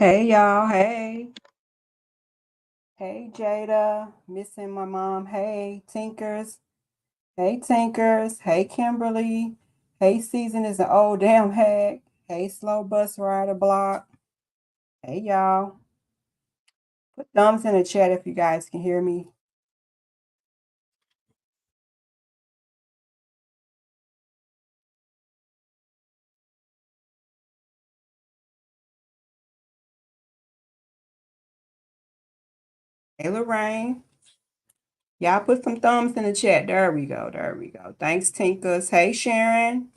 Hey y'all, hey. Hey Jada, missing my mom. Hey Tinkers. Hey Tinkers. Hey Kimberly. Hey Season is an old damn hag. Hey Slow Bus Rider Block. Hey y'all. Put thumbs in the chat if you guys can hear me. Hey Lorraine. Y'all put some thumbs in the chat. There we go. There we go. Thanks, Tinkers. Hey Sharon.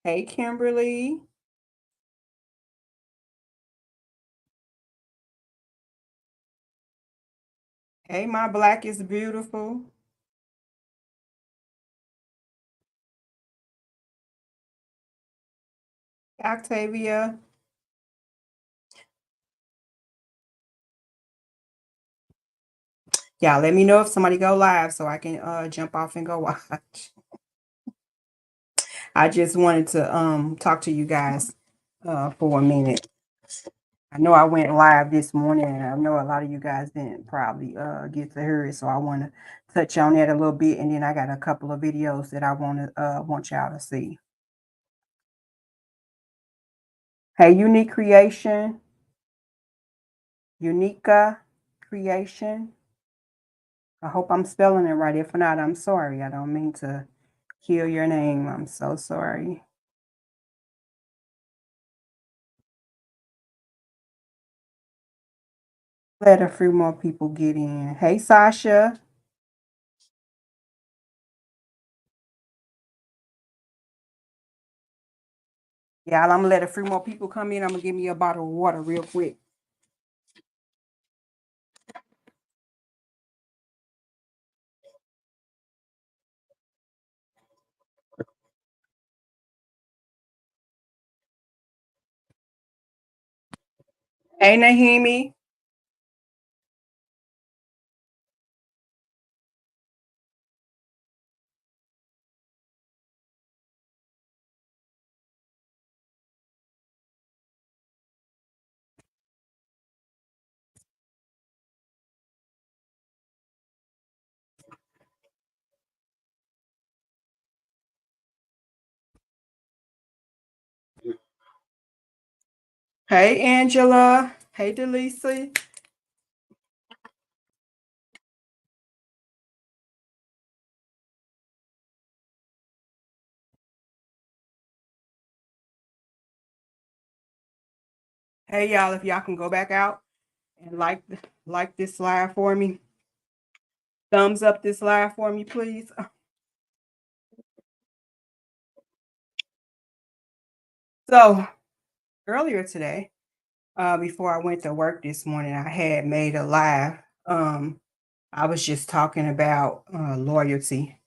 Hey Kimberly. Hey, my black is beautiful. Octavia. Yeah, let me know if somebody go live so I can jump off and go watch. I just wanted to talk to you guys for a minute. I know I went live this morning and I know a lot of you guys didn't probably get to hear it, so I want to touch on that a little bit, and then I got a couple of videos that I want y'all to see. Hey, Unique Creation, Unica Creation. I hope I'm spelling it right. If not, I'm sorry. I don't mean to kill your name. I'm so sorry. Let a few more people get in. Hey, Sasha. Yeah, I'm gonna let a few more people come in. I'm gonna give me a bottle of water real quick. Hey, Nahimi. Hey, Angela. Hey, Delisi. Hey, y'all. If y'all can go back out and like this live for me, thumbs up this live for me, please. So earlier today, before I went to work this morning, I had made a live. I was just talking about loyalty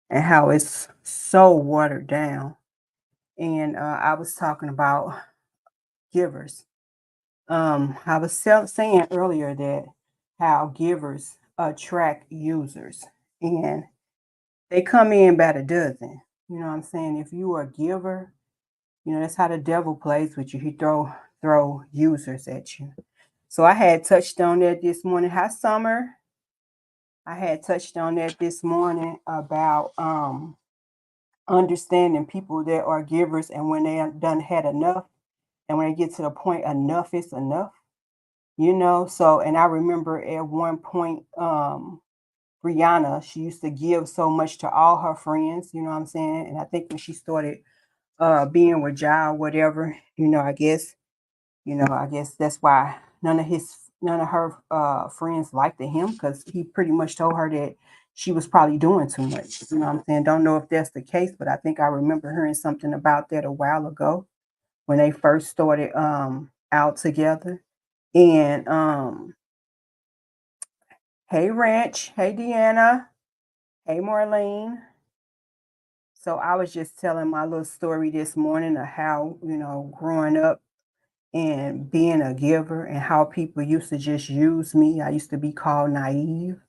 and how it's so watered down. And I was talking about givers. I was saying earlier that how givers attract users and they come in by the dozen. You know what I'm saying? If you are a giver, that's how the devil plays with you. He throw users at you. So I had touched on that this morning. Hi, Summer. I had touched on that this morning about understanding people that are givers and when they are done had enough, and when they get to the point enough is enough. So and I remember at one point, Brianna, she used to give so much to all her friends, you know what I'm saying? And I think when she started being with Ja or whatever, I guess that's why none of her friends liked him, because he pretty much told her that she was probably doing too much. You know what I'm saying? Don't know if that's the case, but I think I remember hearing something about that a while ago when they first started out together. And hey Ranch, hey Deanna, hey Marlene. So I was just telling my little story this morning of how, growing up and being a giver and how people used to just use me. I used to be called naive.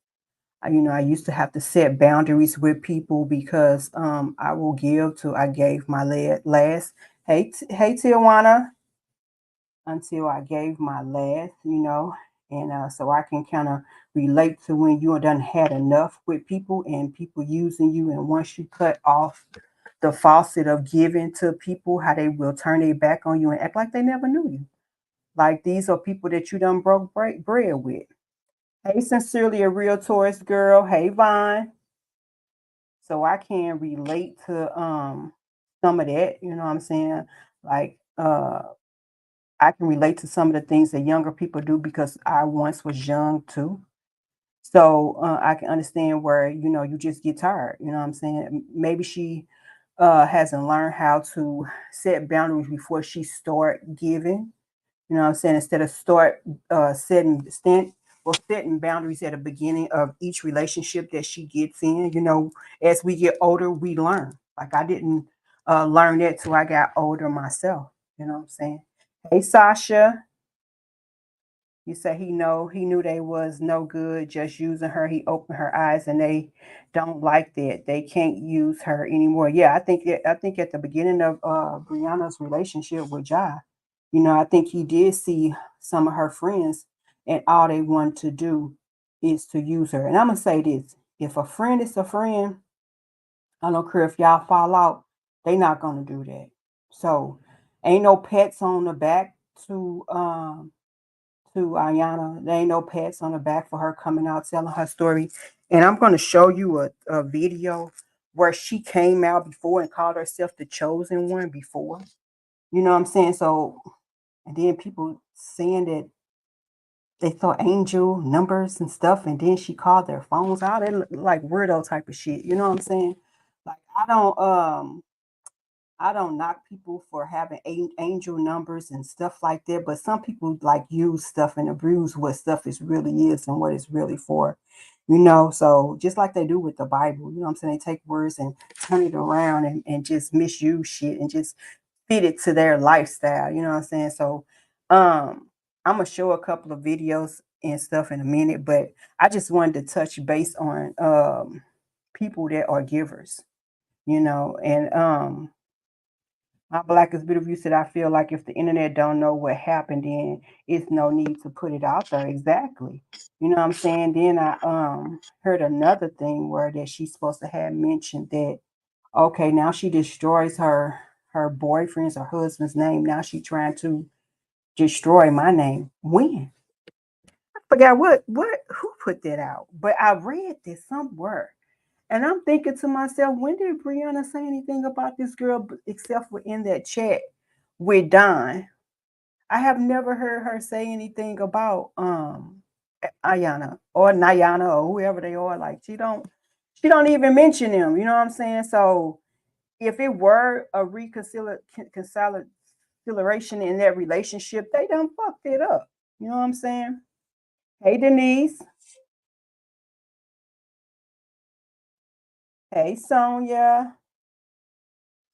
I used to have to set boundaries with people because I will give till I gave my last. Hey, hey, Tijuana. until I gave my last, and so I can kind of relate to when you done had enough with people and people using you. And once you cut off the faucet of giving to people, how they will turn their back on you and act like they never knew you. Like these are people that you done broke bread with. Hey, sincerely a real Taurus girl. Hey, Vaughn. So I can relate to some of that, you know what I'm saying? Like I can relate to some of the things that younger people do because I once was young too. So I can understand where, you just get tired, you know what I'm saying? Maybe she hasn't learned how to set boundaries before she start giving. You know what I'm saying? Instead of start setting boundaries at the beginning of each relationship that she gets in. As we get older, we learn. Like I didn't learn that till I got older myself. You know what I'm saying? Hey Sasha, you say he knew they was no good, just using her. He opened her eyes and they don't like that. They can't use her anymore. Yeah, I think at the beginning of Brianna's relationship with Jai, I think he did see some of her friends and all they want to do is to use her. And I'm gonna say this: if a friend is a friend, I don't care if y'all fall out, they not gonna do that. So ain't no pets on the back to Ayana. There ain't no pets on the back for her coming out telling her story. And I'm going to show you a video where she came out before and called herself the chosen one before. You know what I'm saying? So, and then people saying that they saw angel numbers and stuff, and then she called their phones out. It like weirdo type of shit. You know what I'm saying? Like I don't knock people for having angel numbers and stuff like that, but some people like use stuff and abuse what stuff is really is and what it's really for. So just like they do with the Bible, you know what I'm saying? They take words and turn it around and just misuse shit and just fit it to their lifestyle, you know what I'm saying? So I'm gonna show a couple of videos and stuff in a minute, but I just wanted to touch base on people that are givers, and my black is beautiful. You said I feel like if the internet don't know what happened, then it's no need to put it out there. Exactly. You know what I'm saying? Then I heard another thing where that she's supposed to have mentioned that okay, now she destroys her boyfriend's or husband's name. Now she trying to destroy my name. When? I forgot what who put that out. But I read this somewhere. And I'm thinking to myself, when did Brianna say anything about this girl except for in that chat with Don? I have never heard her say anything about Ayana or Nayana or whoever they are. Like she don't even mention them. You know what I'm saying? So if it were a reconciliation in that relationship, they done fucked it up. You know what I'm saying? Hey Denise. Hey Sonia.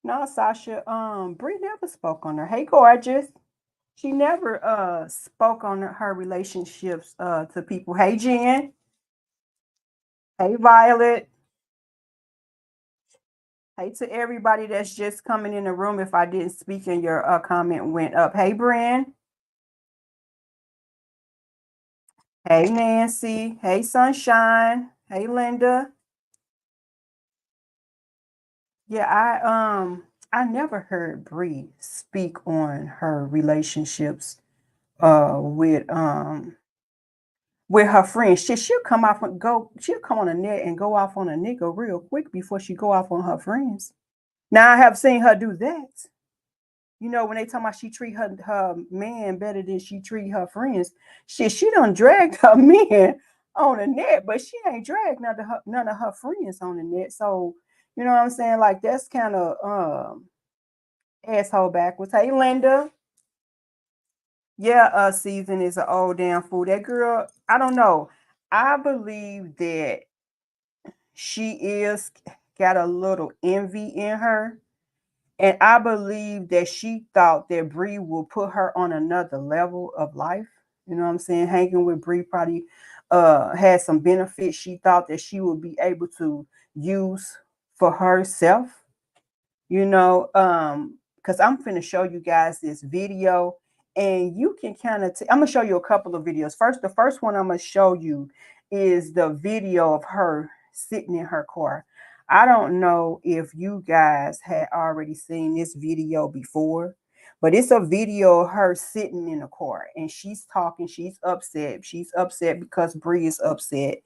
No, Sasha. Brie never spoke on her. Hey, gorgeous. She never spoke on her relationships to people. Hey, Jen. Hey, Violet. Hey to everybody that's just coming in the room. If I didn't speak and your comment went up. Hey, Bren. Hey, Nancy. Hey, Sunshine. Hey, Linda. Yeah, I never heard Bree speak on her relationships with her friends. She'll come off and go, she'll come on a net and go off on a nigga real quick before she go off on her friends. Now I have seen her do that. When they talk about she treat her man better than she treat her friends. She done dragged her men on the net, but she ain't dragged none of her friends on the net. So, you know what I'm saying? Like that's kind of asshole backwards. Hey Linda. Yeah, season is an old damn fool. That girl, I don't know. I believe that she is got a little envy in her. And I believe that she thought that Bree will put her on another level of life. You know what I'm saying? Hanging with Bree probably had some benefits she thought that she would be able to use for herself. Because I'm finna show you guys this video. And you can kind of, I'm gonna show you a couple of videos. First, the first one I'm gonna show you is the video of her sitting in her car. I don't know if you guys had already seen this video before, but it's a video of her sitting in a car and she's talking, she's upset. She's upset because Bree is upset.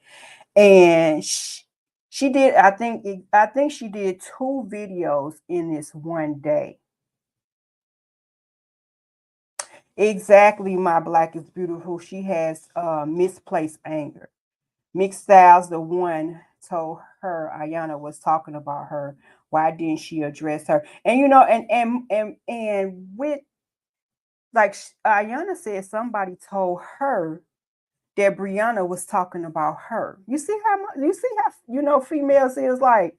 And she did, I think she did two videos in this one day. Exactly, my Black is Beautiful. She has misplaced anger. Mixed Styles, the one told her Ayana was talking about her. Why didn't she address her? And you know, and with like Ayana said, somebody told her that Brianna was talking about her. You see how much? You see how females is like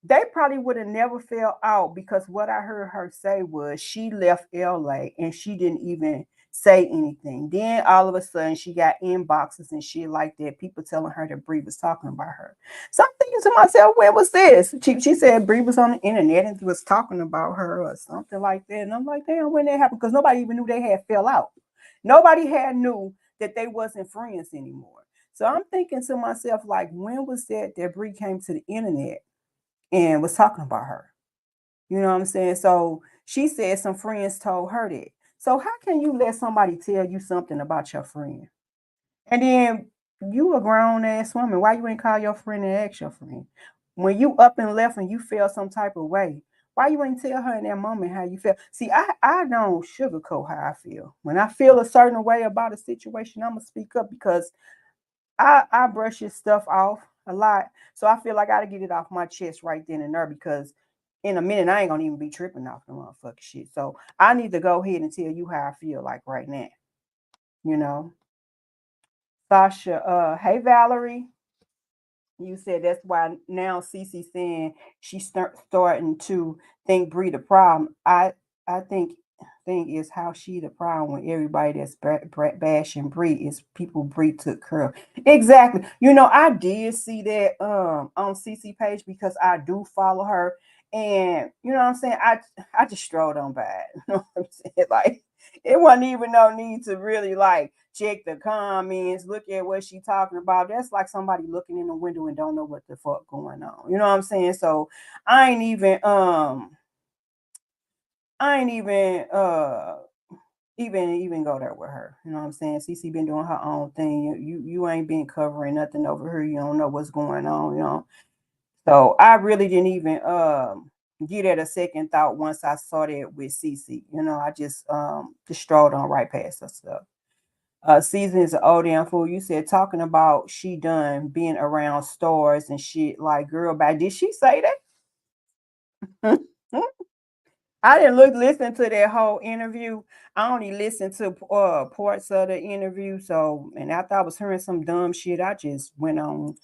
they probably would have never fell out because what I heard her say was she left LA and she didn't even say anything. Then all of a sudden she got inboxes and shit like that. People telling her that Bree was talking about her. So I'm thinking to myself, where was this? She said Bree was on the internet and was talking about her or something like that. And I'm like, damn, when that happened? Because nobody even knew they had fell out. Nobody had knew that they wasn't friends anymore. So I'm thinking to myself, like, when was that Bree came to the internet and was talking about her? You know what I'm saying? So she said some friends told her that. So how can you let somebody tell you something about your friend? And then you a grown ass woman. Why you ain't call your friend and ask your friend? When you up and left and you feel some type of way, why you ain't tell her in that moment how you feel? See, I don't sugarcoat how I feel. When I feel a certain way about a situation, I'm gonna speak up because I brush his stuff off a lot. So I feel like I gotta get it off my chest right then and there because in a minute I ain't gonna even be tripping off the motherfucking shit. So I need to go ahead and tell you how I feel like right now. You know. Sasha, hey Valerie. You said that's why now Cece saying she's starting to think Bree the problem. I think is how she the problem when everybody that's bashing Bree is people Bree took care of. Exactly. You know, I did see that on CC page because I do follow her. And you know what I'm saying? I just strolled on by it. You know what I'm saying? Like it wasn't even no need to really like check the comments, look at what she talking about. That's like somebody looking in the window and don't know what the fuck going on. You know what I'm saying? So I ain't even I ain't even go there with her. You know what I'm saying? Cece been doing her own thing. You ain't been covering nothing over here. You don't know what's going on, you know. So I really didn't even get at a second thought once I saw that with Cece. You know, I just strolled on right past her stuff. Season is an old damn fool. You said talking about she done being around stores and shit. Like, girl, back did she say that? I didn't listen to that whole interview. I only listened to parts of the interview. So, and after I was hearing some dumb shit, I just went on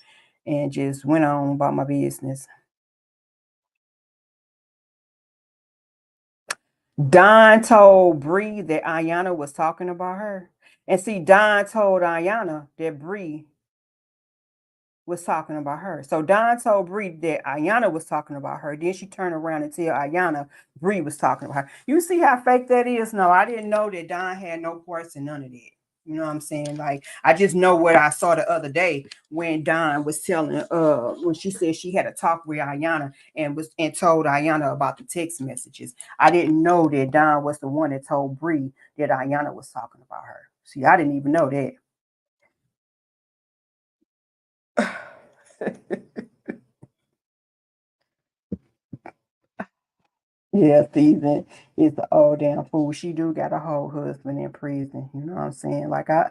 and just went on about my business. Don told Bree that Ayana was talking about her. And see, Don told Ayana that Bree was talking about her. So Don told Bree that Ayana was talking about her. Then she turned around and tell Ayana Bree was talking about her. You see how fake that is? No, I didn't know that Don had no parts in none of that. You know what I'm saying? Like I just know what I saw the other day when Don was telling when she said she had a talk with Ayana and told Ayana about the text messages. I didn't know that Don was the one that told Bree that Ayana was talking about her. See, I didn't even know that. Yeah, Steven is the old damn fool. She do got a whole husband in prison. You know what I'm saying? Like I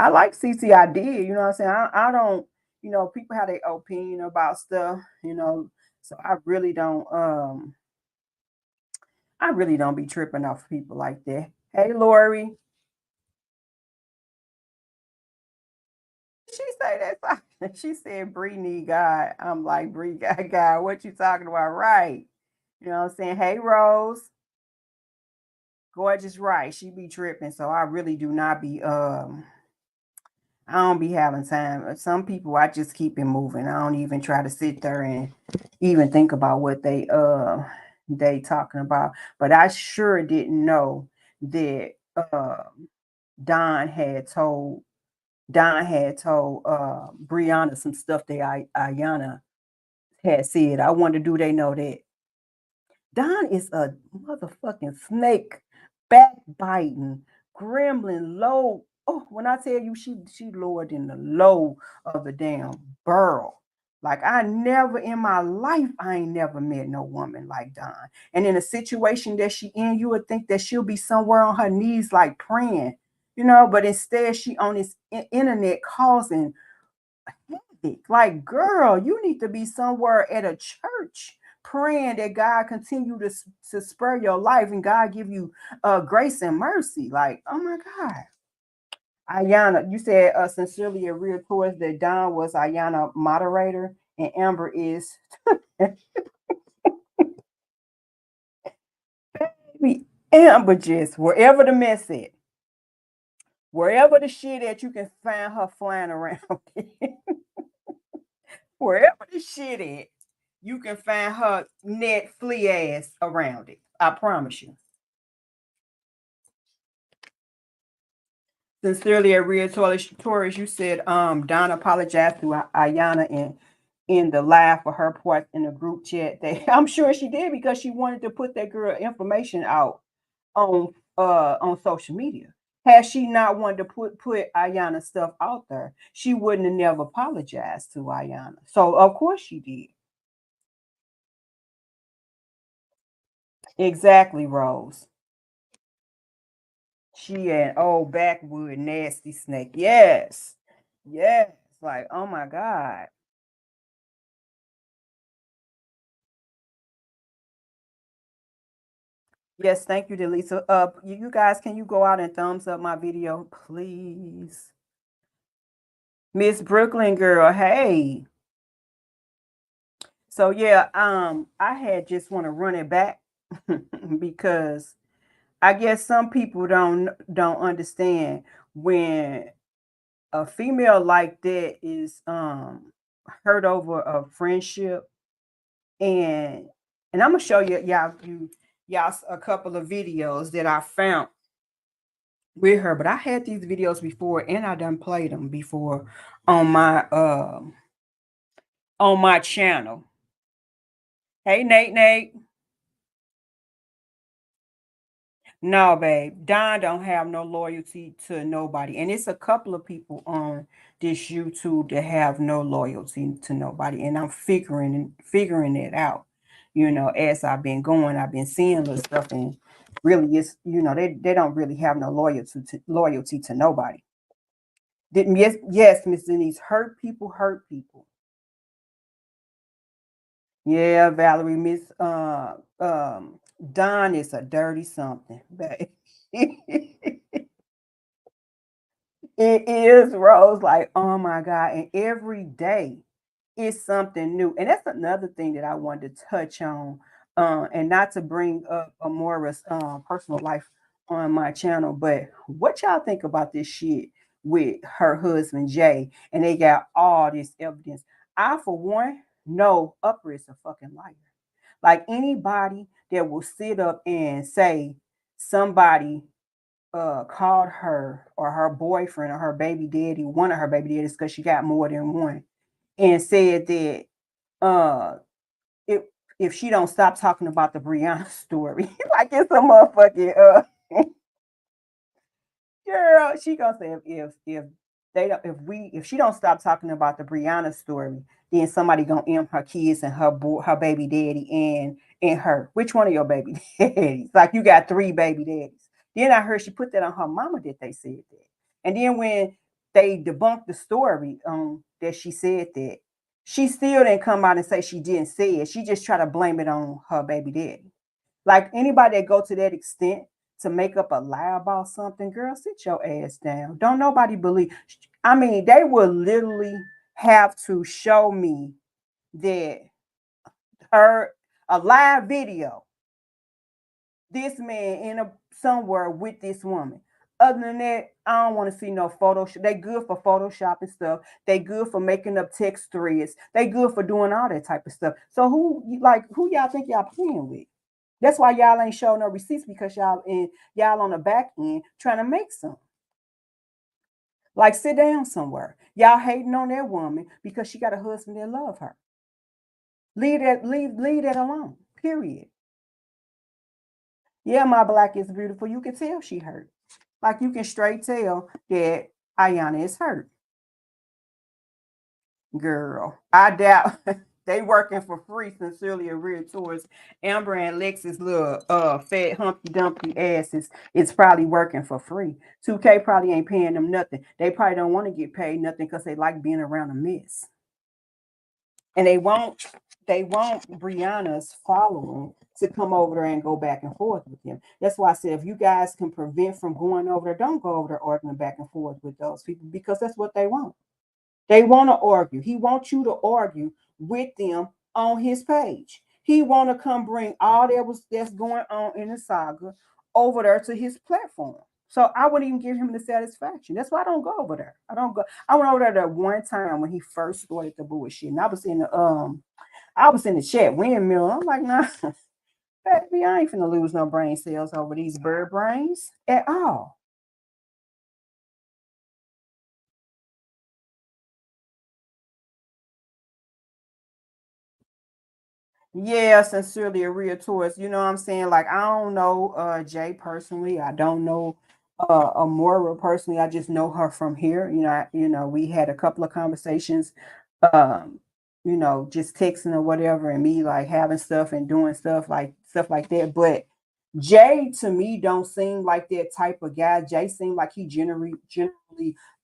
like CC. I did. You know what I'm saying? I don't. You know, people have their opinion about stuff. You know, so I really don't be tripping off people like that. Hey, Lori, she say that. She said Bree need God. I'm like Bree got God. What you talking about? Right? You know what I'm saying? Hey, Rose. Gorgeous, right? She be tripping, so I really do not be I don't be having time. Some people I just keep it moving. I don't even try to sit there and even think about what they talking about. But I sure didn't know that um, Don had told Don had told Brianna some stuff that Ayana had said. I wonder, do they know that Don is a motherfucking snake, backbiting, gremlin, low. Oh, when I tell you she lower than the low of the damn burrow. Like I never in my life, I ain't never met no woman like Don. And in a situation that she in, you would think that she'll be somewhere on her knees, like praying, but instead she on this internet causing havoc. Like, girl, you need to be somewhere at a church praying that God continue to spur your life and God give you grace and mercy. Like, oh my God. Ayana, you said sincerely a real tourist that Don was Ayana moderator and Amber is Amber just wherever the mess at, wherever the shit at, you can find her flying around. Wherever the shit at, you can find her net flea ass around it. I promise you. Sincerely, a real Taurus, you said Don apologized to Ayana and in the live for her part in the group chat. I'm sure she did because she wanted to put that girl information out on social media. Had she not wanted to put Ayana stuff out there, she wouldn't have never apologized to Ayana. So of course she did. Exactly, Rose. She an old backwood nasty snake. Yes. Yes. Like, oh my God. Yes, thank you, Delisa. You guys, can you go out and thumbs up my video, please? Miss Brooklyn girl, hey. So yeah, I had just want to run it back because I guess some people don't understand when a female like that is hurt over a friendship and I'm gonna show y'all a couple of videos that I found with her, but I had these videos before and I done played them before on my channel. Hey Nate. No, babe. Don don't have no loyalty to nobody. And it's a couple of people on this YouTube that have no loyalty to nobody. And I'm figuring it out. As I've been going, I've been seeing the stuff and really it's, they don't really have no loyalty to nobody. Yes, Miss Denise, hurt people. Yeah, Valerie, Miss Don is a dirty something, babe. It is, Rose. Like, oh my God. And every day is something new. And that's another thing that I wanted to touch on. And not to bring up Amora's personal life on my channel, but what y'all think about this shit with her husband Jay? And they got all this evidence. I, for one, know Upper is a fucking liar. Like anybody that will sit up and say somebody called her or her boyfriend or her baby daddy, one of her baby daddies, because she got more than one, and said that uh if she don't stop talking about the Brianna story, like it's a motherfucking girl, she gonna say if she don't stop talking about the Brianna story, then somebody gonna end her kids and her baby daddy and her. Which one of your baby daddies? Like you got three baby daddies. Then I heard she put that on her mama that they said that. And then when they debunked the story that she said that, she still didn't come out and say she didn't say it. She just tried to blame it on her baby daddy. Like anybody that go to that extent to make up a lie about something, girl, sit your ass down. Don't nobody believe. I mean, they will literally have to show me that her a live video, this man in a somewhere with this woman. Other than that, I don't want to see no Photoshop. They good for Photoshop and stuff. They good for making up text threads. They good for doing all that type of stuff. So who y'all think y'all playing with? That's why y'all ain't showing no receipts because y'all on the back end trying to make some. Like sit down somewhere. Y'all hating on that woman because she got a husband that love her. Leave that alone. Period. Yeah, my black is beautiful. You can tell she hurt. Like you can straight tell that Ayana is hurt. Girl, I doubt they working for free. Sincerely, a real towards Amber and Lex's little fat humpy dumpy asses. It's probably working for free. 2K probably ain't paying them nothing. They probably don't want to get paid nothing because they like being around a mess. And they want Brianna's following to come over there and go back and forth with him. That's why I said if you guys can prevent from going over there, don't go over there arguing back and forth with those people because that's what they want. They want to argue. He wants you to argue with them on his page. He want to come bring all that's going on in the saga over there to his platform. So I wouldn't even give him the satisfaction. That's why I don't go over there. I don't go. I went over there that one time when he first started the bullshit, and I was in the chat windmill. I'm like, nah, baby, I ain't finna lose no brain cells over these bird brains at all. Yeah, sincerely a real tourist. You know what I'm saying? Like I don't know Jay personally. I don't know Amora personally. I just know her from here. We had a couple of conversations, um, just texting or whatever, and me like having stuff and doing stuff like that. But Jay to me don't seem like that type of guy. Jay seemed like he generally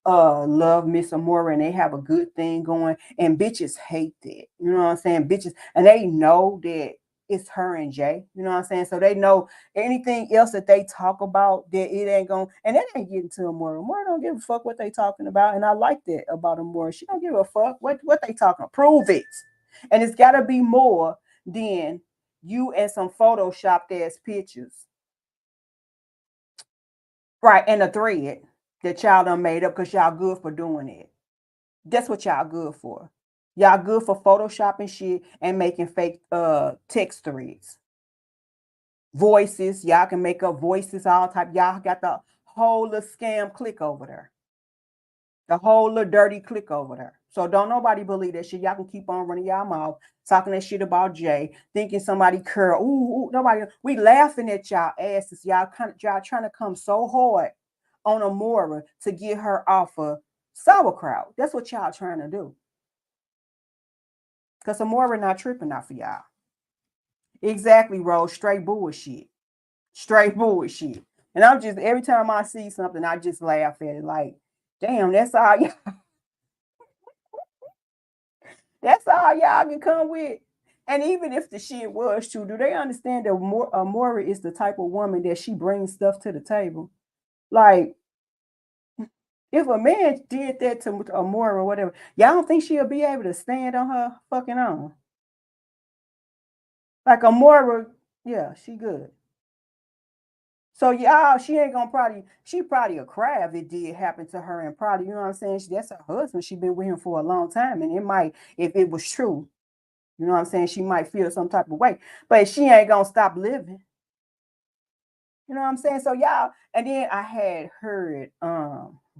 love Miss Amora and they have a good thing going. And bitches hate that. You know what I'm saying? Bitches and they know that it's her and Jay. You know what I'm saying? So they know anything else that they talk about that it ain't going and that ain't getting to Amora. Amora don't give a fuck what they talking about. And I like that about Amora. She don't give a fuck what they talking. Prove it. And it's gotta be more than you and some photoshopped ass pictures. Right. And a thread that y'all done made up because y'all good for doing it. That's what y'all good for. Y'all good for photoshopping shit and making fake text threads. Voices, y'all can make up voices, all type. Y'all got the whole little scam click over there. The whole little dirty click over there. So don't nobody believe that shit. Y'all can keep on running y'all mouth, talking that shit about Jay, thinking somebody curl. Ooh, nobody. We laughing at y'all asses. Y'all trying to come so hard on Amora to get her off of sauerkraut. That's what y'all trying to do. Because Amora not tripping out for y'all. Exactly, Rose. Straight bullshit. Straight bullshit. And I'm just every time I see something, I just laugh at it. Like, damn, that's all y'all can come with. And even if the shit was true, do they understand that Maury is the type of woman that she brings stuff to the table? Like, if a man did that to Amora or whatever, y'all don't think she'll be able to stand on her fucking own? Like Amora, yeah, she good. So y'all, she probably a cry if it did happen to her, and probably, you know what I'm saying? That's her husband. She been with him for a long time, and it might, if it was true, you know what I'm saying? She might feel some type of way, but she ain't gonna stop living. You know what I'm saying? So y'all, and then I had heard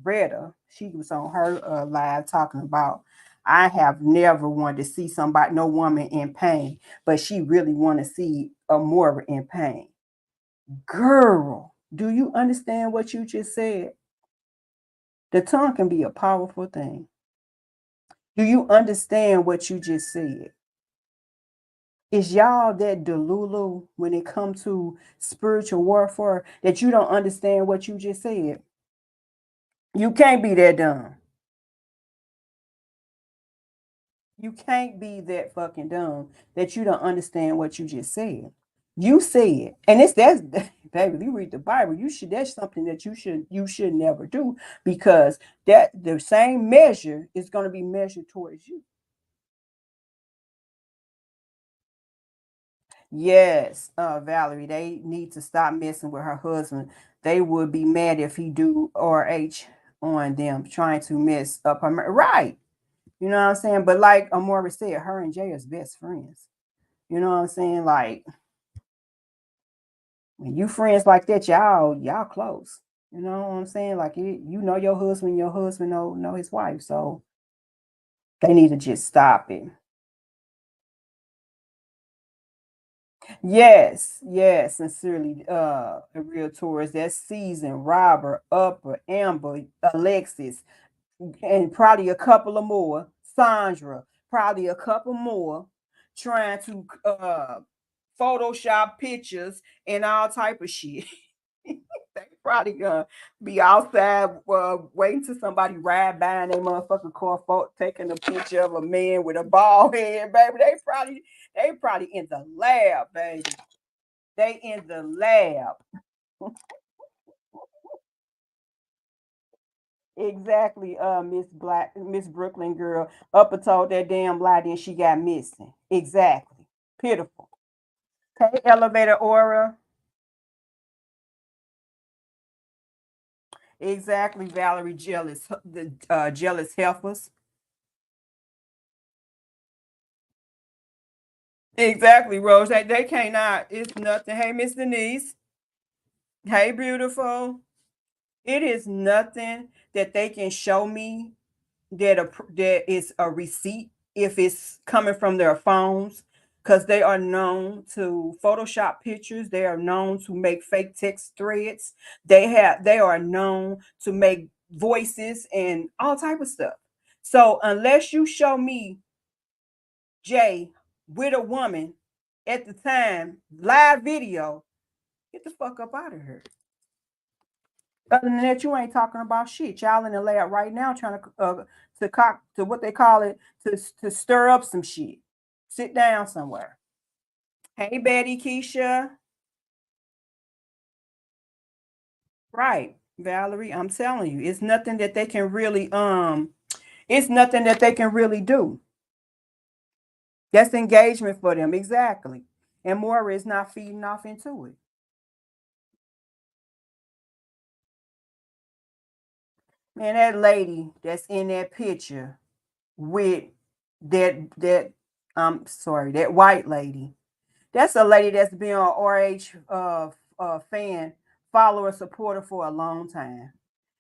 Retta, she was on her live talking about I have never wanted to see somebody, no woman in pain, but she really want to see a more in pain. Girl, do you understand what you just said? The tongue can be a powerful thing. Do you understand what you just said? Is y'all that delulu when it comes to spiritual warfare that you don't understand what you just said? You can't be that dumb. You can't be that fucking dumb that you don't understand what you just said. You said, and that's baby. You read the Bible. You should. That's something that you should never do because that the same measure is going to be measured towards you. Yes, Valerie. They need to stop messing with her husband. They would be mad if he do RH on them, trying to mess up her right. You know what I'm saying? But like Amora said, her and Jay is best friends. You know what I'm saying? Like When you friends like that, y'all close. You know what I'm saying? Like you know your husband know his wife. So they need to just stop it. Yes, yes, sincerely, a real tourist. That's Season, Robert, Upper, Amber, Alexis, and probably a couple of more. Sandra, probably a couple more, trying to Photoshop pictures and all type of shit. They probably gonna be outside waiting till somebody ride by in their motherfucking car, taking a picture of a man with a bald head, baby. They probably in the lab, baby. They in the lab. Exactly, Miss Brooklyn girl. Up and told that damn lie, then she got missing. Exactly. Pitiful. Okay, elevator aura. Exactly, Valerie jealous. The jealous heifers. Exactly, Rose. They cannot. It's nothing. Hey, Miss Denise. Hey, beautiful. It is nothing that they can show me that is a receipt if it's coming from their phones, because they are known to Photoshop pictures. They are known to make fake text threads. They are known to make voices and all type of stuff. So unless you show me Jay with a woman at the time, live video, get the fuck up out of here. Other than that, you ain't talking about shit. Y'all in the lab right now trying to what they call it, to stir up some shit. Sit down somewhere. Hey, Betty, Keisha. Right, Valerie. I'm telling you, it's nothing that they can really It's nothing that they can really do. That's engagement for them, exactly. And Moira is not feeding off into it. Man, that lady that's in that picture with that I'm sorry, that white lady. That's a lady that's been on RH fan, follower, supporter for a long time.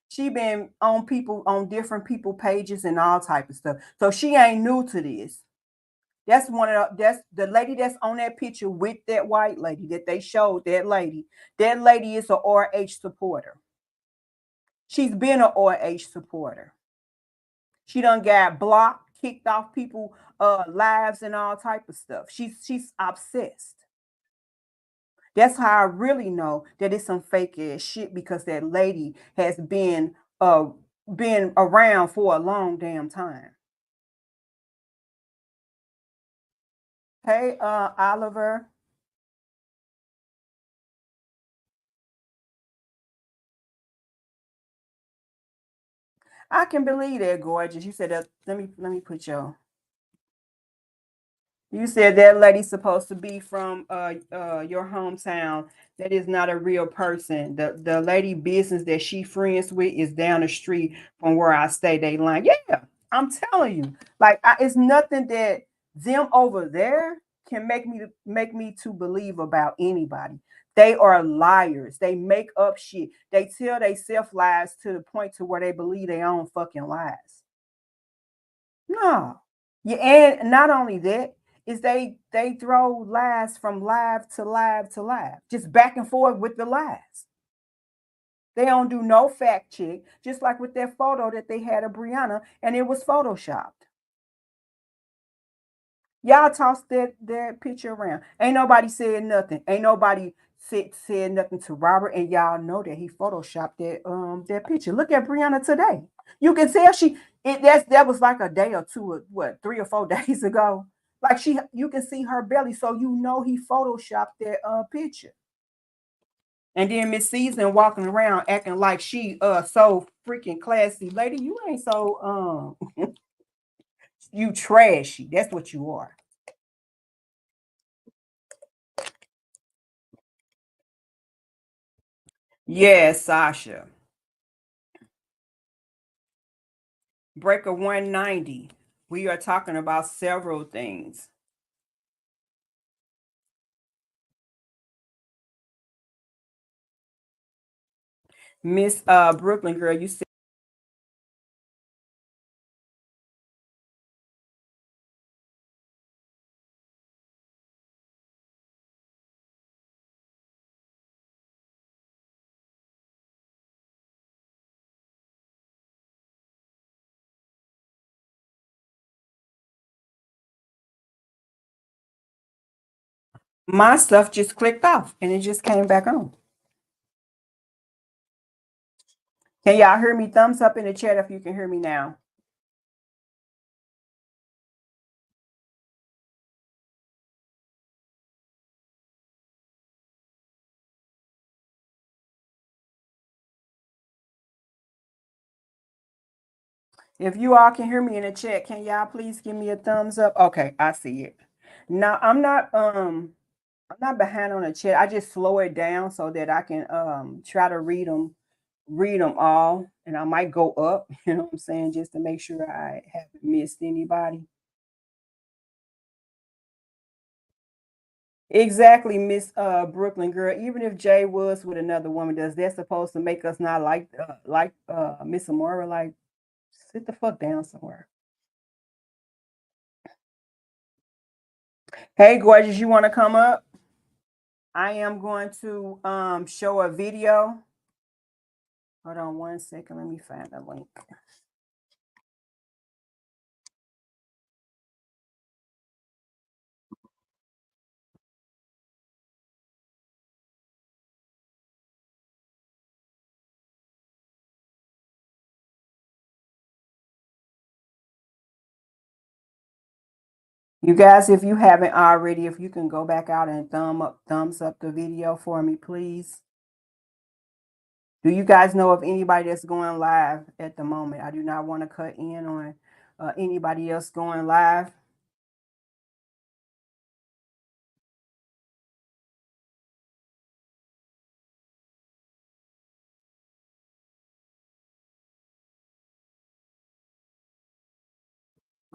She been on different people pages and all type of stuff. So she ain't new to this. That's the lady that's on that picture with that white lady that they showed that lady. That lady is a RH supporter. She's been a RH supporter. She done got blocked, kicked off people lives and all type of stuff. She's obsessed. That's how I really know that it's some fake ass shit, because that lady has been around for a long damn time. Hey, Oliver, I can believe that, gorgeous. You said that. Let me put your. You said that lady's supposed to be from your hometown. That is not a real person. The lady business that she friends with is down the street from where I stay. They line. Yeah, I'm telling you. Like it's nothing that them over there can make me to believe about anybody. They are liars. They make up shit. They tell they self lies to the point to where they believe their own fucking lies. No. Yeah, and not only that, is they throw lies from live to live to live, just back and forth with the lies. They don't do no fact check, just like with that photo that they had of Brianna, and it was photoshopped. Y'all tossed that picture around. Ain't nobody said nothing. Ain't nobody said nothing to Robert, and y'all know that he photoshopped that picture. Look at Brianna today. You can tell that was like a day or two, or what, 3 or 4 days ago. Like you can see her belly, so you know he photoshopped that picture. And then Miss Season walking around acting like she so freaking classy. Lady, you ain't so you trashy. That's what you are. Yes, Sasha. Breaker 190. We are talking about several things. Miss Brooklyn girl, you said my stuff just clicked off and it just came back on. Can y'all hear me? Thumbs up in the chat if you can hear me now. If you all can hear me in the chat, can y'all please give me a thumbs up? Okay, I see it. Now I'm not behind on the chat. I just slow it down so that I can try to read them all, and I might go up, you know what I'm saying, just to make sure I haven't missed anybody. Exactly, Miss Brooklyn girl. Even if Jay was with another woman, does that supposed to make us not like Miss Amora? Like, sit the fuck down somewhere. Hey, gorgeous, you want to come up? I am going to show a video. Hold on one second. Let me find the link. You guys, if you haven't already, if you can go back out and thumbs up the video for me, please. Do you guys know of anybody that's going live at the moment? I do not want to cut in on anybody else going live.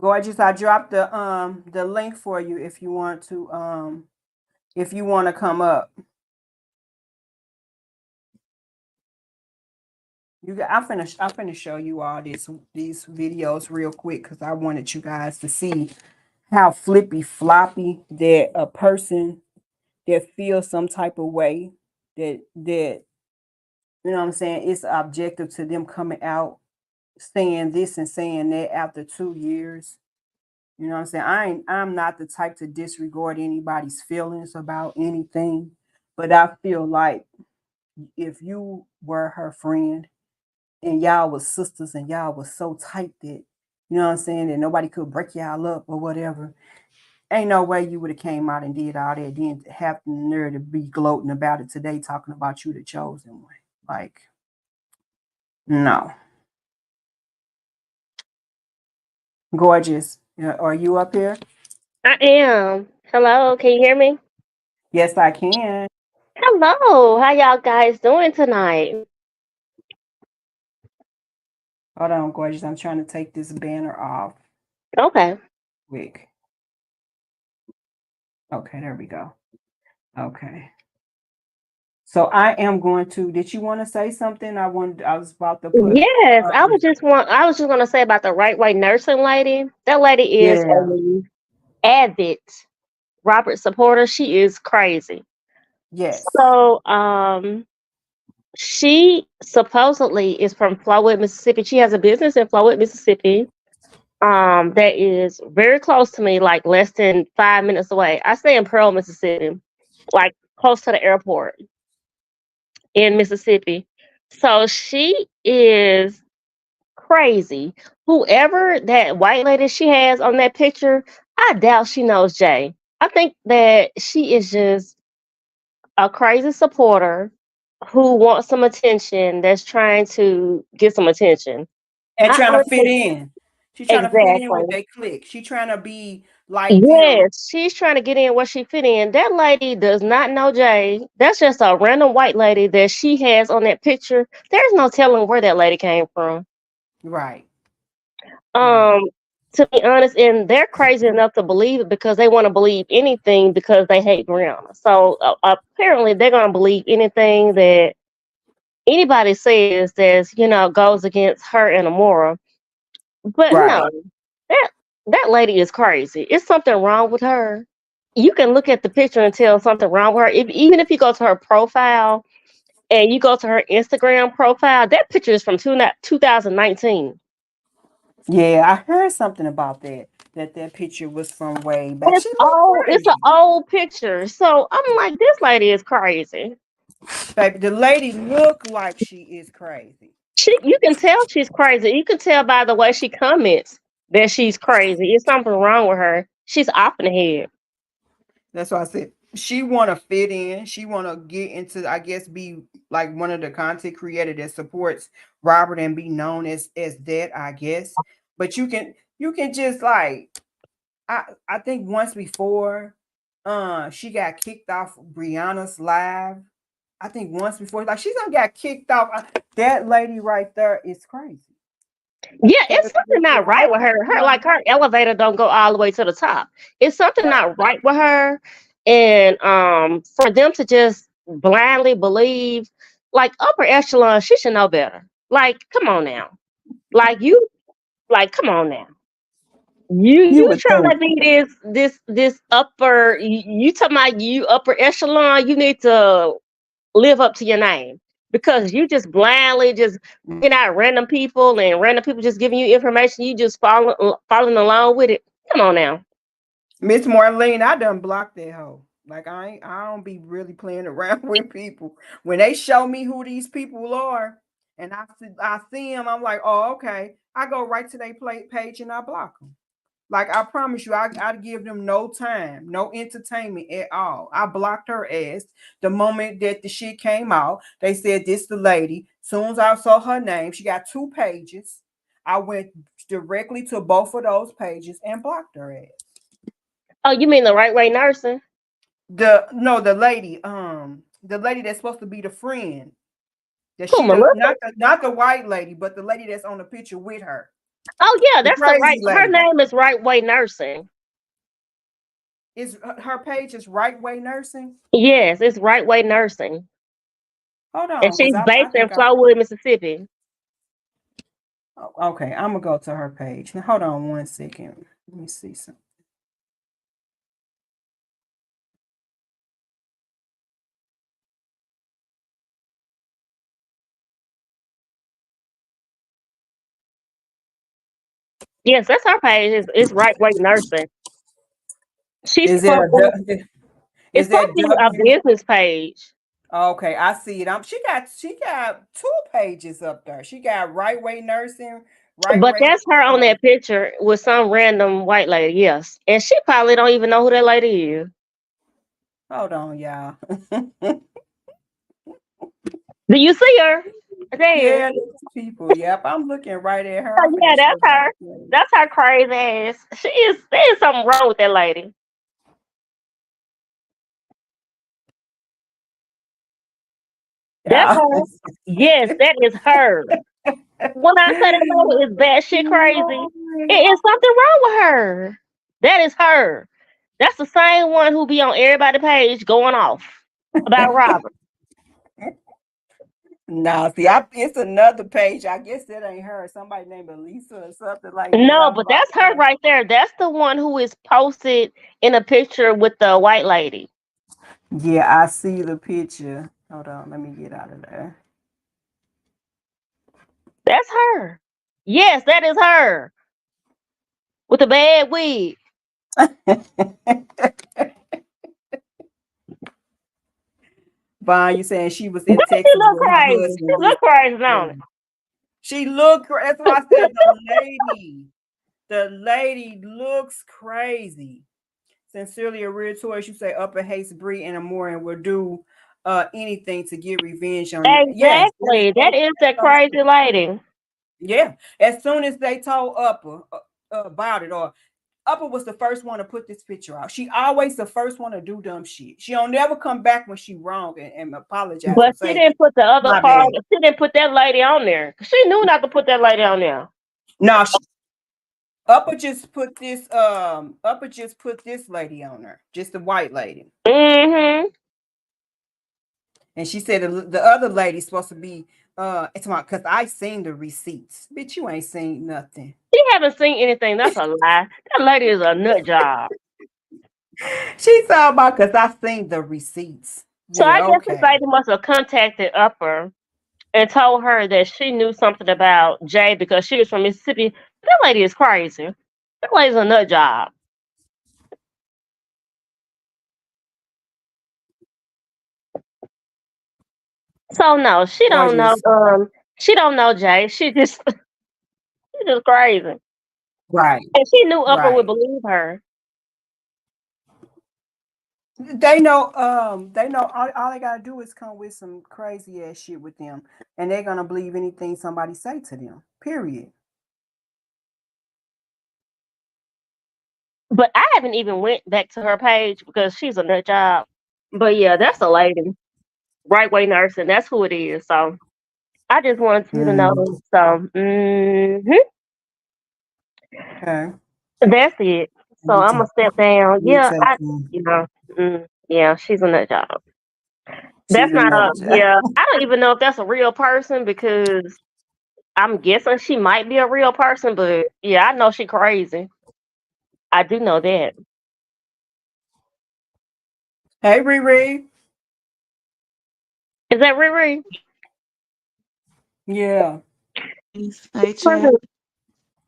Gorgeous, I dropped the link for you if you want to come up. I'm finna show you all these videos real quick because I wanted you guys to see how flippy floppy that a person that feels some type of way that you know what I'm saying, it's objective to them coming out saying this and saying that after 2 years. You know what I'm saying? I'm not the type to disregard anybody's feelings about anything, but I feel like if you were her friend and y'all was sisters and y'all was so tight that, you know what I'm saying, that nobody could break y'all up or whatever, ain't no way you would have came out and did all that, then have the nerve to be gloating about it today, talking about you the chosen one. Like, no. Gorgeous. Are you up here? I am. Hello, can you hear me? Yes, I can. Hello, how y'all guys doing tonight? Hold on, gorgeous. I'm trying to take this banner off Okay. quick. Okay, there we go. Okay. So I am going to. Did you want to say something? I was about to put. Yes, I was just gonna say about the right way nursing lady. That lady is Yeah. an avid Robert supporter. She is crazy. Yes. So she supposedly is from Flowood, Mississippi. She has a business in Flowood, Mississippi. That is very close to me, like less than 5 minutes away. I stay in Pearl, Mississippi, like close to the airport in Mississippi. So she is crazy. Whoever that white lady she has on that picture, I doubt she knows Jay. I think that she is just a crazy supporter who wants some attention, that's trying to get some attention. And I trying to fit honestly, in. She's trying to fit in exactly. with they clique. She trying to be like them. Yes, she's trying to get in where she fit in. That lady does not know Jay. That's just a random white lady that she has on that picture. There's no telling where that lady came from. Right. Right. Um, to be honest, and they're crazy enough to believe it because they want to believe anything because they hate Brianna. So apparently, they're gonna believe anything that anybody says that's, goes against her and Amora. But Right. no, that that lady is crazy. It's something wrong with her. You can look at the picture and tell something wrong with her. Even if you go to her profile and you go to her Instagram profile, that picture is from 2019. Yeah, I heard something about that. That picture was from way back. It's She looked old. It's an crazy. old picture. So I'm like, this lady is crazy. Baby, the lady looked like she is crazy. You can tell she's crazy. You can tell by the way she comments that she's crazy. It's something wrong with her. She's off in the head. That's why I said she want to fit in. She want to get into, I guess, be like one of the content creator that supports Robert and be known as that, I guess. But you can just like I think once before, she got kicked off Brianna's live. I think once before, like she's gonna got kicked off. That lady right there is crazy. Yeah, Cause it's something not right with her. Her elevator don't go all the way to the top. It's something not right with her. And for them to just blindly believe, like upper echelon, she should know better. Like, come on now. Like come on now. you You would trying think. to be this upper, you talking about you upper echelon, you need to live up to your name, because you just blindly just bringing out random people and random people just giving you information, you just following along with it. Come on now. Miss Marlene, I done blocked that hoe. Like I don't be really playing around with people. When they show me who these people are, and I see them, I'm like, oh okay. I go right to their page and I block them. Like I promise you, I give them no time, no entertainment at all. I blocked her ass the moment that the shit came out. They said this the lady. Soon as I saw her name, she got 2 pages. I went directly to both of those pages and blocked her ass. Oh, you mean the right way nursing? The no, the lady that's supposed to be the friend. That Who, she the Melissa? not the white lady, but the lady that's on the picture with her. Oh yeah, The that's the right, crazy her lady. name is Right Way Nursing. Is her page is Right Way Nursing? Yes, it's Right Way Nursing. Hold And on, because she's I based in think I Flowood, Mississippi. okay, I'm gonna go to her page. Now hold on 1 second. Let me see something. Yes, that's her page. It's Right Way Nursing. She's Is it supposed a it's is supposed to that be a W? business page. Okay, I see it. She got 2 pages up there. She got Right Way Nursing, Right But Way. that's her on that picture with some random white lady, yes. And she probably don't even know who that lady is. Hold on, y'all. Do you see her? There. Yeah, these people. Yep, I'm looking right at her. I'm Oh, yeah, finna show that's y'all her. the page. That's her crazy ass. There's something wrong with that lady. That's Yeah. her. Yes, that is her. When I say that lady is bad shit crazy, it is something wrong with her. That is her. That's the same one who be on everybody's page going off about Robert. No, see, it's another page. I guess that ain't her. Somebody named Elisa or something like that. No, I'm but about that's her to. right there. That's the one who is posted in a picture with the white lady. Yeah, I see the picture. Hold on, let me get out of there. That's her. Yes, that is her with the bad wig. Vaughn, you saying she was in Don't she Texas look with her crazy? She husband look crazy, don't it? recently. She looked. That's why I said the lady. The lady looks crazy. Sincerely, a real tourist. You say upper hates Bree and Amore and will do anything to get revenge on you. Yes, that is Exactly. That is that so crazy true. lady. Yeah. As soon as they told Upper about it, or Upper was the first one to put this picture out. She always the first one to do dumb shit. She don't never come back when she wrong and apologize or But she say didn't put the other my part. bad. She didn't put that lady on there. She knew not to put that lady on there. No, Upper just put this lady on her, just the white lady. Mm-hmm. And she said the other lady's supposed to be it's my because I seen the receipts. Bitch, you ain't seen nothing. She haven't seen anything. That's a lie. That lady is a nut job. She said about because I seen the receipts. So I Yeah, guess this okay. lady must have contacted Upper and told her that she knew something about Jay because she was from Mississippi. That lady is crazy. That lady's a nut job. So no, I just she don't know Jay. She just crazy. right, And she knew Upper would right. believe her. They know all they gotta do is come with some crazy ass shit with them, and they're gonna believe anything somebody say to them. Period. But I haven't even went back to her page because she's a nut job. But yeah, that's a lady. Right way nursing. That's who it is. So I just wanted you to Mm, know. So okay. that's it. I So need I'm to gonna step down. let me Yeah, take them. you know, yeah, she's a nut job. She's That's not another a, job. yeah. I don't even know if that's a real person because I'm guessing she might be a real person. But yeah, I know she crazy. I do know that. Hey Riri. Is that Riri? Yeah. Hey, chat.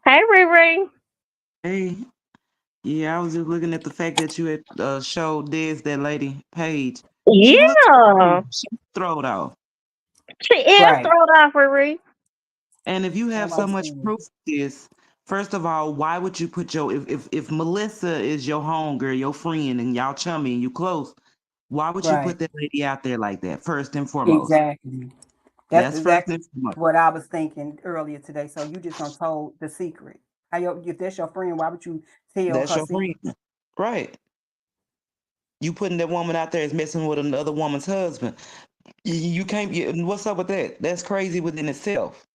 Hey, Riri. Hey. Yeah, I was just looking at the fact that you had showed Des that lady Paige. She looks Yeah, crazy. She's throwed off. she is Right. thrown off, Riri. And if you have so Somebody much seen proof of this, first of all, why would you put your if Melissa is your homegirl, your friend, and y'all chummy and you close, why it. would you Right. put that lady out there like that? First and foremost. Exactly. That's That's first exactly and foremost. what I was thinking earlier today. So you just untold the secret. If that's your friend, why would you tell That's her your friend. secret? Right. You putting that woman out there as messing with another woman's husband. You can't. What's up with that? That's crazy within itself.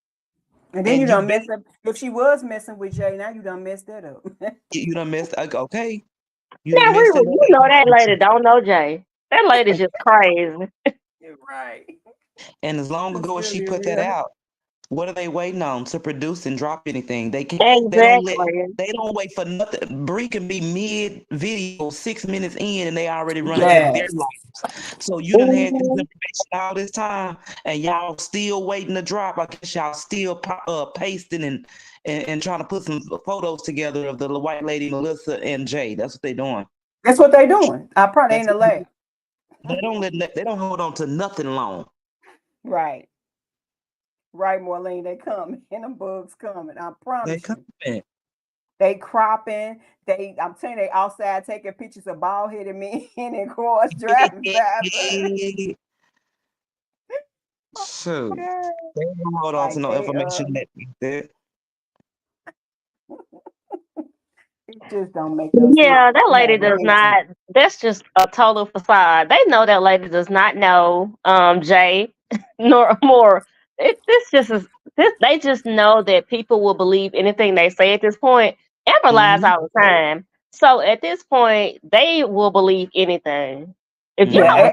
And then you And you done bet messed up. If she was messing with Jay, now you done messed that up. you done messed. Okay, you Now, done messed Riri, it up. you know that lady don't know Jay. That lady's just crazy. You're right. And as long It's ago as she really put that real. out, what are they waiting on to produce and drop anything? They can't. They don't let. Exactly. They don't wait for nothing. Bree can be mid video, 6 minutes in, and they already running through their Yes. lives. So you done had this Mhm. information all this time, and y'all still waiting to drop. I guess y'all still pasting and trying to put some photos together of the white lady Melissa and Jay. That's what they doing. That's what they doing. I probably That's ain't a what they lab. do. They don't hold on to nothing long. Right. Right, Marlene. They coming. And them bugs coming. I They promise you. coming. They cropping. I'm telling you, they outside taking pictures of bald headed men and cars driving fast. Shoot. They don't hold on to Like no they information like that. it just don't make no sense. Yeah, that You lady have does yet to. not. That's just a total facade. They know that lady does not know Jay nor more. This just is this. They just know that people will believe anything they say at this point. Amber lies Mm-hmm. all the time, so at this point, they will believe anything. If Yeah, Mm-hmm.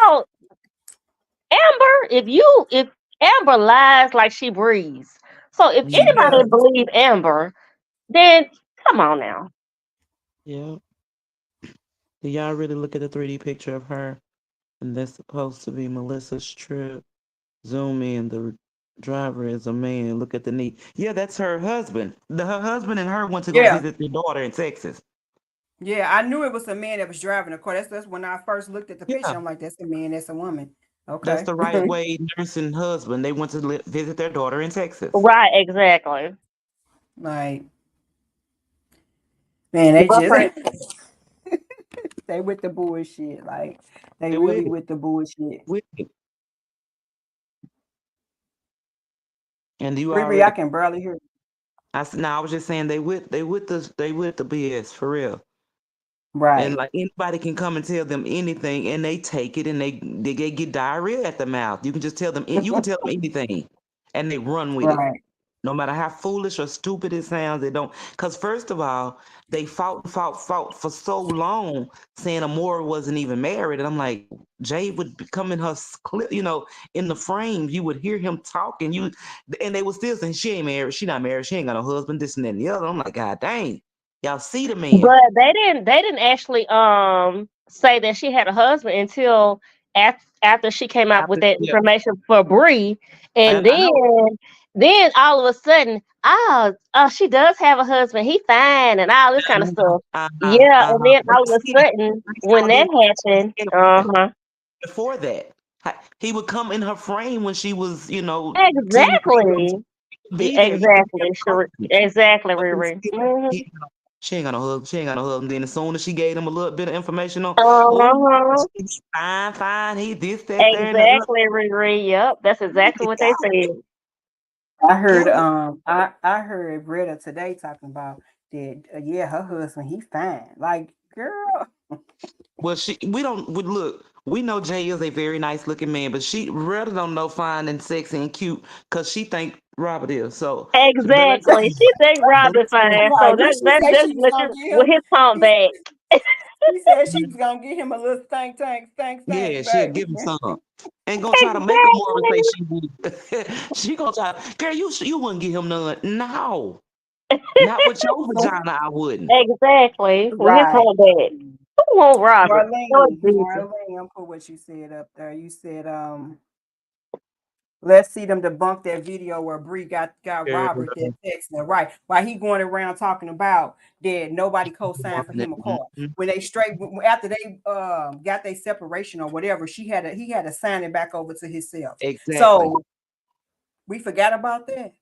y'all, if y'all, if Amber lies like she breathes. So if she Mm-hmm. anybody does. believe Amber, then come on now. Yeah. Do y'all really look at the 3D picture of her? And that's supposed to be Melissa's trip. Zoom in. The driver is a man. Look at the knee. Yeah, that's her husband. Her husband and her went to go Yeah. visit their daughter in Texas. Yeah. I knew it was a man that was driving the car. That's when I first looked at the Yeah. picture. I'm like, that's a man, that's a woman. That's Okay. the right way nursing husband. They went to visit their daughter in Texas. Right, exactly. Like, man, they But just for they with the bullshit. Like they They with really it. with the bullshit. With it. And you Riri, I already can barely hear you. I said, no, I was just saying they with the BS for real. And Right. like anybody can come and tell them anything, and they take it, and they get diarrhea at the mouth. You can just tell them you can tell them anything, and they run with it. Right. No matter how foolish or stupid it sounds, they don't. Because first of all, they fought for so long, saying Amora wasn't even married, and I'm like, Jay would come in her clip, in the frame. You would hear him talking. And they would still saying she ain't married, she not married, she ain't got no husband, this and that and the other. I'm like, God dang, y'all see the man. But they didn't actually say that she had a husband until after she came out with that Yeah, information for Bree, and I know. then all of a sudden, she does have a husband. He fine and all this kind of stuff. Yeah, and then But all of a see, sudden, when that happened, before that, he would come in her frame when she was, cleaning exactly, be there. You could exactly, sure, exactly, Riri. she ain't got no husband. She ain't got no husband. Then as soon as she gave him a little bit of information on, oh, Uh-huh. he's fine. He this, that, there, and the other. Exactly, Riri. Yep, that's exactly what they said. I heard Yeah, I heard Britta today talking about that yeah, her husband, he fine. Like, girl. well, look. We know Jay is a very nice looking man, but she really don't know fine and sexy and cute because she think Robert is. So, but let's Exactly. She think Rob is fine, Right. so What she say that's she was gonna looking get with him? his pump She, back. she said she was gonna get him a little yeah, stank, she'll baby. give him some. Ain't gonna try to make him more and say Exactly. she would. She gonna try. Girl, you wouldn't give him none. No, not with your vagina. I wouldn't. Exactly. With his Right. pump back. Who want Robert? Lord Jesus. Marlene, I'm put what you said up there. You said, let's see them debunk that video where Bree got Robert that text. Right. While he going around talking about that nobody co-signed for him a car. When they after they got their separation or whatever, he had to sign it back over to himself. Exactly. So we forgot about that.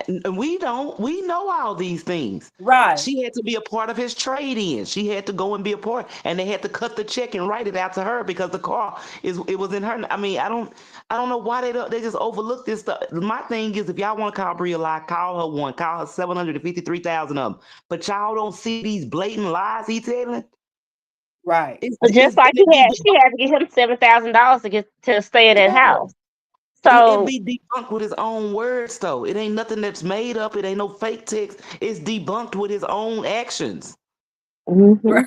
And we don't. We know all these things. Right. She had to be a part of his trade-in. She had to go and be a part, and they had to cut the check and write it out to her because the car it was in her. I mean, I don't know why they just overlook this stuff. My thing is, if y'all want to call Brie a lie, call her one, call her 753,000 of them. But y'all don't see these blatant lies he telling. Right. Just like she had to give him $7,000 to get to stay in that house. It So be debunked with his own words, though. It ain't nothing that's made up. It ain't no fake text. It's debunked with his own actions. Right.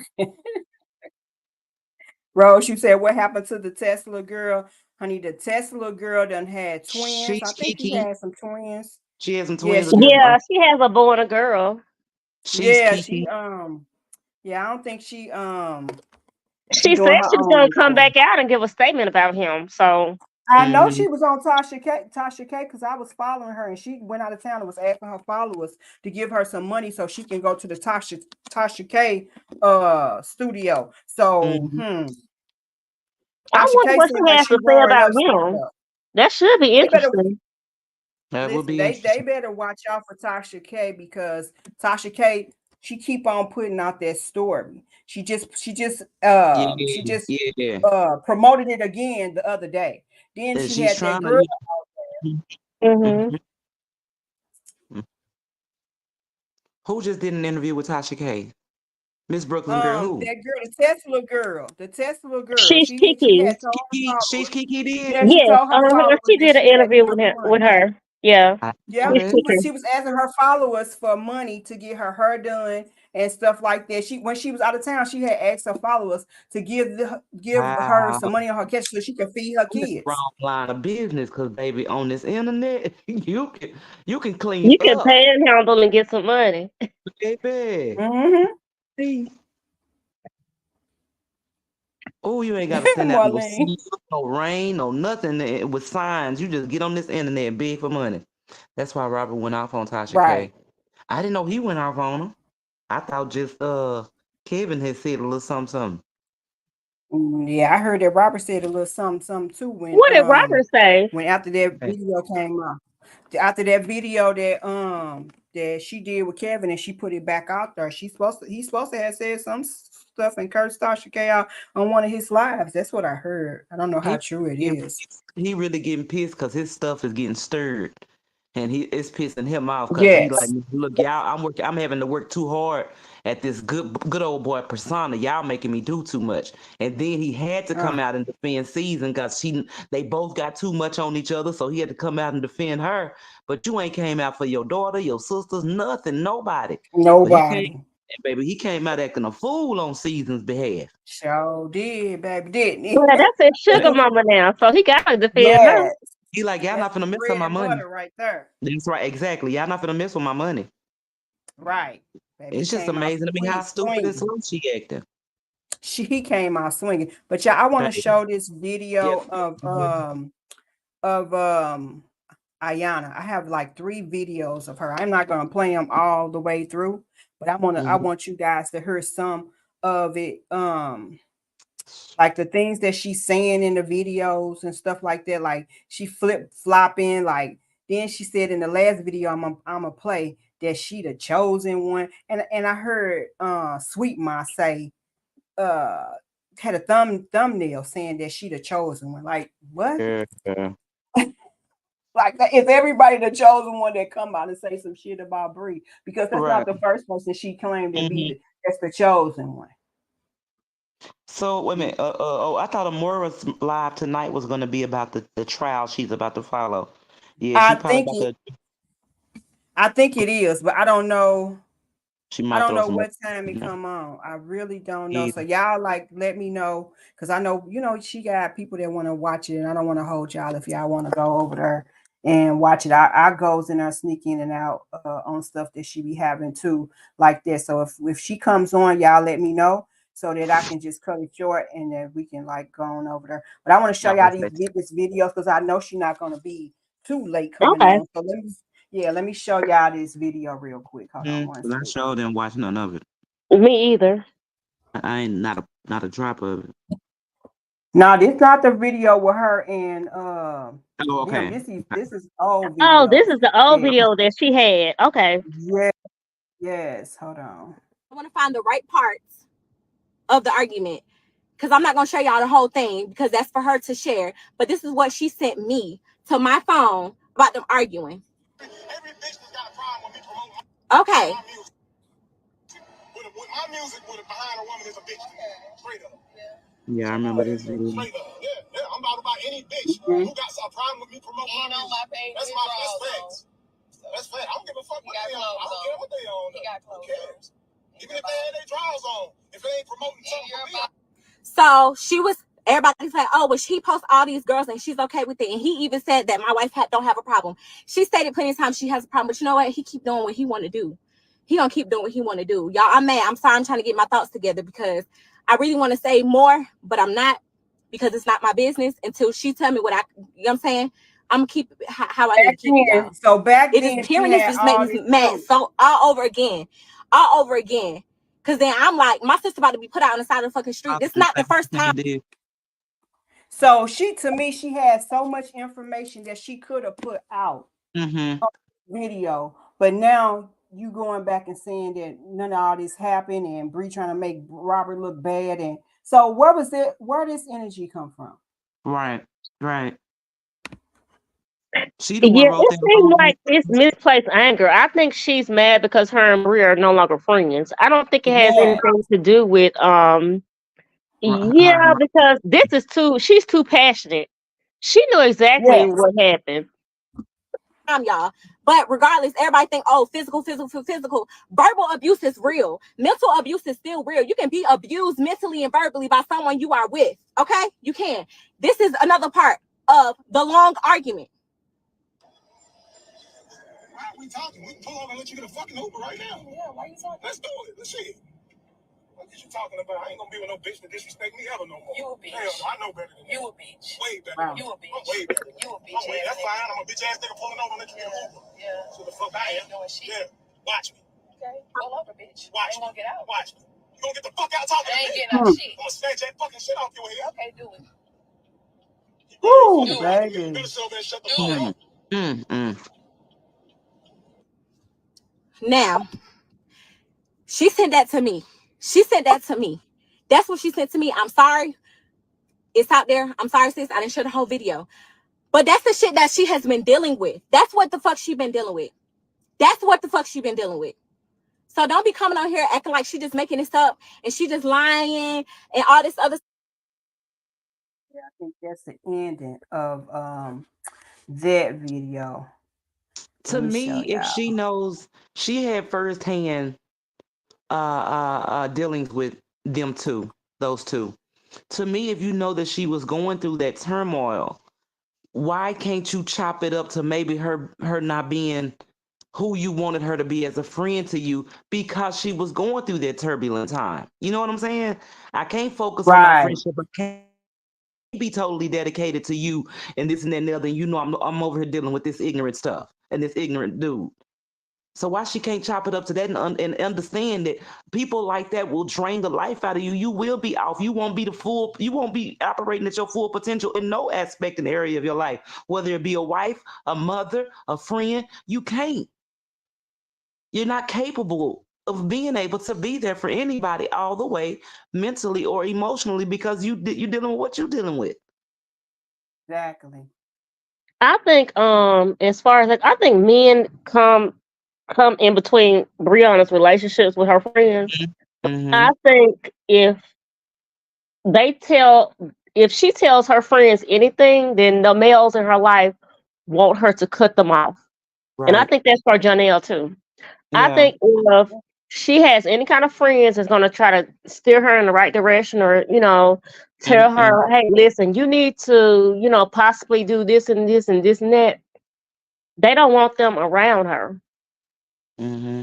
Rose, you said what happened to the Tesla girl? Honey, the Tesla girl done had twins. I She's think she Kiki. had some twins. She has some Yeah, twins. yeah, she has a boy and a girl. She's yeah, Kiki. yeah, I don't think she She doing said her she was own gonna come thing. back out and give a statement about him. So I know she was on Tasha K because I was following her and she went out of town and was asking her followers to give her some money so she can go to the Tasha K studio. So I Tasha wonder K what seemed she like has she to say roaring about her stuff him. up. That should be They better interesting. That would listen, be they interesting. better watch out for Tasha K because Tasha K, she keep on putting out that story. She just Yeah. promoted it again the other day. Then And she she's had that trying girl. to. Mm-hmm. Who just did an interview with Tasha K? Miss Brooklyn girl, who? That girl, the Tesla girl. She's She Kiki. had told her She's followers. Kiki did. Yeah, she Yes, told her followers she that did an she had interview enough with money. her. Yeah, I Yeah, know that. she was asking her followers for money to get her hair done and stuff like that. When she was out of town, she had asked her followers to give her Wow. some money on her cash so she could feed her That's the kids. wrong line of business, cause baby, on this internet, you can clean you can up, panhandle and get some money. baby. Mm-hmm. See? Oh, you ain't got to send out no Marlene. seeds, no rain, no nothing with signs. You just get on this internet and beg for money. That's why Robert went off on Tasha Right. K. I didn't know he went off on her. I thought just Kevin had said a little something. Yeah, I heard that Robert said a little something too What did Robert say? when after that video came out. After that video that she did with Kevin and she put it back out there, he's supposed to have said some stuff and cursed Tasha K out on one of his lives. That's what I heard. I don't know how He true it getting is. he really getting pissed because his stuff is getting stirred. and it's pissing him off because he like, Yes. look, y'all, I'm having to work too hard at this good old boy persona. Y'all making me do too much. And then he had to come out and defend Season because they both got too much on each other, so he had to come out and defend her. But you ain't came out for your daughter, your sisters, nothing, nobody. Nobody. But he came out acting a fool on Season's behalf. Sure did, baby, didn't he? Yeah, that's his sugar mama now, so he got to defend her. Yes. He like, y'all not That's finna the mess bread with my and money. butter right there. That's right, exactly. Y'all not finna mess with my money. Right. Baby, It's just amazing to me how stupid and slow she acting. He came out swinging. But yeah, I want to show this video of Ayana. I have like 3 videos of her. I'm not going to play them all the way through, but I want you guys to hear some of it. Like the things that she's saying in the videos and stuff like that. Like she flip-flopping. Like then she said in the last video I'm gonna play that she the chosen one. And I heard Sweet Ma say had a thumbnail saying that she the chosen one. Like what? Yeah. Like if everybody the chosen one that come out and say some shit about Bree, because that's not Right. the first person she claimed to be that's the chosen one. So wait a minute. I thought Amora's live tonight was going to be about the trial she's about to follow. Yeah, she probably about to. I think it is, but I don't know. She might I don't throw know some. what time it come on. I really don't know. So y'all like let me know, because I know she got people that want to watch it, and I don't want to hold y'all if y'all want to go over there and watch it. I goes in there, sneak in and out on stuff that she be having too, like this. So if she comes on, y'all let me know so that I can just cut it short and then we can like go on over there. But I want to show y'all this videos because I know she's not gonna be too late coming on. So let me show y'all this video real quick. Hold on one second. I sure didn't watch none of it. Me either. I ain't not a drop of it. No, this not the video with her and oh, okay. This is old video. Oh, this is the old video that she had. Okay. Yes. Hold on. I want to find the right parts of the argument, because I'm not going to show y'all the whole thing because that's for her to share. But this is what she sent me to my phone about them arguing. Every bitch that's got a problem with me promoting okay. With my music, behind a woman is a bitch. Straight up. Yeah, I remember this video. Straight up. Yeah. I'm about any bitch who got a problem with me promoting my music. That's facts. That's fact. I don't give a fuck what they on. I don't care what they on. Who cares? Even if they had their drawers on, if they ain't promoting something for me. So everybody's like, oh, well, she posts all these girls and she's okay with it. And he even said that my wife don't have a problem. She stated plenty of times she has a problem, but you know what? He keep doing what he want to do. He gonna keep doing what he want to do. Y'all, I'm mad. I'm sorry. I'm trying to get my thoughts together because I really want to say more, but I'm not, because it's not my business until she tell me what you know what I'm saying? I'm gonna keep it how I need to keep it, y'all. So back then, hearing this just made me mad. So all over again. Because then I'm like, my sister about to be put out on the side of the fucking street. This is not the first time. So she had so much information that she could have put out on video, but now you going back and saying that none of all this happened and Bree trying to make Robert look bad. And so where this energy come from? Right. She the one wrote it seems like it's misplaced anger. I think she's mad because her and Bree are no longer friends. I don't think it has anything to do with because she's too passionate. She knew exactly what happened. Y'all, but regardless, everybody think, oh, physical. Verbal abuse is real. Mental abuse is still real. You can be abused mentally and verbally by someone you are with. Okay, you can. This is another part of the long argument. Why are we talking? We can pull over and let you get a fucking Uber right now. Yeah, why are you talking? Let's do it. Let's see it. What are you talking about? I ain't gonna be with no bitch that disrespect me ever no more. You a bitch. Hell, I know better than that. You a bitch. Way better. Wow. You a bitch. I'm way better. You a bitch. That's fine. I'm a bitch ass nigga pulling over and let you get an Uber. Yeah. So the fuck I ain't doing shit. Yeah. Watch me. Okay. Pull over, bitch. Watch me. I ain't gonna get out. Watch me. You gonna get the fuck out talking to me? I ain't getting out shit. I'm gonna snatch that fucking shit off your head. Okay, do it. Woo, baby. You better show me and shut the fuck up. Now, she sent that to me. That's what she sent to me. I'm sorry. It's out there. I'm sorry, sis. I didn't show the whole video. But that's the shit that she has been dealing with. That's what the fuck she been dealing with. So don't be coming on here acting like she just making this up and she just lying and all this other. Yeah, I think that's the ending of that video. To me, if she knows, she had firsthand dealings with them two, those two. To me, if you know that she was going through that turmoil, why can't you chop it up to maybe her not being who you wanted her to be as a friend to you because she was going through that turbulent time? You know what I'm saying? I can't focus on my friendship. I can't be totally dedicated to you and this and that and the other. And you know, I'm over here dealing with this ignorant stuff and this ignorant dude. So why she can't chop it up to that and understand that people like that will drain the life out of you. You will be off. You won't be operating at your full potential in no aspect and area of your life, whether it be a wife, a mother, a friend. You can't. You're not capable of being able to be there for anybody all the way mentally or emotionally because you're dealing with what you're dealing with. Exactly. I think as far as like I think men come in between Brianna's relationships with her friends. Mm-hmm. I think if she tells her friends anything, then the males in her life want her to cut them off. Right. And I think that's for Janelle too. I think if she has any kind of friends that's gonna try to steer her in the right direction or, tell her, hey, listen, you need to, possibly do this and this and this and that, they don't want them around her. Mm-hmm.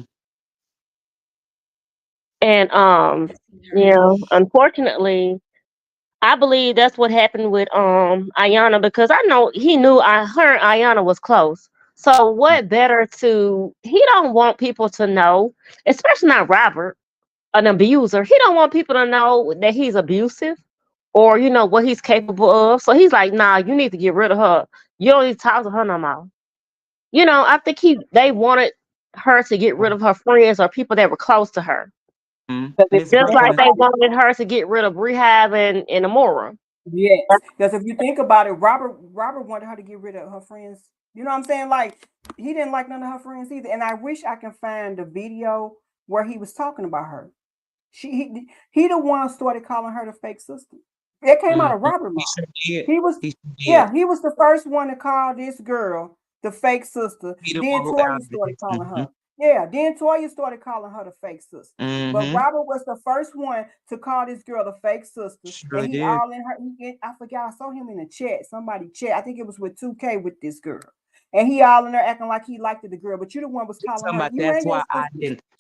And unfortunately, I believe that's what happened with Ayana because I know he knew her and Ayana was close. So what better he don't want people to know, especially not Robert, an abuser. He don't want people to know that he's abusive or what he's capable of. So he's like, nah, you need to get rid of her. You don't need to talk to her no more. I think they wanted her to get rid of her friends or people that were close to her. Just like they wanted her to get rid of Rehab and Amora. Yes, because if you think about it, Robert wanted her to get rid of her friends. You know what I'm saying? Like he didn't like none of her friends either. And I wish I can find the video where he was talking about her. He the one started calling her the fake sister. It came out of Robert mouth. He was the first one to call this girl the fake sister. Then Toya started calling her. Yeah, then Toya started calling her the fake sister. But Robert was the first one to call this girl the fake sister. And he all in her. I forgot. I saw him in the chat. Somebody chat. I think it was with 2K with this girl. And he all in there acting like he liked the girl, but you the one was calling her.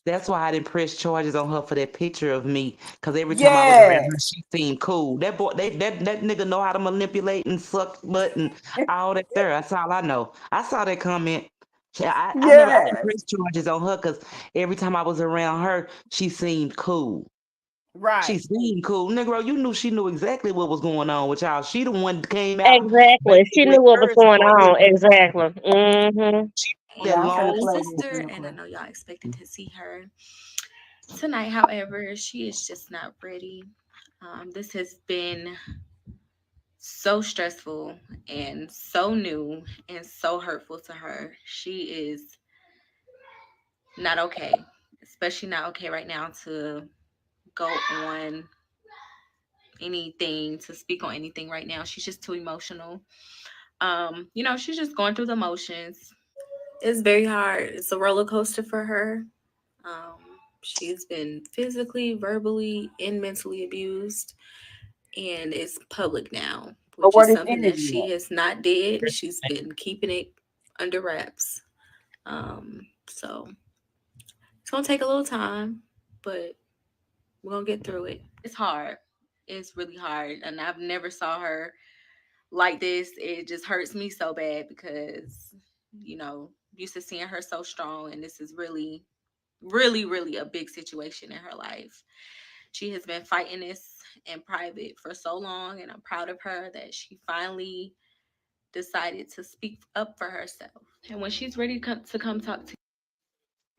That's why I didn't press charges on her for that picture of me. Because every time I was around her, she seemed cool. That boy, that nigga know how to manipulate and suck butt and all that there. That's all I know. I saw that comment. I didn't press charges on her because every time I was around her, she seemed cool. Right. She seemed cool. Negro, you knew she knew exactly what was going on with y'all. She the one that came out. Exactly. She knew what was going on. Exactly. That sister, and I know y'all expected to see her tonight. However, she is just not ready. This has been so stressful and so new and so hurtful to her. She is not okay, especially not okay right now to go on anything, to speak on anything right now. She's just too emotional. She's just going through the motions. It's very hard. It's a roller coaster for her. She's been physically, verbally, and mentally abused, and it's public now, which is something that she has not did. She's been keeping it under wraps. So it's gonna take a little time, but we're gonna get through it. It's hard. It's really hard, and I've never saw her like this. It just hurts me so bad because used to seeing her so strong, and this is really, really, really a big situation in her life. She has been fighting this in private for so long, and I'm proud of her that she finally decided to speak up for herself. And when she's ready to come talk to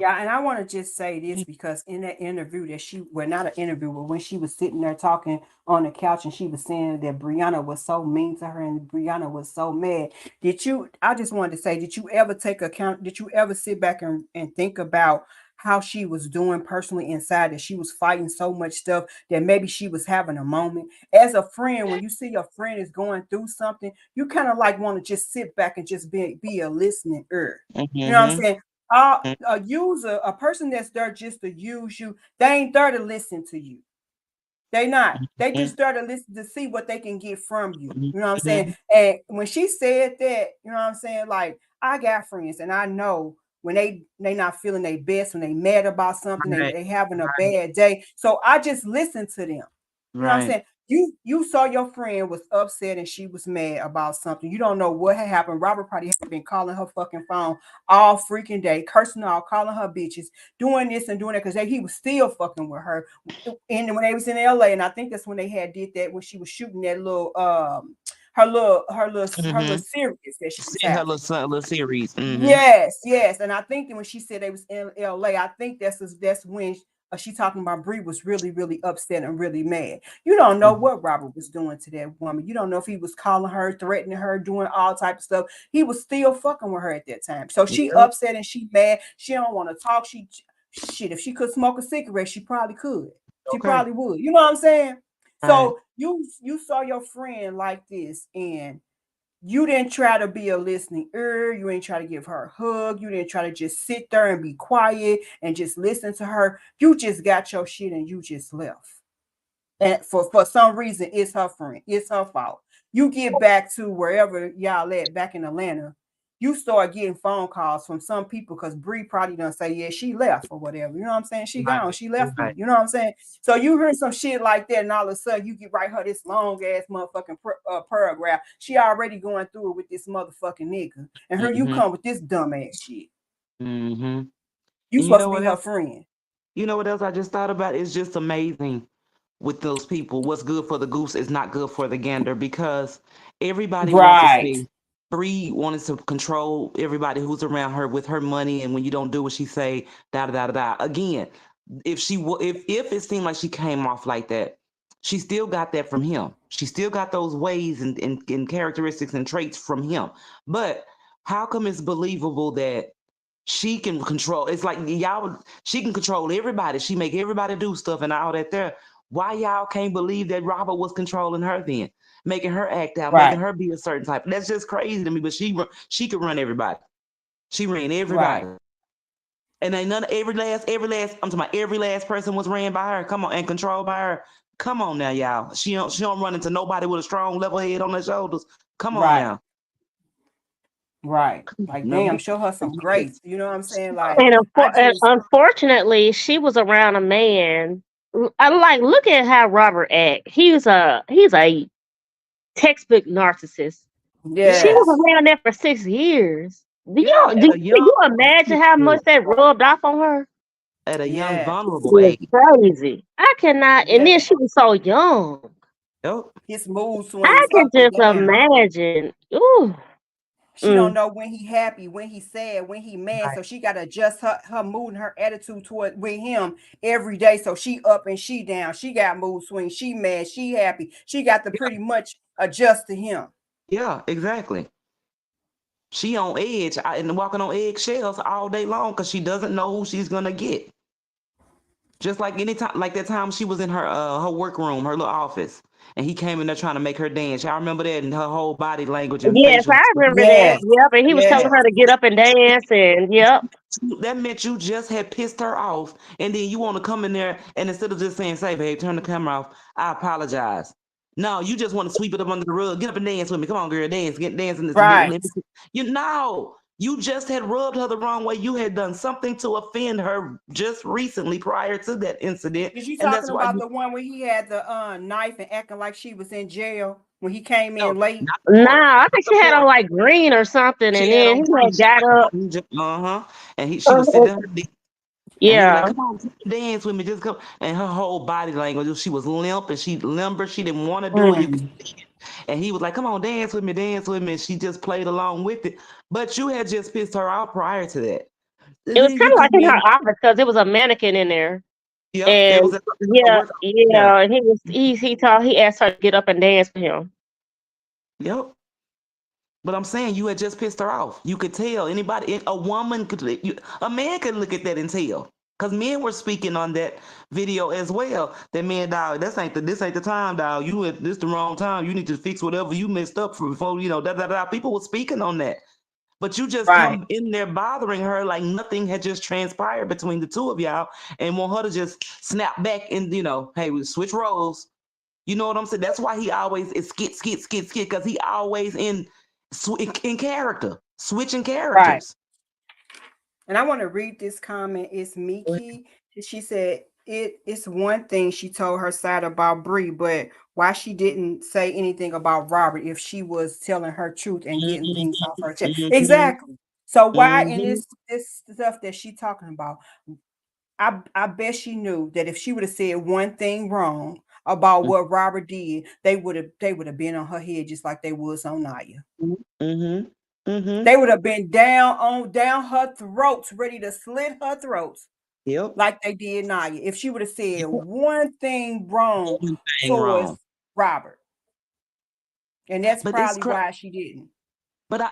Yeah, and I want to just say this because in that interview that not an interview, but when she was sitting there talking on the couch and she was saying that Brianna was so mean to her and Brianna was so mad. I just wanted to say, did you ever did you ever sit back and think about how she was doing personally inside, that she was fighting so much stuff that maybe she was having a moment? As a friend, when you see your friend is going through something, you kind of like want to just sit back and just be a listening ear. You know what I'm Mm-hmm. saying? A user, a person that's there just to use you, they ain't there to listen to you. They not. They just there to listen to see what they can get from you. You know what I'm saying? Mm-hmm. And when she said that, you know what I'm saying? Like, I got friends and I know when they not feeling their best, when they mad about something, Right. they having a bad day. So I just listen to them. You know what I'm Right. saying? You saw your friend was upset and she was mad about something. You don't know what had happened. Robert probably had been calling her fucking phone all freaking day, cursing her out, calling her bitches, doing this and doing that because he was still fucking with her. And when they was in LA, and I think that's when they had did that when she was shooting that little her little Mm-hmm. series that she was See her having. little series. Mm-hmm. Yes, yes, and I think that when she said they was in LA, I think that's when she talking about Bree was really really upset and really mad. You don't know Mm-hmm. what Robert was doing to that woman. You don't know if he was calling her, threatening her, doing all type of stuff. He was still fucking with her at that time. So she Yep. upset and she mad. She don't want to talk. She shit. If she could smoke a cigarette, she probably could. She Okay. probably would. You know what I'm saying? Right. So you saw your friend like this and you didn't try to be a listening ear. You ain't try to give her a hug. You didn't try to just sit there and be quiet and just listen to her. You just got your shit and you just left. And for some reason, it's her friend. It's her fault. You get back to wherever y'all at back in Atlanta. You start getting phone calls from some people because Bree probably done say, yeah, she left or whatever. You know what I'm saying? She Right. gone. She left me. Right. You know what I'm saying? So you hear some shit like that, and all of a sudden you get write her this long ass motherfucking paragraph. She already going through it with this motherfucking nigga, and here you Mm-hmm. come with this dumb ass shit. Mm-hmm. You And you supposed know to be what her else? friend, You know what else I just thought about? It's just amazing with those people. What's good for the goose is not good for the gander because everybody wants to right? say Bree wanted to control everybody who's around her with her money, and when you don't do what she say, da da da da. Again, if it seemed like she came off like that, she still got that from him. She still got those ways and characteristics and traits from him. But how come it's believable that she can control? It's like y'all, she can control everybody. She make everybody do stuff and all that there. Why y'all can't believe that Robert was controlling her then, making her act out, making Right, her be a certain type? That's just crazy to me. But she could run everybody. She ran right, everybody. And ain't none I'm talking about every last person was ran by her. Come on, and controlled by her. Come on now, y'all. She don't run into nobody with a strong level head on her shoulders. Come on right. now. Right. Like, No, damn, show her some grace. You know what I'm saying? Like, And, I just, unfortunately, she was around a man. I like look at how Robert act. He's a textbook narcissist. She yeah, was yes, around there for 6 years. yeah, Can you imagine how much that rubbed off on her? at a young, yes, vulnerable It age. was crazy. I cannot. And then yes. she was so young. Yep. His mood I swings can up and just down. imagine. Ooh. She don't Mm. know when he happy, when he sad, when he mad. Right. So she gotta adjust her mood and her attitude toward with him every day. So she up and she down. She got mood swings. She mad. She happy. She got to pretty much adjust to him. Yeah, exactly. She on edge and walking on eggshells all day long because she doesn't know who she's gonna get. Just like anytime, like that time she was in her workroom, her little office, and he came in there trying to make her dance. Y'all remember that? And her whole body language and Yes, facial I remember that. Yes, Yep. And he was telling her yes, to get up and dance. And yep. that meant you just had pissed her off, and then you want to come in there and instead of just saying, "Say, babe, turn the camera off. I apologize." No, you just want to sweep it up under the rug. Get up and dance with me. Come on, girl, dance. Get dancing. right. You know, you just had rubbed her the wrong way. You had done something to offend her just recently prior to that incident, Is you and that's talking why about you the one where he had the knife and acting like she was in jail when he came no, in late? not the pork, Nah, I not think the she had on pork. like green or something. She And had then on he green. had got up. Uh-huh. And she was Uh, sitting there. And he was like, yeah. "Come on, dance with me, just come." And her whole body language, she was limp and she limber. She didn't want to do it. You could Mm. see it. And he was like, "Come on, dance with me, dance with me." And she just played along with it. But you had just pissed her off prior to that. It was kind of like in her office because it was a mannequin in there. Yep, it And was yeah, yeah. he was he asked her to get up and dance for him. Yep. But I'm saying you had just pissed her off. You could tell anybody, a woman could, a man could look at that and tell. Because men were speaking on that video as well. That man, dog, this ain't the time, dog. This the wrong time. You need to fix whatever you messed up for before, People were speaking on that. But you just Right. come in there bothering her like nothing had just transpired between the two of y'all and want her to just snap back and, hey, we switch roles. You know what I'm saying? That's why he always is skit, because he always in character, switching Right. characters. And I want to read this comment. It's Miki. She said it's one thing she told her side about Bree, but why she didn't say anything about Robert if she was telling her truth and getting things off her chest. Exactly. So why in this stuff that she talking about? I bet she knew that if she would have said one thing wrong about what Robert did, they would have been on her head just like they was on Naya. They would have been down her throats, ready to slit her throats. Yep. Like they did Naya. If she would have said one thing wrong towards Robert. And that's probably why she didn't. But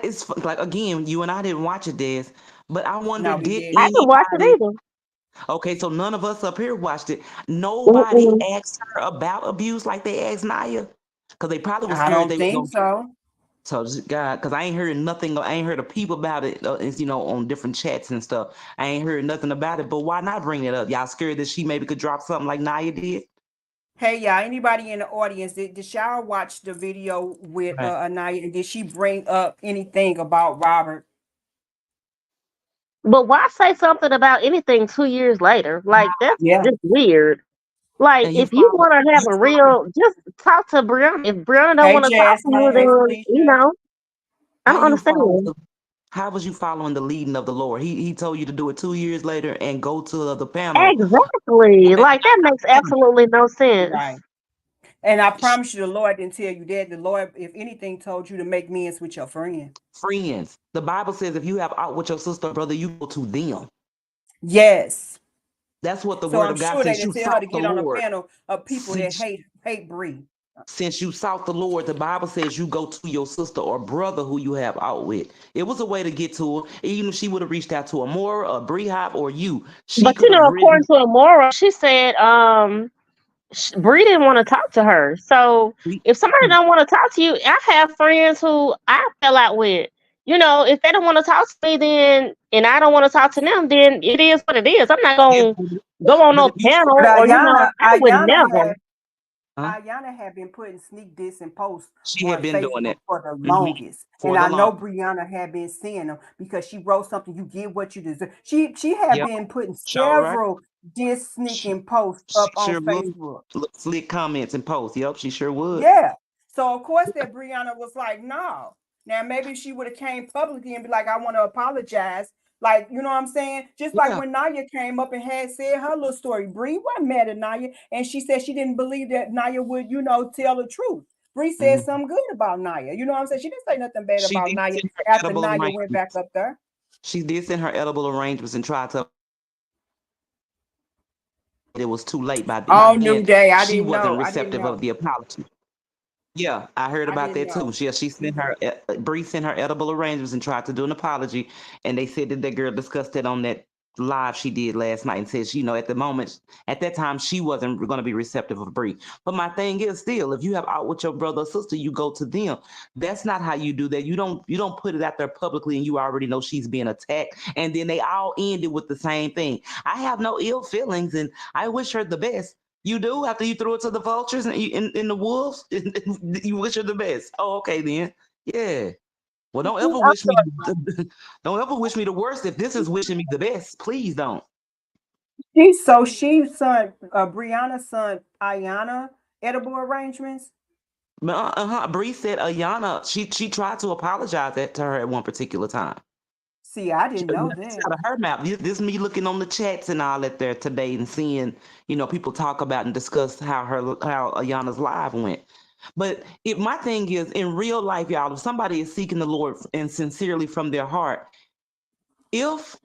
it's like, again, you and I didn't watch it, Des. But I wonder, No, we didn't. I didn't watch it either. Okay, so none of us up here watched it. Nobody asked her about abuse like they asked Naya, because they probably was scared. I don't think so. So, God, because I ain't heard nothing. I ain't heard a peep about it. On different chats and stuff. I ain't heard nothing about it. But why not bring it up? Y'all scared that she maybe could drop something like Naya did? Hey, y'all, anybody in the audience, did y'all watch the video with Anaya, and did she bring up anything about Robert? But why say something about anything 2 years later? Like, that's just weird. Like, if you want to have a real, just talk to Brianna. If Brianna don't want to talk to you, then, I don't understand. How was you following the leading of the Lord? He told you to do it 2 years later and go to the panel. Exactly. Like, that makes absolutely no sense. Right. And I promise you, the Lord didn't tell you that. The Lord, if anything, told you to make amends with your friend. Friends. The Bible says if you have out with your sister or brother, you go to them. Yes. That's what the word of God says. You tell her to get on a panel of people that hate Bree. Since you sought the Lord, the Bible says you go to your sister or brother who you have out with. It was a way to get to her. Even if she would have reached out to Amora or Bree Hop or you. But according to Amora, she said Bree didn't want to talk to her. So if somebody don't want to talk to you, I have friends who I fell out with. If they don't want to talk to me, then and I don't want to talk to them, then it is what it is. I'm not gonna go on no panel or I would never. Ayana had been putting sneak diss and posts on Facebook for the longest. And I know Brianna had been seeing them because she wrote something, you get what you deserve. She had been putting several diss sneaking posts up on Facebook. Slick comments and posts. Yep, she sure would. Yeah. So of course that Brianna was like, no. Now maybe she would have came publicly and be like, I want to apologize. Like, you know what I'm saying? Just like when Naya came up and had said her little story. Bree wasn't mad at Naya, and she said she didn't believe that Naya would, tell the truth. Bree said something good about Naya. You know what I'm saying? She didn't say nothing bad about Naya after Naya went back up there. She did send her edible arrangements and tried to. It was too late by then. New day. She wasn't receptive of the apology. Yeah, I heard about that too. She sent her Bree sent her edible arrangements and tried to do an apology, and they said that girl discussed it on that live she did last night and says, at that time she wasn't going to be receptive of Bree. But my thing is still, if you have out with your brother or sister, you go to them. That's not how you do that. You don't put it out there publicly and you already know she's being attacked, and then they all ended with the same thing. I have no ill feelings and I wish her the best. You do after you threw it to the vultures and in the wolves. You wish her the best. Oh, okay then. Yeah. Well, don't ever wish me. Don't ever wish me the worst. If this is wishing me the best, please don't. She sent Brianna's son Ayana edible arrangements. Bree said Ayana. She tried to apologize to her at one particular time. See, I didn't know that. Out of her mouth. This me looking on the chats and all that there today and seeing, people talk about and discuss how Ayana's live went. But my thing is, in real life, y'all, if somebody is seeking the Lord and sincerely from their heart, if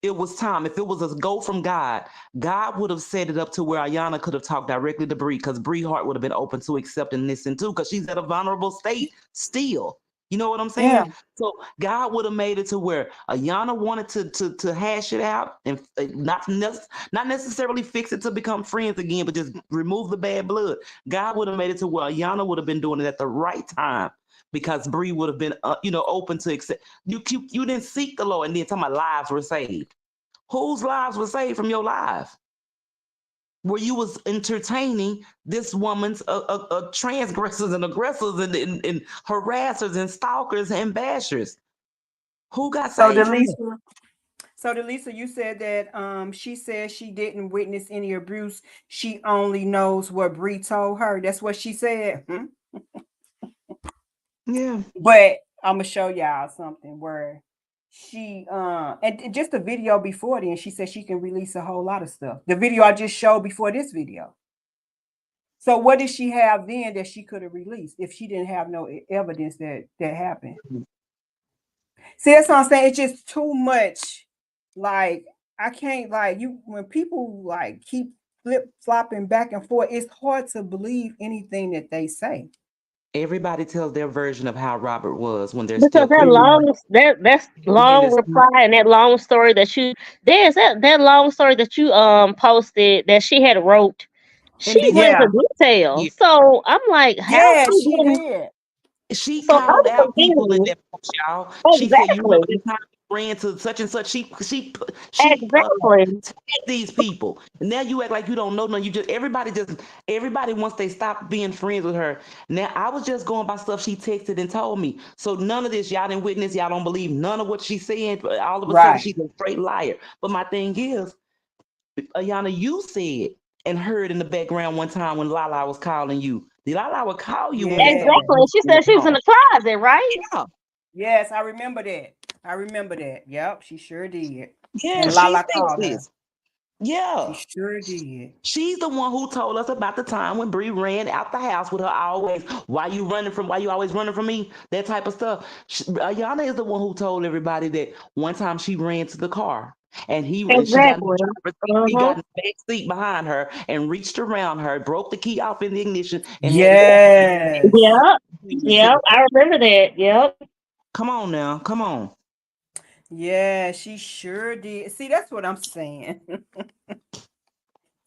it was time. If it was a go from God, God would have set it up to where Ayana could have talked directly to Bree, because Bree heart would have been open to accepting this and too, because she's at a vulnerable state still. You know what I'm saying? Yeah. So God would have made it to where Ayana wanted to hash it out and not necessarily fix it to become friends again, but just remove the bad blood. God would have made it to where Ayana would have been doing it at the right time, because Bree would have been open to accept. You didn't seek the Lord, and then talking about lives were saved. Whose lives were saved from your life? Where you was entertaining this woman's transgressors and aggressors and harassers and stalkers and bashers. Who got So saved from that? Delisa, you said that she said she didn't witness any abuse. She only knows what Bree told her. That's what she said. Yeah. But I'm gonna show y'all something where she and just the video before then, she said she can release a whole lot of stuff. The video I just showed before this video. So what did she have then that she could have released if she didn't have no evidence that happened? See, that's what I'm saying. It's just too much. Like, I can't, like, you when people like keep flip flopping back and forth, it's hard to believe anything that they say. Everybody tells their version of how Robert was when they're Because still clearly that's in long this. reply and that long story that you there's that long story that you posted that she had wrote. She And then went Yeah. into detail. So I'm like, how Yeah, she she getting did. she so called I'm out people in confused. that post, y'all. She said, "You remember Exactly. this time we ran to such and such." She Exactly. tagged these people. And now you act like you don't know none. You just everybody once they stop being friends with her. Now I was just going by stuff she texted and told me. So none of this y'all didn't witness. Y'all don't believe none of what she's saying. But all of a sudden Right. she's a straight liar. But my thing is, Ayana, you said and heard in the background one time when Lala was calling you. The Lala would call you when they told Yeah. Exactly. you She in the said she was in car. the closet, right? Yeah, Yes, I remember that. I remember that. Yep, she sure did. yeah, And she Lala thinks called her. this. She Yeah. sure did. She's the one who told us about the time when Bree ran out the house with her always. Why you running from? Why you always running from me? That type of stuff. Ayana is the one who told everybody that one time she ran to the car and she got in the Exactly. driver's seat. He Uh-huh. got in the back seat behind her and reached around her, broke the key off in the ignition, and had his Yes. Yep. seat. Yep. I remember that. Yep. Come on now, come on. Yeah, she sure did. See, that's what I'm saying.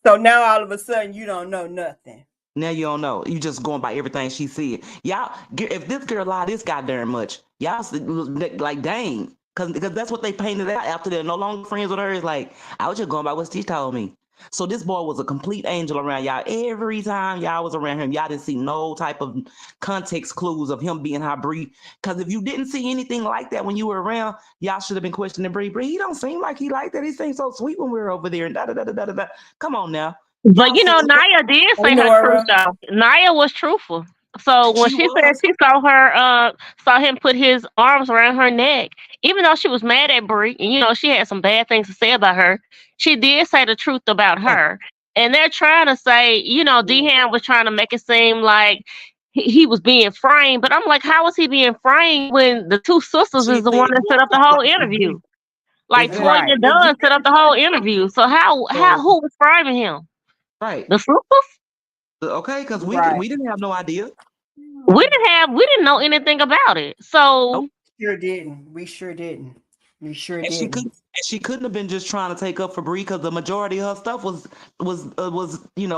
So now all of a sudden you don't know nothing. Now you don't know. You just going by everything she said. Y'all, if this girl lied this goddamn much, y'all like dang, because that's what they painted out after they're no longer friends with her. It's like I was just going by what she told me. So this boy was a complete angel around y'all. Every time y'all was around him, y'all didn't see no type of context clues of him being how Bree. Because if you didn't see anything like that when you were around, y'all should have been questioning Bree. Bree, he don't seem like he like that. He seems so sweet when we were over there. And da da da da da da. Come on now. But Y'all you see, know, Naya did Hey say her truth Nora. though. Naya was truthful. So when she she said was. she saw him put his arms around her neck, even though she was mad at Brie and she had some bad things to say about her, she did say the truth about Yeah. her. And they're trying to say, Dehan was trying to make it seem like he was being framed, but I'm like, how was he being framed when the two sisters She is the one said that more set up the stuff whole like she interview? did. Like Toya Exactly. Right. and Dunn set up the whole interview. So how So who was framing him? right. The sisters? Okay, because Right. we didn't have no idea. We didn't know anything about it. Nope. So Sure didn't. We sure didn't. We sure And didn't. she couldn't have been just trying to take up for Bree, because the majority of her stuff was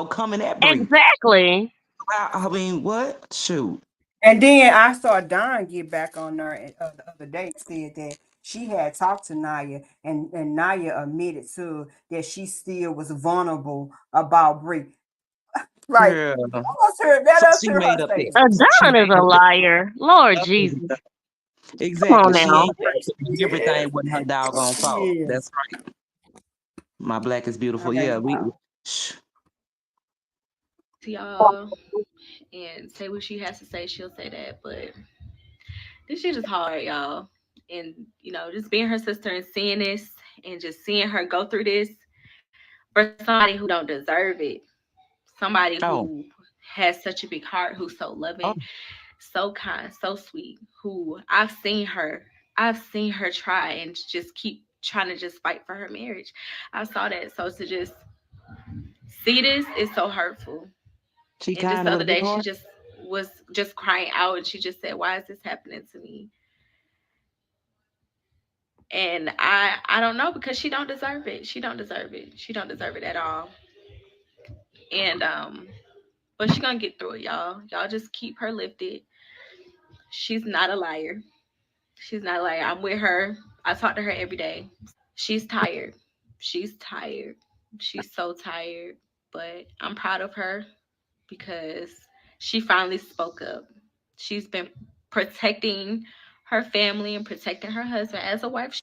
coming at Bree. exactly. I mean, what? Shoot. And then I saw Don get back on her the other day, said that she had talked to Naya, and Naya admitted to that she still was vulnerable about Brie. Like, Girl. let So us she hear her made up say this. it. So she Don is made a up this liar. Lord stuff. Jesus. Come on Exactly. She now. ain't perfect. Everything Yes, wasn't her doggone fault. yes. That's right. My black is beautiful. Okay, Yeah, wow. shh. To y'all and say what she has to say, she'll say that. But this shit is hard, y'all. And just being her sister and seeing this and just seeing her go through this for somebody who don't deserve it. Somebody Oh, who has such a big heart, who's so oh, loving, so kind, so sweet, who I've seen her try and just keep trying to just fight for her marriage. I saw that. So to just see this is so hurtful. She And just kind the of with other a big day, she heart. just was just crying out, and she just said, "Why is this happening to me?" And I don't know, because she don't deserve it. She don't deserve it. She don't deserve it at all. And but she gonna get through it, y'all. Y'all just keep her lifted. She's not a liar. She's not a liar. I'm with her. I talk to her every day. She's tired. She's tired. She's so tired. But I'm proud of her because she finally spoke up. She's been protecting her family and protecting her husband as a wife.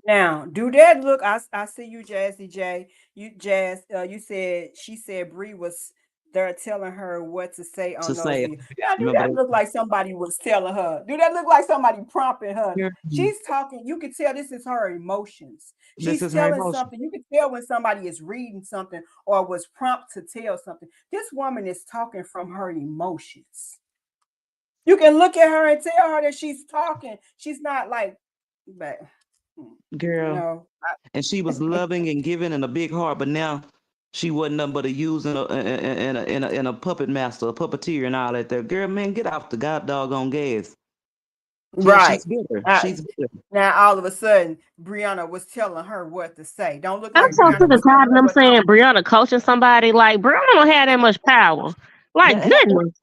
Now, do that look? I see you, Jazzy J. You Jazz. You said she said Bree was there telling her what to say To on those say, videos. Yeah, do remember that look like somebody was telling her? Do that look like somebody prompting her? that? She's talking. You can tell this is her emotions. This She's is her telling emotion. something. You can tell when somebody is reading something or was prompt to tell something. This woman is talking from her emotions. You can look at her and tell her that she's talking. She's not like, but Girl. no. And she was loving and giving and a big heart, but now she wasn't nothing but a using and a puppet master, a puppeteer and all that there. Girl, man, get off the god doggone gas. Yeah, Right. she's bitter. Uh, She's bitter. now all of a sudden, Brianna was telling her what to say. Don't look I'm like so Brianna sick was of telling tired of her them what to saying Brianna coaching somebody. Like Brianna don't have that much power. Like That, and goodness,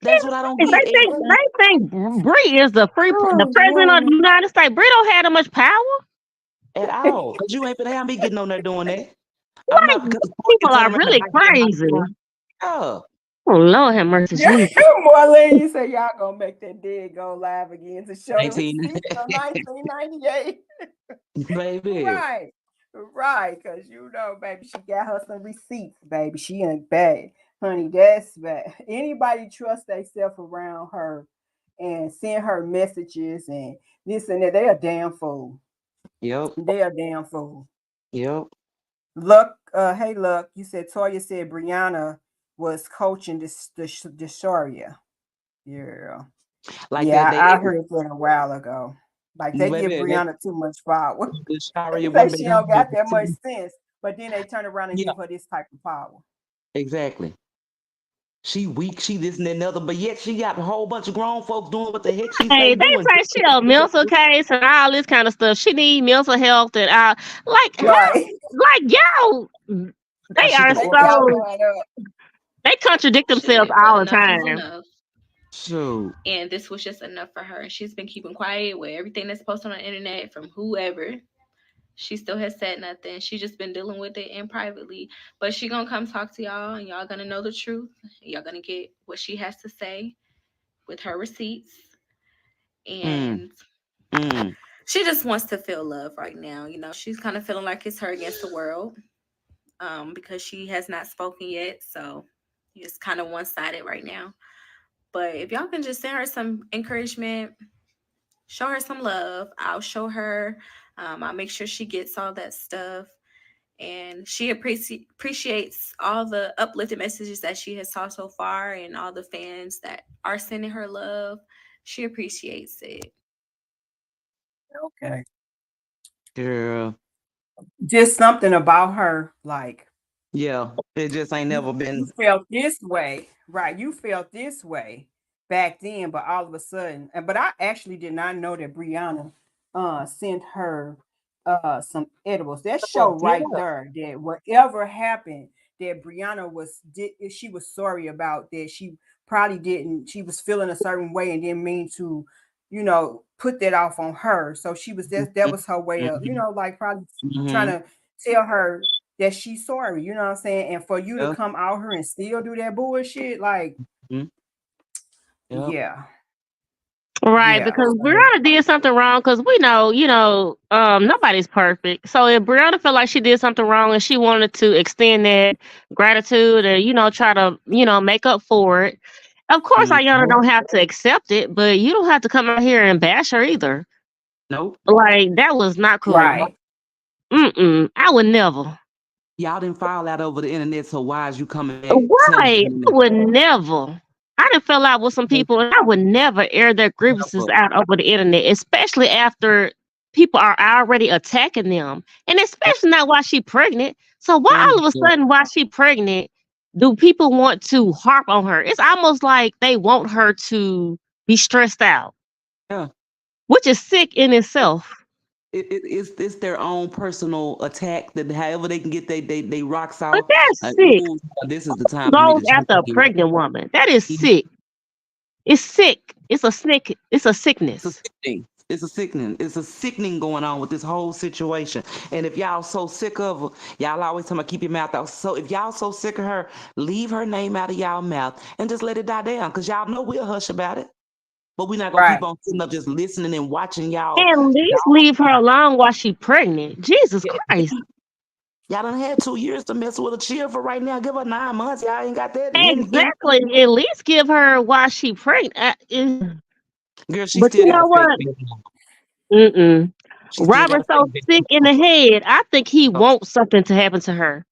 that's what I don't they get. Everything think Bree is the Oh, president of the Lord. United States. Bree don't have that much power. at all. Because you ain't finna have me getting on there doing that. I'm Like not because Boy can people turn are around and really I get my crazy. yeah. Oh Lord have mercy, Yeah, Jesus. Marlene, you say y'all gonna make that dead go live again to show the 19 receipts from 1998. baby. Right. Right. Because you know, baby, she got her some receipts, baby. She ain't bad. Honey, that's bad. Anybody trust themselves around her and send her messages and this and that, they a damn fool. Yep. They a damn fool. Yep. Luck, hey Luck, you said Toya said Brianna was coaching this Sharia. Yeah. Like that Yeah, they I heard that a while ago. Like they give baby that Brianna too much power. the They Sharia say one she behind don't got her. that much sense, but then they turn around and Yeah, give her this type of power. exactly. She weak, she this and that and other, but yet she got a whole bunch of grown folks doing what the heck she Hey, say they doing. say she a mental case and all this kind of stuff. She need mental health and like how Right. like y'all How they she are can They order got so one up. they contradict themselves Shit, but all the enough is time. enough. shoot. And this was just enough for her. She's been keeping quiet with everything that's posted on the internet from whoever. She still has said nothing. She just been dealing with it and privately. But she gonna come talk to y'all, and y'all gonna know the truth. Y'all gonna get what she has to say with her receipts. Mm, And mm. she just wants to feel love right now. You know, she's kind of feeling like it's her against the world, because she has not spoken yet. So it's kind of one sided right now. But if y'all can just send her some encouragement, show her some love. I'll show her. I'll make sure she gets all that stuff. And she appreciates all the uplifted messages that she has saw so far and all the fans that are sending her love. She appreciates it. Okay. Girl. Just something about her, like Yeah. It just ain't never you been felt this way, right? You felt this way back then, but all of a sudden, but I actually did not know that Brianna sent her some edibles. That show yeah. right there that whatever happened, that Brianna she was sorry about, that she probably didn't, she was feeling a certain way and didn't mean to, put that off on her. So she was that was her way of, Mm-hmm. like probably trying Mm-hmm. to tell her that she's sorry, you know what I'm saying? And for you to Yep. come out here and still do that bullshit, like, Mm-hmm. Yep. yeah, Right, yeah. because So, Brianna did something wrong. Because we know, nobody's perfect. So if Brianna felt like she did something wrong and she wanted to extend that gratitude and try to make up for it, of course, Ayana Mm-hmm. don't have to accept it, but you don't have to come out here and bash her either. Nope. Like that was not cool. right. I would never. Y'all didn't file out over the internet, so why is you coming back telling Right, them I would never. I done fell out with some people, and I would never air their grievances never? out over the internet, especially after people are already attacking them, and especially not while she's pregnant. So why all of a sudden, while she's pregnant, do people want to harp on her? It's almost like they want her to be stressed out, Yeah. which is sick in itself. It's their own personal attack that however they can get they rocks But off. that's sick. Ooh, this is the time for me Goes to after a pregnant woman. That is sick. It's sick. It's a sick. It's a sickness. It's a sickening. It's a sickening. It's a sickening going on with this whole situation. And if y'all so sick of her, y'all always tell me keep your mouth out. So if y'all so sick of her, leave her name out of y'all mouth and just let it die down. Cause y'all know we'll hush about it. But we're not gonna keep on sitting up just listening and watching y'all. At least leave her alone while she's pregnant. Jesus Christ. Y'all done had 2 years to mess with a chill for right now. Give her 9 months. Y'all ain't got that. Exactly. At least give her while she pregnant. Girl, she But still you got know what? Robert's so sick in the head. I think he wants something to happen to her.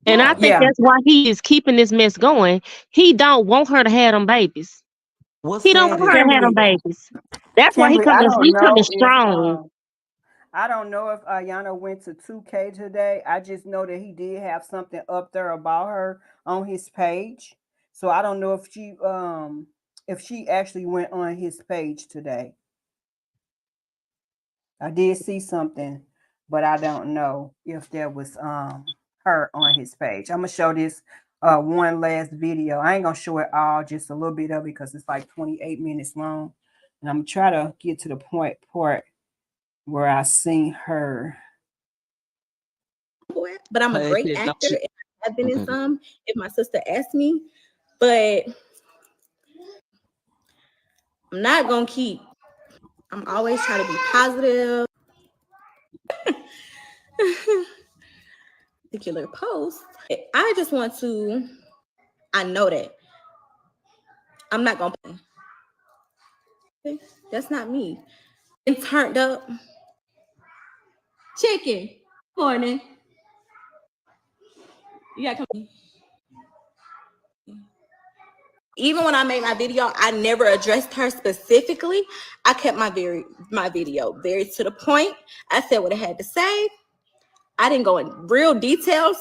And I think that's why he is keeping this mess going. He don't want her to have them babies. He don't want her to have them babies. That's why he coming strong. I don't know if Ayana went to 2K today. I just know that he did have something up there about her on his page. So I don't know if she actually went on his page today. I did see something, but I don't know if there was her on his page. I'm gonna show this one last video. I ain't gonna show it all, just a little bit of it because it's like 28 minutes long. And I'm gonna try to get to the part where I seen her. But I'm a great actor and I have been in some if my sister asked me, but I'm not gonna keep. I'm always trying to be positive. Particular post. I just want to. I know that I'm not gonna. That's not me. And turned up. Chicken. Morning. You gotta come. Even when I made my video, I never addressed her specifically. I kept my video very to the point. I said what I had to say. I didn't go in real details.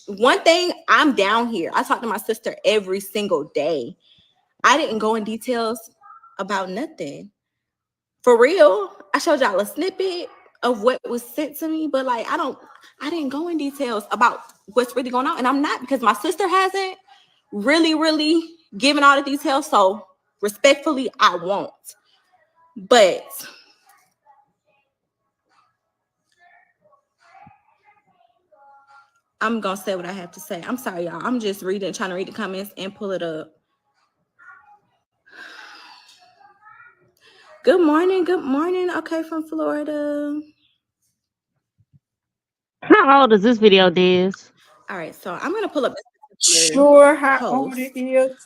One thing, I'm down here. I talk to my sister every single day. I didn't go in details about nothing. For real, I showed y'all a snippet of what was sent to me, but like I didn't go in details about what's really going on. And I'm not, because my sister hasn't really given all the details. So respectfully, I won't. But I'm gonna say what I have to say. I'm sorry, y'all. I'm just trying to read the comments and pull it up. Good morning. Okay, from Florida. How old is this video, Diz? All right, so I'm gonna pull up this. Sure, how old it is.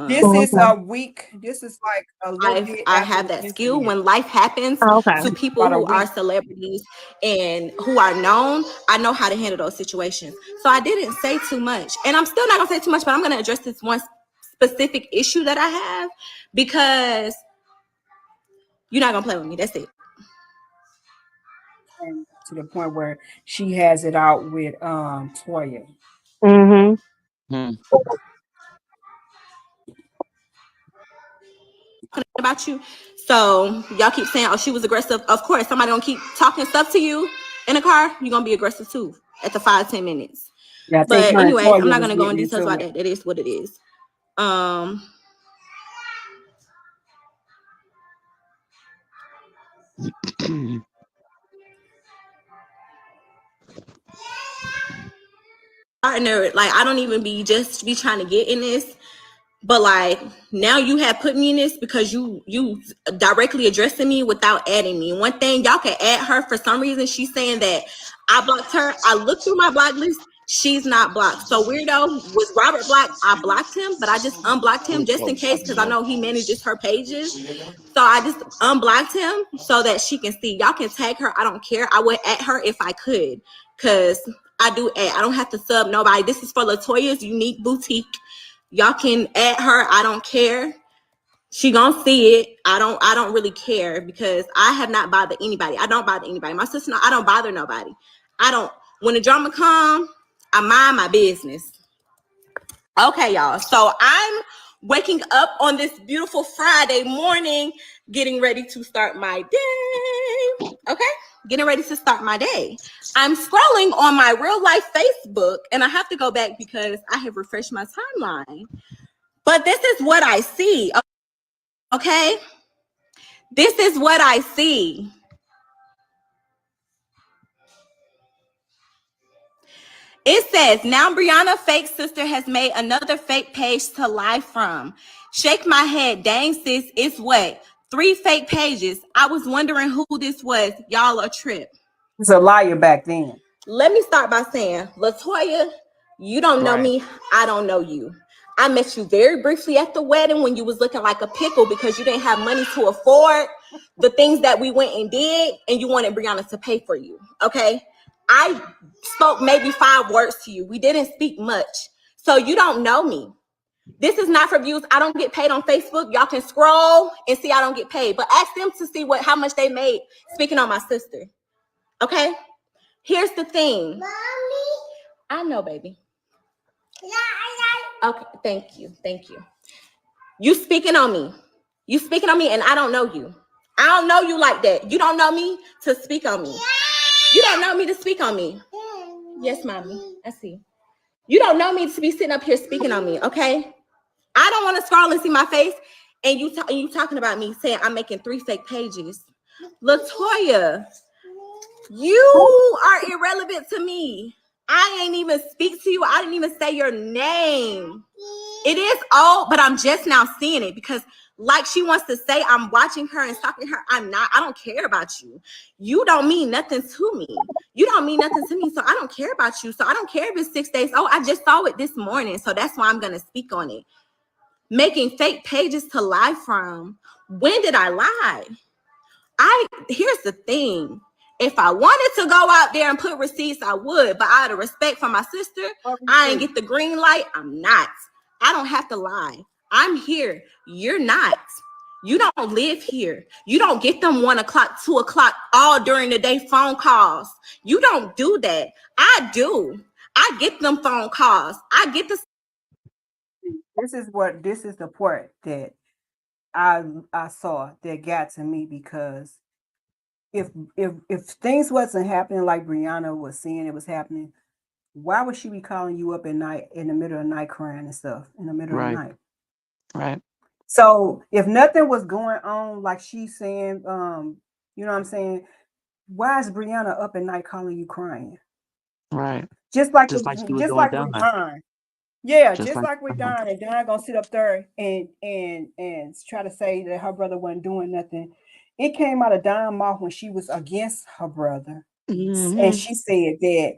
This is a week. This is like a little bit. I have that skill when life happens to people who are celebrities and who are known. I know how to handle those situations. So I didn't say too much, and I'm still not gonna say too much, but I'm gonna address this one specific issue that I have because you're not gonna play with me. That's it. And to the point where she has it out with Toya. About you. So y'all keep saying, oh, she was aggressive. Of course, somebody gonna keep talking stuff to you in the car, you're gonna be aggressive too at the 5-10 minutes. Yeah, but anyway, I'm not gonna go in details about that. It is what it is. Partner, like I don't even be trying to get in this. But like now you have put me in this because you directly addressing me without adding me. One thing, y'all can add her for some reason. She's saying that I blocked her. I looked through my block list. She's not blocked. So weirdo, was Robert blocked? I blocked him, but I just unblocked him just in case because I know he manages her pages. So I just unblocked him so that she can see. Y'all can tag her. I don't care. I would add her if I could because I do add. I don't have to sub nobody. This is for Latoya's Unique Boutique. Y'all can add her. I don't care. She gonna see it. I don't really care because I have not bothered anybody. I don't bother anybody. My sister, I don't bother nobody. I don't. When the drama come, I mind my business. Okay, y'all. So I'm waking up on this beautiful Friday morning, getting ready to start my day. Okay, getting ready to start my day. I'm scrolling on my real life Facebook, and I have to go back because I have refreshed my timeline. But this is what I see. Okay, this is what I see. It says, now Brianna fake sister has made another fake page to live from. Shake my head. Dang, sis, it's what? 3 fake pages. I was wondering who this was. Y'all a trip. He's a liar back then. Let me start by saying, LaToya, you don't know me. I don't know you. I met you very briefly at the wedding when you was looking like a pickle because you didn't have money to afford the things that we went and did, and you wanted Brianna to pay for you, okay? I spoke maybe 5 words to you. We didn't speak much. So you don't know me. This is not for views. I don't get paid on Facebook. Y'all can scroll and see I don't get paid. But ask them to see how much they made speaking on my sister. Okay? Here's the thing. Mommy. I know, baby. Okay, thank you. Thank you. You speaking on me. You speaking on me, and I don't know you. I don't know you like that. You don't know me to speak on me. You don't know me to speak on me. Yes, mommy. I see. You don't know me to be sitting up here speaking on me, okay? I don't want to scroll and see my face, and you talking about me saying I'm making 3 fake pages. LaToya, you are irrelevant to me. I ain't even speak to you. I didn't even say your name. It is all, but I'm just now seeing it because like she wants to say I'm watching her and stalking her. I'm not. I don't care about you. You don't mean nothing to me. You don't mean nothing to me, so I don't care about you. So I don't care if it's 6 days. Oh, I just saw it this morning, so that's why I'm going to speak on it. Making fake pages to lie from. When did I lie? Here's the thing. If I wanted to go out there and put receipts, I would. But out of respect for my sister, I ain't get the green light. I'm not. I don't have to lie. I'm here. You're not. You don't live here. You don't get them 1 o'clock, 2 o'clock, all during the day phone calls. You don't do that. I do. I get them phone calls. I get the. This is the part that I saw that got to me because if things wasn't happening like Brianna was seeing it was happening, why would she be calling you up at night in the middle of the night crying and stuff in the middle of the night? Right. So if nothing was going on, like she's saying, you know what I'm saying, why is Brianna up at night calling you crying? Right. Just like she was doing with Don. Yeah, just like with Don. Don, and Don gonna sit up there and try to say that her brother wasn't doing nothing. It came out of Don's mouth when she was against her brother, and she said that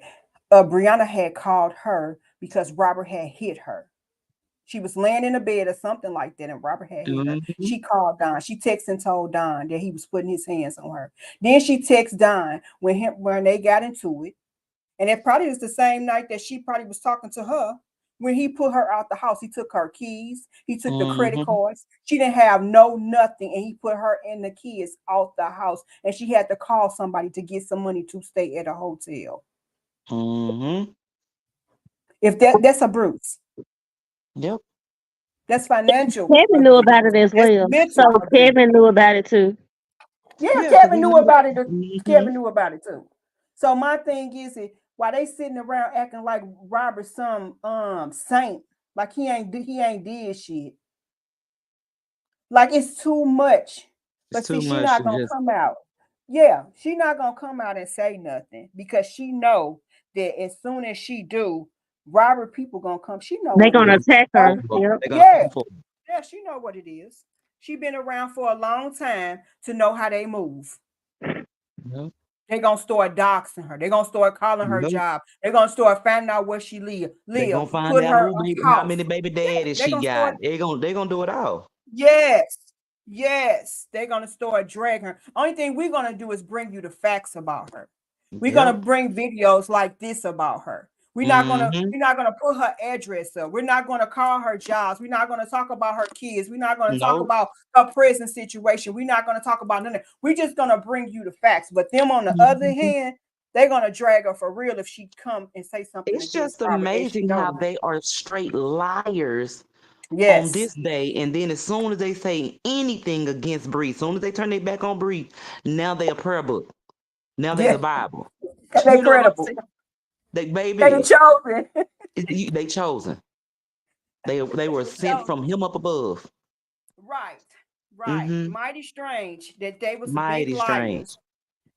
Brianna had called her because Robert had hit her. She was laying in a bed or something like that, and Robert had hit her. She called Don. She texted and told Don that he was putting his hands on her. Then she texted Don when they got into it, and it probably was the same night that she probably was talking to her. When he put her out the house, he took her keys, he took the credit cards. She didn't have nothing, and he put her and the kids out the house, and she had to call somebody to get some money to stay at a hotel. If that's a Bruce. Yep. That's financial. Kevin knew about it as well. So Kevin knew about it too. Yeah, Kevin knew about it. Kevin knew about it too. So my thing is, while they sitting around acting like Robert's some saint, like he ain't did shit. Like it's too much. But see, she's not gonna come out. Yeah, she's not gonna come out and say nothing because she know that as soon as she do, Robert people gonna come. She know they're gonna attack her. Yeah, she know what it is. She been around for a long time to know how they move. Yep. They're gonna start doxing her. They're gonna start calling her job. They're gonna start finding out where she live. They're gonna find out how many baby daddies she got. They're gonna do it all. Yes, they're gonna start dragging her. Only thing we're gonna do is bring you the facts about her. We're gonna bring videos like this about her. We're not gonna put her address up. We're not gonna call her jobs. We're not gonna talk about her kids. We're not gonna talk about her prison situation. We're not gonna talk about nothing. We're just gonna bring you the facts. But them on the other hand, they're gonna drag her for real if she come and say something. It's just amazing how they are straight liars on this day, and then as soon as they say anything against Bree, as soon as they turn their back on Bree, now they a prayer book. Now they the Bible. They credible. They baby. They chosen. They chosen. They were sent from him up above. Right. Mighty strange that they was mighty big liars. Strange.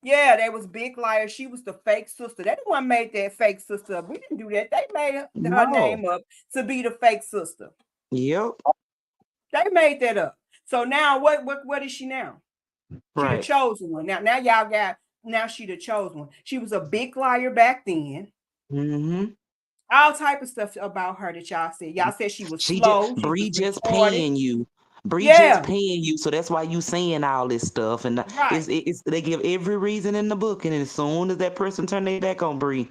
Yeah, they was big liars. She was the fake sister. They the one made that fake sister up. We didn't do that. They made her name up to be the fake sister. Yep. They made that up. So now what is she now? She the chosen one. Now y'all got she the chosen one. She was a big liar back then. All type of stuff about her that y'all said. Y'all said she was slow. Bree just paying you. Bree just paying you, so that's why you saying all this stuff. And it's they give every reason in the book, and as soon as that person turn their back on Bree,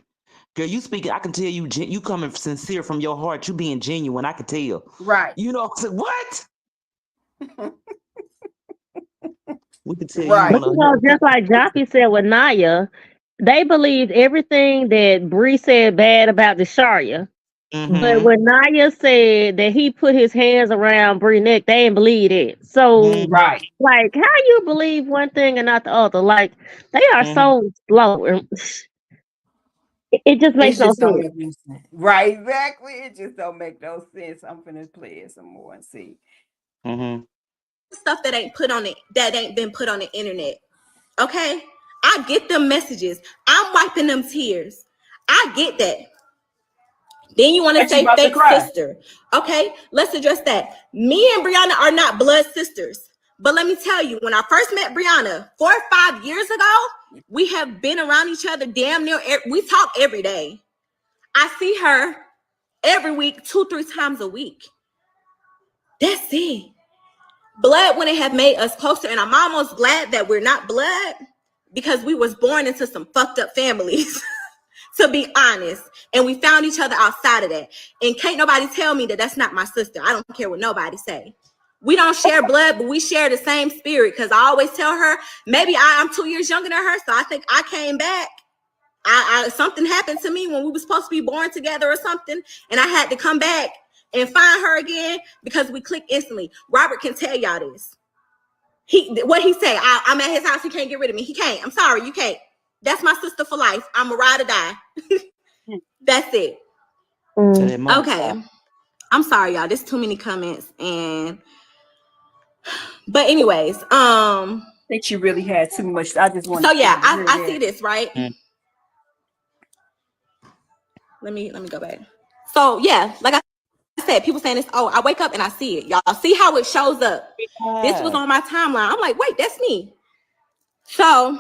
girl, you speaking. I can tell you coming sincere from your heart. You being genuine. I can tell. Right. You know what? We can tell you. But just like Joffy said with Naya, they believed everything that Bree said bad about Desharia. But when Naya said that he put his hands around Bree neck, they didn't believe it. So, like, how you believe one thing and not the other? Like, they are so slow. It just makes no sense. Right, exactly. It just don't make no sense. I'm finna play it some more and see. Stuff that ain't been put on the internet. Okay? I get them messages. I'm wiping them tears. I get that. Then you want to say fake sister. Okay, let's address that. Me and Brianna are not blood sisters. But let me tell you, when I first met Brianna 4 or 5 years ago, we have been around each other damn near. We talk every day. I see her every week, 2-3 times a week. That's it. Blood wouldn't have made us closer. And I'm almost glad that we're not blood because we was born into some fucked up families. To be honest, and we found each other outside of that. And can't nobody tell me that that's not my sister. I don't care what nobody say. We don't share blood, but we share the same spirit. Because I always tell her, maybe I'm 2 years younger than her, so I think I came back. Something happened to me when we were supposed to be born together or something, and I had to come back and find her again because we clicked instantly. Robert can tell y'all this. What he say? I'm at his house. He can't get rid of me. He can't. I'm sorry, you can't. That's my sister for life. I'm a ride or die. That's it. Okay. I'm sorry, y'all. There's too many comments. But anyways, I think you really had too much. I just want. So yeah, I see this, right? Let me go back. So yeah, like I said, people saying this. Oh, I wake up and I see it. Y'all see how it shows up. This was on my timeline. I'm like, wait, that's me. So.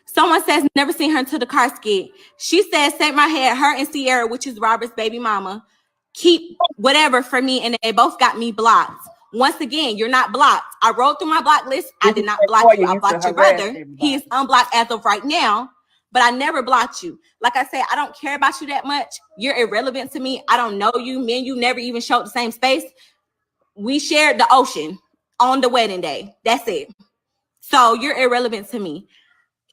Someone says, never seen her until the car skid. She says, shake my head, her and Sierra, which is Robert's baby mama, keep whatever for me, and they both got me blocked. Once again, you're not blocked. I rolled through my block list. I did not block you. I blocked your brother. He is unblocked as of right now, but I never blocked you. Like I said, I don't care about you that much. You're irrelevant to me. I don't know you. Me and you never even showed the same space. We shared the ocean on the wedding day. That's it. So you're irrelevant to me.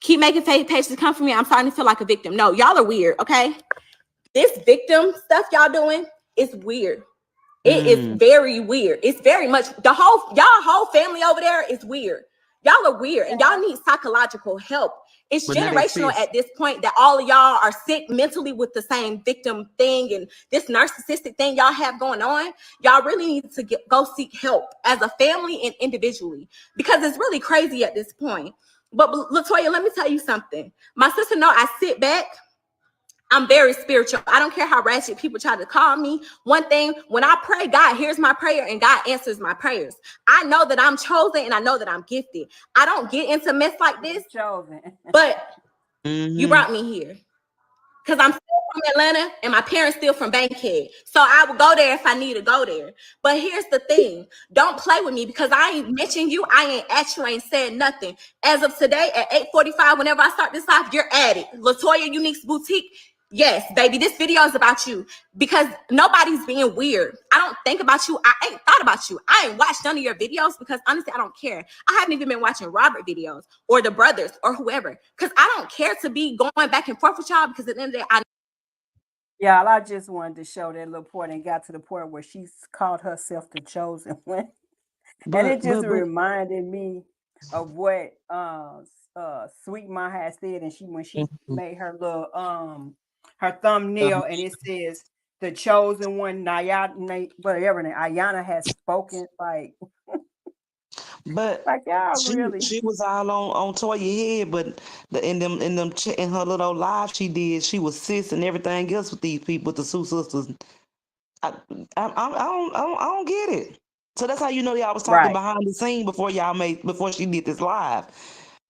Keep making fake pages come for me. I'm starting to feel like a victim. No, y'all are weird, okay? This victim stuff y'all doing is weird. It is very weird. It's very much y'all whole family over there is weird. Y'all are weird and y'all need psychological help. It's generational at this point that all of y'all are sick mentally with the same victim thing and this narcissistic thing y'all have going on. Y'all really need to go seek help as a family and individually because it's really crazy at this point. But Latoya, let me tell you something. My sister know I sit back. I'm very spiritual. I don't care how ratchet people try to call me. One thing, when I pray, God hears my prayer and God answers my prayers. I know that I'm chosen and I know that I'm gifted. I don't get into mess like this. But you brought me here. Because I'm still from Atlanta and my parents still from Bankhead. So I will go there if I need to go there. But here's the thing. Don't play with me because I ain't mentioned you. I ain't at you, ain't said nothing. As of today at 8:45, whenever I start this live, you're at it. Latoya Unique's Boutique. Yes, baby, this video is about you because nobody's being weird. I don't think about you. I ain't thought about you. I ain't watched none of your videos because honestly, I don't care. I haven't even been watching Robert videos or the brothers or whoever because I don't care to be going back and forth with y'all because at the end of the day, Yeah, I just wanted to show that little point and got to the point where she's called herself the chosen one. And it just but reminded me of what Sweet Ma had said, and when she made her little her thumbnail, and it says the chosen one, whatever name, Ayana has spoken. But Like y'all really she was all on Toya head, but in her little live she did, she was sis and everything else with these people, with the Sue sisters. I don't get it. So that's how you know y'all was talking right. behind the scene before she did this live,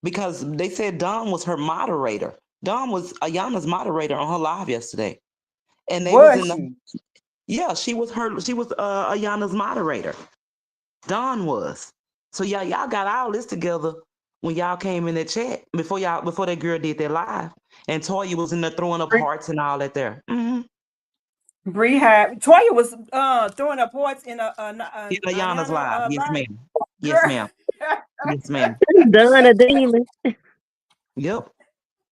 because they said Dom was her moderator. Dom was Ayana's moderator on her live yesterday, and they was Was in the she? yeah, she was Ayana's moderator. Don was. So y'all got all this together when y'all came in the chat before that girl did that live, and Toya was in there throwing up hearts and all that there. Bree had Toya was throwing up points in a In Ayana's live, Ayana yes live. ma'am, yes Girl. ma'am, yes ma'am. Done a demon. Yep.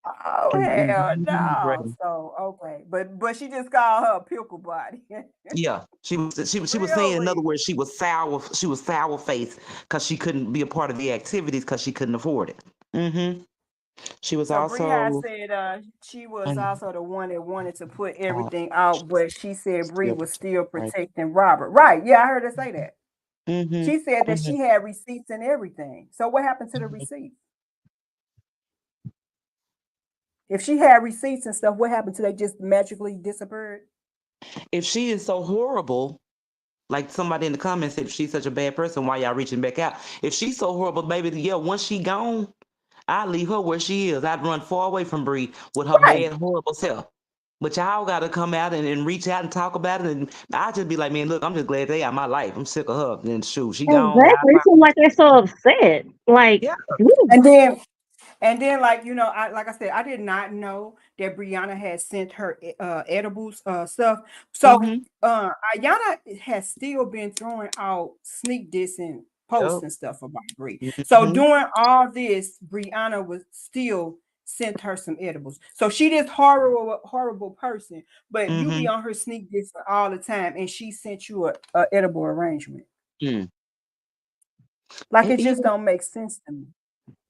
Oh hell no! So okay, but she just called her a pickle body. Yeah, she was saying, in other Really? words, she was sour faced because she couldn't be a part of the activities because she couldn't afford it. She was So Bree had also said she was um, also the one that wanted to put uh, everything out, but she said Bree yeah, was still right. protecting Robert. Right? Yeah, I heard her say that. Mm-hmm. She said that Mm-hmm. she had receipts and everything. So what happened to the receipts? If she had receipts and stuff, what happened to they just magically disappeared? If she is so horrible, like somebody in the comments said, if she's such a bad person, why y'all reaching back out? If she's so horrible, baby, yeah, once she gone, I'd leave her where she is. I'd run far away from Bree with her Right. bad, horrible self. But y'all got to come out and reach out and talk about it. And I just be like, man, look, I'm just glad they out my life. I'm sick of her. And shoot, she gone. Exactly. It seems like they're so upset. Like, Yeah. And then like like I said, I did not know that Brianna had sent her edibles stuff. So Mm-hmm. Ayana has still been throwing out sneak dissing posts Yep. and stuff about Brie. So Mm-hmm. doing all this, Brianna was still sent her some edibles. So she this horrible person, but you Mm-hmm. be on her sneak dissing all the time, and she sent you a edible arrangement. Mm. Like And it just don't make sense to me.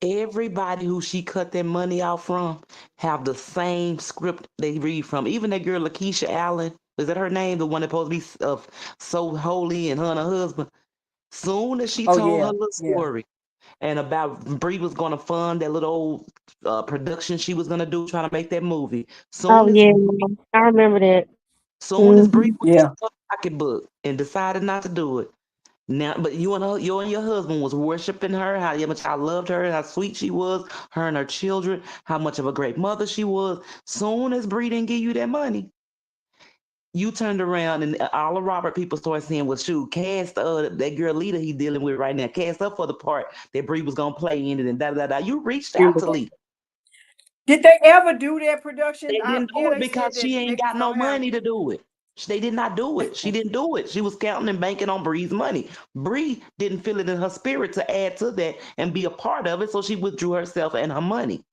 everybody who she cut that money out from have the same script they read from. Even that girl Lakeisha Allen, is that her name? The one that supposed to be so holy, and her husband. Soon as she Oh told yeah, her little yeah. story and about Brie was going to fund that little old production she was going to do, trying to make that movie. oh yeah, I remember that. Soon as Brie Mhm. looked at Yeah. her pocketbook and decided not to do it. Now, but you and your husband was worshiping her, how much I loved her, how sweet she was, her and her children, how much of a great mother she was. Soon as Bree didn't give you that money, you turned around and all the Robert people started saying, "Well, shoot, cast that girl Lita he dealing with right now, cast up for the part that Bree was gonna play in it, and da da da." You reached out to Lita. Did they ever do that production? They didn't Yeah, do it they said because that she they ain't was got no gonna have. money to do it. They did not do it. She didn't do it. She was counting and banking on Bree's money. Bree didn't feel it in her spirit to add to that and be a part of it, so she withdrew herself and her money.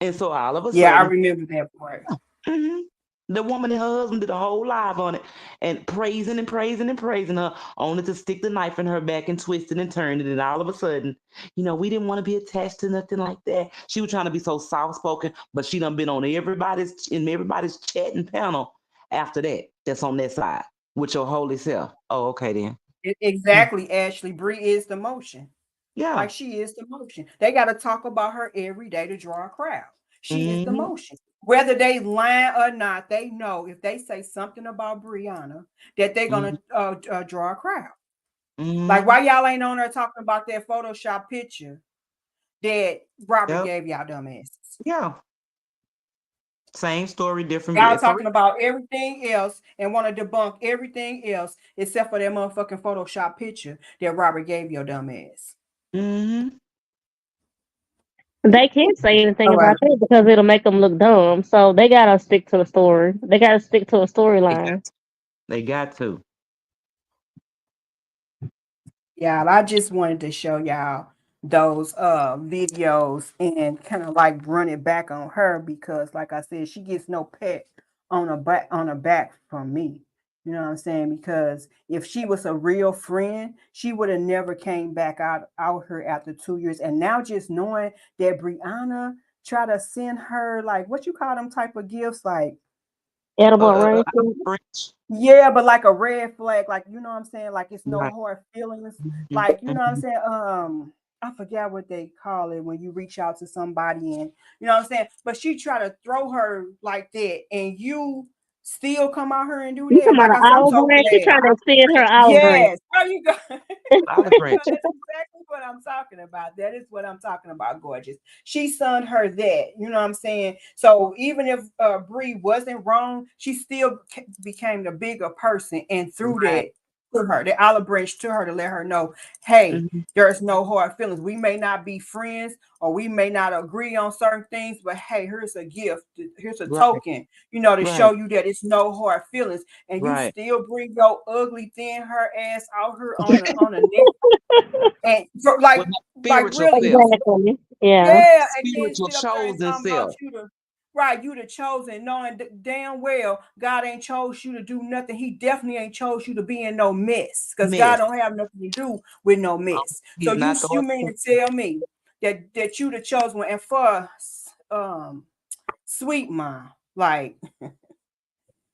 And so all of a Yeah, I sudden, remember that part. mhm, the woman and her husband did a whole live on it and praising and praising and praising her, only to stick the knife in her back and twist it and turn it. And all of a sudden, we didn't want to be attached to nothing like that. She was trying to be so soft spoken, but she done been on everybody's chat and panel after that. That's on that side with your holy self. Oh, okay then. Mm. Exactly, Ashley. Bree is the motion. Yeah. Like she is the motion. They got to talk about her every day to draw a crowd. She is the Hmm. motion. Whether they lie or not, they know if they say something about Brianna that they're Hmm. gonna draw a crowd. Like Hmm. why y'all ain't on there talking about that Photoshop picture that Robert Yep. gave y'all dumbasses? Yeah. Same story, different. Y'all For talking about everything else and want to debunk everything else except for that motherfucking Photoshop picture that Robert gave your dumb ass. hmm They can't say anything All right. about that because it'll make them look dumb. So they gotta stick to the story. They gotta stick to a They got, storyline. they got to. Yeah, I just wanted to show y'all those videos and kind of like run it back on her because like I said, she gets no pet on her back from me. You know what I'm saying? Because if she was a real friend, she would have never came back out here after 2 years. And now just knowing that Brianna try to send her like what you call them type of gifts, like Edible Uh, arrangement. French. yeah, but like a red flag, like you know what I'm saying, like it's no Right. hard feelings, Mhm, like you know what I'm mhm. saying. I forget what they call it when you reach out to somebody and you know what I'm saying. But she try to throw her like that, and you still come out here and do You that. talking Like about I an said, I'm olive so branch? She glad. trying to send her olive branch. Yes, there you go. Olive No, branch. that's exactly what I'm talking about. That is what I'm talking about, gorgeous. She sent her that, you know what I'm saying? So even if Bree wasn't wrong, she still became the bigger person and threw Right. that to her, the olive branch to her to let her know, hey, Mhm. there's no hard feelings. We may not be friends or we may not agree on certain things, but hey, here's a gift, here's a Right. token, you know, to Right. show you that it's no hard feelings. And you Right. still bring your ugly thin her ass out here on the net and so, With my like spiritual really, self. Exactly. Yeah. With yeah, my and then spiritual sit up there and chosen talking about self. you the right, you the chosen, knowing damn well God ain't chose you to do nothing. He definitely ain't chose you to be in no mess, because God Miss. don't have nothing to do with no mess. So He's not you throwing. mean to tell me that you the chosen one? And for sweet mom, like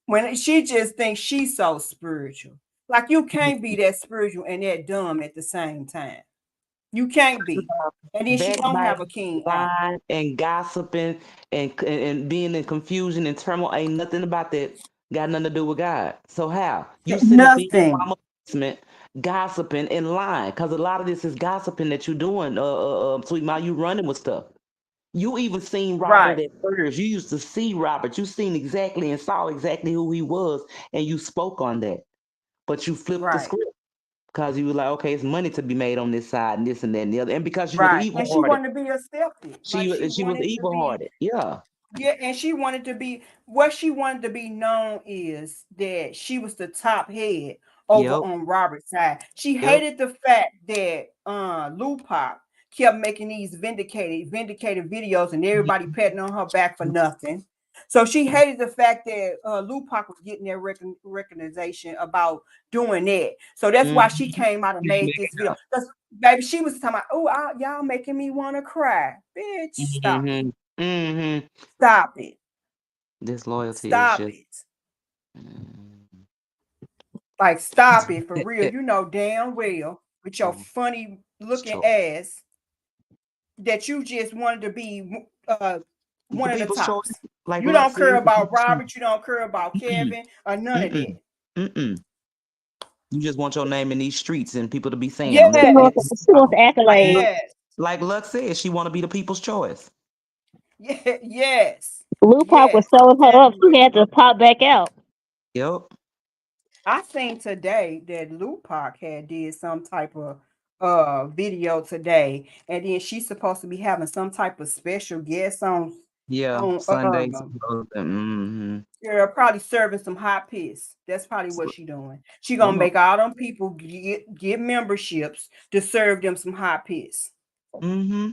when she just thinks she's so spiritual, like you can't be that spiritual and that dumb at the same time. You can't be. And then she don't have a Backbiting, king eye. lying, and gossiping, and being in confusion and turmoil. Ain't nothing about that got nothing to do with God. So how you sitting up in your Nothing. mama basement gossiping and lying? Because a lot of this is gossiping that you're doing. Sweet mouth, you running with stuff. You even seen Robert Right. at first. You used to see Robert. You seen exactly and saw exactly who he was, and you spoke on that. But you flipped the Right. script because you were like, okay, it's money to be made on this side and this and that and the other. And because she was Right. And evil she hearted, wanted to be accepted. Like she she was wanted to evil be, hearted. Yeah. yeah, and she wanted to be what she wanted to be known is that she was the top head over Yep. on Robert's side. She Yep. hated the fact that Lupac kept making these vindicated videos and everybody patting on her back for nothing. So she hated the fact that Lupac was getting that recognition about doing that. So that's why she Mm-hmm. came out and made this video. Because baby, she was talking about, oh, y'all making me want to cry. Bitch, stop it. Mm-hmm. Mm-hmm. Stop it. Disloyalty is Stop just it. mm, Like, stop it for real. You know damn well with your funny looking choice. ass that you just wanted to be The one of the people's choice, tops. like You Lux don't care said, the about people's choice. Robert. You don't care about Mm-mm. Kevin or none of that. Mm-mm. Mm-mm. You just want your name in these streets and people to be saying them. She That's wants, Yes. she wants like accolades. Lux, Yes. like Lux said, she want to be the people's choice. Yeah. Yes. Lupac was Yes. I'm showing her telling up. you She what. had to pop back out. Yep. I seen today that Lupac had did some type of video today, and then she's supposed to be having some type of special guest Yeah. on Sundays. Mm-hmm. yeah, probably serving some hot piss. That's probably what she doing. She gonna make all them people get memberships to serve them some hot piss. Mm-hmm.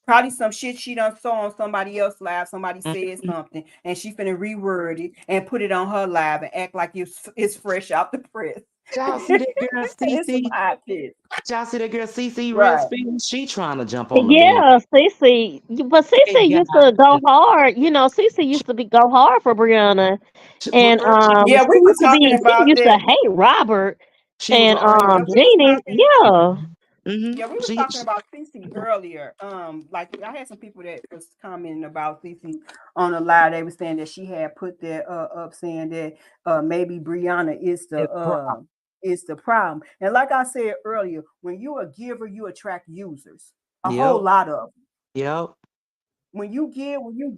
Probably some shit she done saw on somebody else live. Somebody said Mm-hmm. something, and she finna reword it and put it on her live and act like it's fresh out the press. Y'all see that girl It's some CC? hot piss. Y'all see that girl CC real Right. speed? She trying to jump on the band. Yeah, Cece. But Hey Cece used guys, to go hard. You know, Cece used to go hard for Brianna. but And first she was Yeah, we were talking she about used to that. hate Robert and Right. Yeah, we was Jeannie. talking. Yeah. Yeah, we was She, talking about CC earlier. Like I had some people that was commenting about CC on the live. They were saying that she had put that up, saying that maybe Brianna it's a problem. is the problem. And like I said earlier, when you're a giver, you attract users. A whole Yep. lot of them. Yep. When you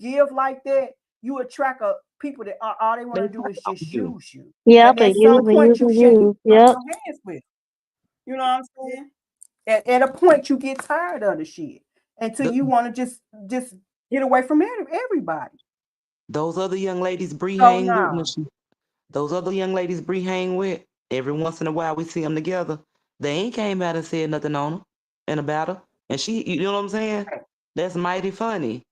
give like that, you attract a people that all they want They to do talk is about just you. use you. Yep. And And at some point, use you and shake you use. wash Yep. your hands with. You know what I'm saying? At a point, you get tired of the shit. until you want to just get away from everybody. Those other young ladies Bree So hang with, no. those other young ladies Bree hang with, every once in a while we see them together. They ain't came out and said nothing on her and about her. And she, you know what I'm saying? That's mighty funny.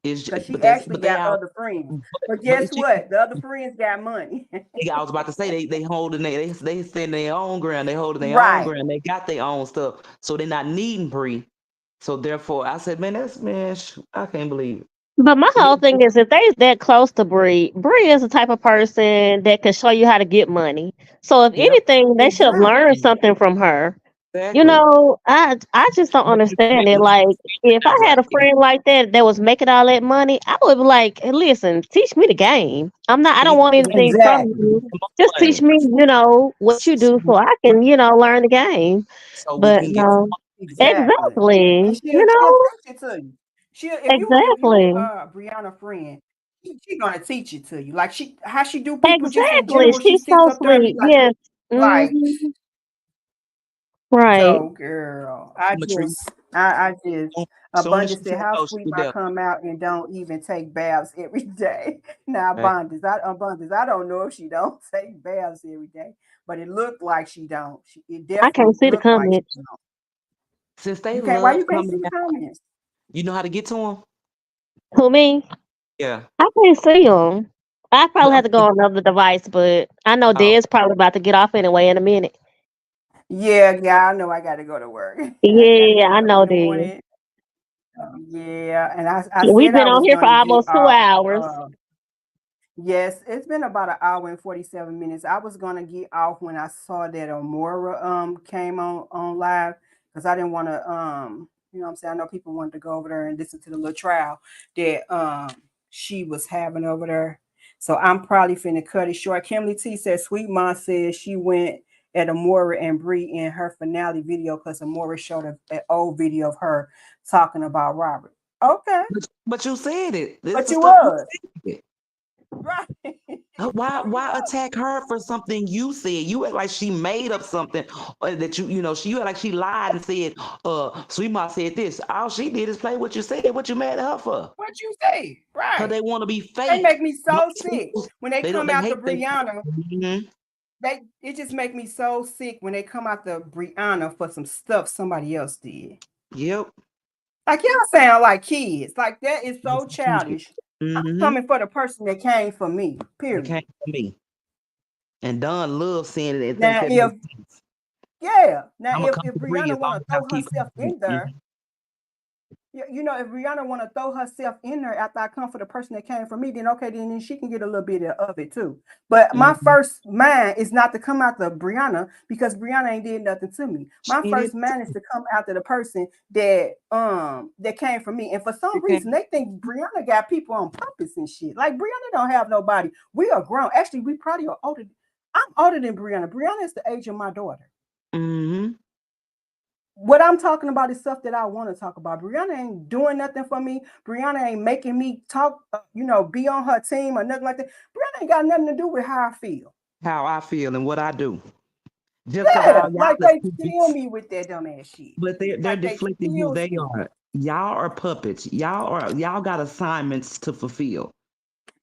Because she But actually they got all, other friends. But but guess what? The other friends got money. I was about to say they holding they stand their own ground. They holding their own Right. ground. They got their own stuff, so they're not needing Bree. So therefore, I said, man, I can't believe it. But my whole Then- thing is, if they that close to Bree is the type of person that can show you how to get money. So if Yep, anything, they should have learned Exactly. something from her. You exactly. know, I just don't understand it. Like, if I had a Right. friend like that was making all that money, I would be like, "Hey, listen, teach me the game. I don't want anything from Exactly. you. Just teach me, what you do so I can, learn the game." So we But can get no, Exactly. And exactly. she'll teach it to you. She'll if you Exactly. Brianna friend, she gonna teach it to you. Like how she do people just in Exactly. general. She She's sits so up there and be sweet. Yes. like, Hmm. Right. so girl, Latrice, I just soon as Abundance she said, said how those sweet shit I together. come out and don't even take baths every day. Now Right. Abundance, I don't know if she don't take baths every day, but it looked like she don't. It I definitely can't see the looked like she comments. don't. Since they You can't. Why you love can't see coming the out, comments? you know how to get to them. Who, me? Yeah. I can't see them. I probably Well, have to go on another device, but I know oh, Ded's probably about to get off anyway in a minute. Yeah, I know I got to go to work. I got to Yeah, get I up know in the Ded. morning. Yeah, and I We've said I been on was here for gonna get almost two off. hours. Uh, Yes, it's been about an hour and 47 minutes. I was gonna get off when I saw that Amora came on live because I didn't want to what I'm saying, I know people wanted to go over there and listen to the little trial that she was having over there. So I'm probably finna cut it short. Kimberly T said Sweet Mom says she went at Amora and Bree in her finale video because Amora showed an old video of her talking about Robert. Okay, but you said it. This but the you stuff you was said. right. Why attack her for something you said? You act like she made up something that you act like she lied and said, Sweet Mom said this. All she did is play what you said. What you mad at her for? What you say? Because Right. they want to be They make fake. me so Most sick people, when they they don't come they out to hate they Brianna. Mhm. It just make me so sick when they come out to Brianna for some stuff somebody else did. Yep. Like y'all sound like kids. Like that is so childish. I'm Mm-hmm. coming for the person that came for me. It came Period. from me. And Don loves saying it and think Now that if makes sense. now I'm gonna come if to Bree Brianna as long want to as I throw keep coming herself to in there, if Rihanna want to throw herself in there after I come for the person that came for me, then okay, then she can get a little bit of it too. But my Mm-hmm. first mind is not to come after Brianna because Brianna ain't did nothing to me. My She did first mind is to come after the person that came for me. And for some okay. reason, they think Brianna got people on purpose and shit. Like Brianna don't have nobody. We are grown. Actually, we probably are older. I'm older than Brianna. Brianna is the age of my daughter. Mm-hmm. What I'm talking about is stuff that I want to talk about. Brianna ain't doing nothing for me. Brianna ain't making me talk, be on her team or nothing like that. Brianna ain't got nothing to do with how I feel. How I feel and what I do. Just because Yeah, all y'all like is they kill puppets, me with that dumbass shit. but they're Like they deflecting who kills they me. are. Y'all are puppets. Y'all got assignments to fulfill.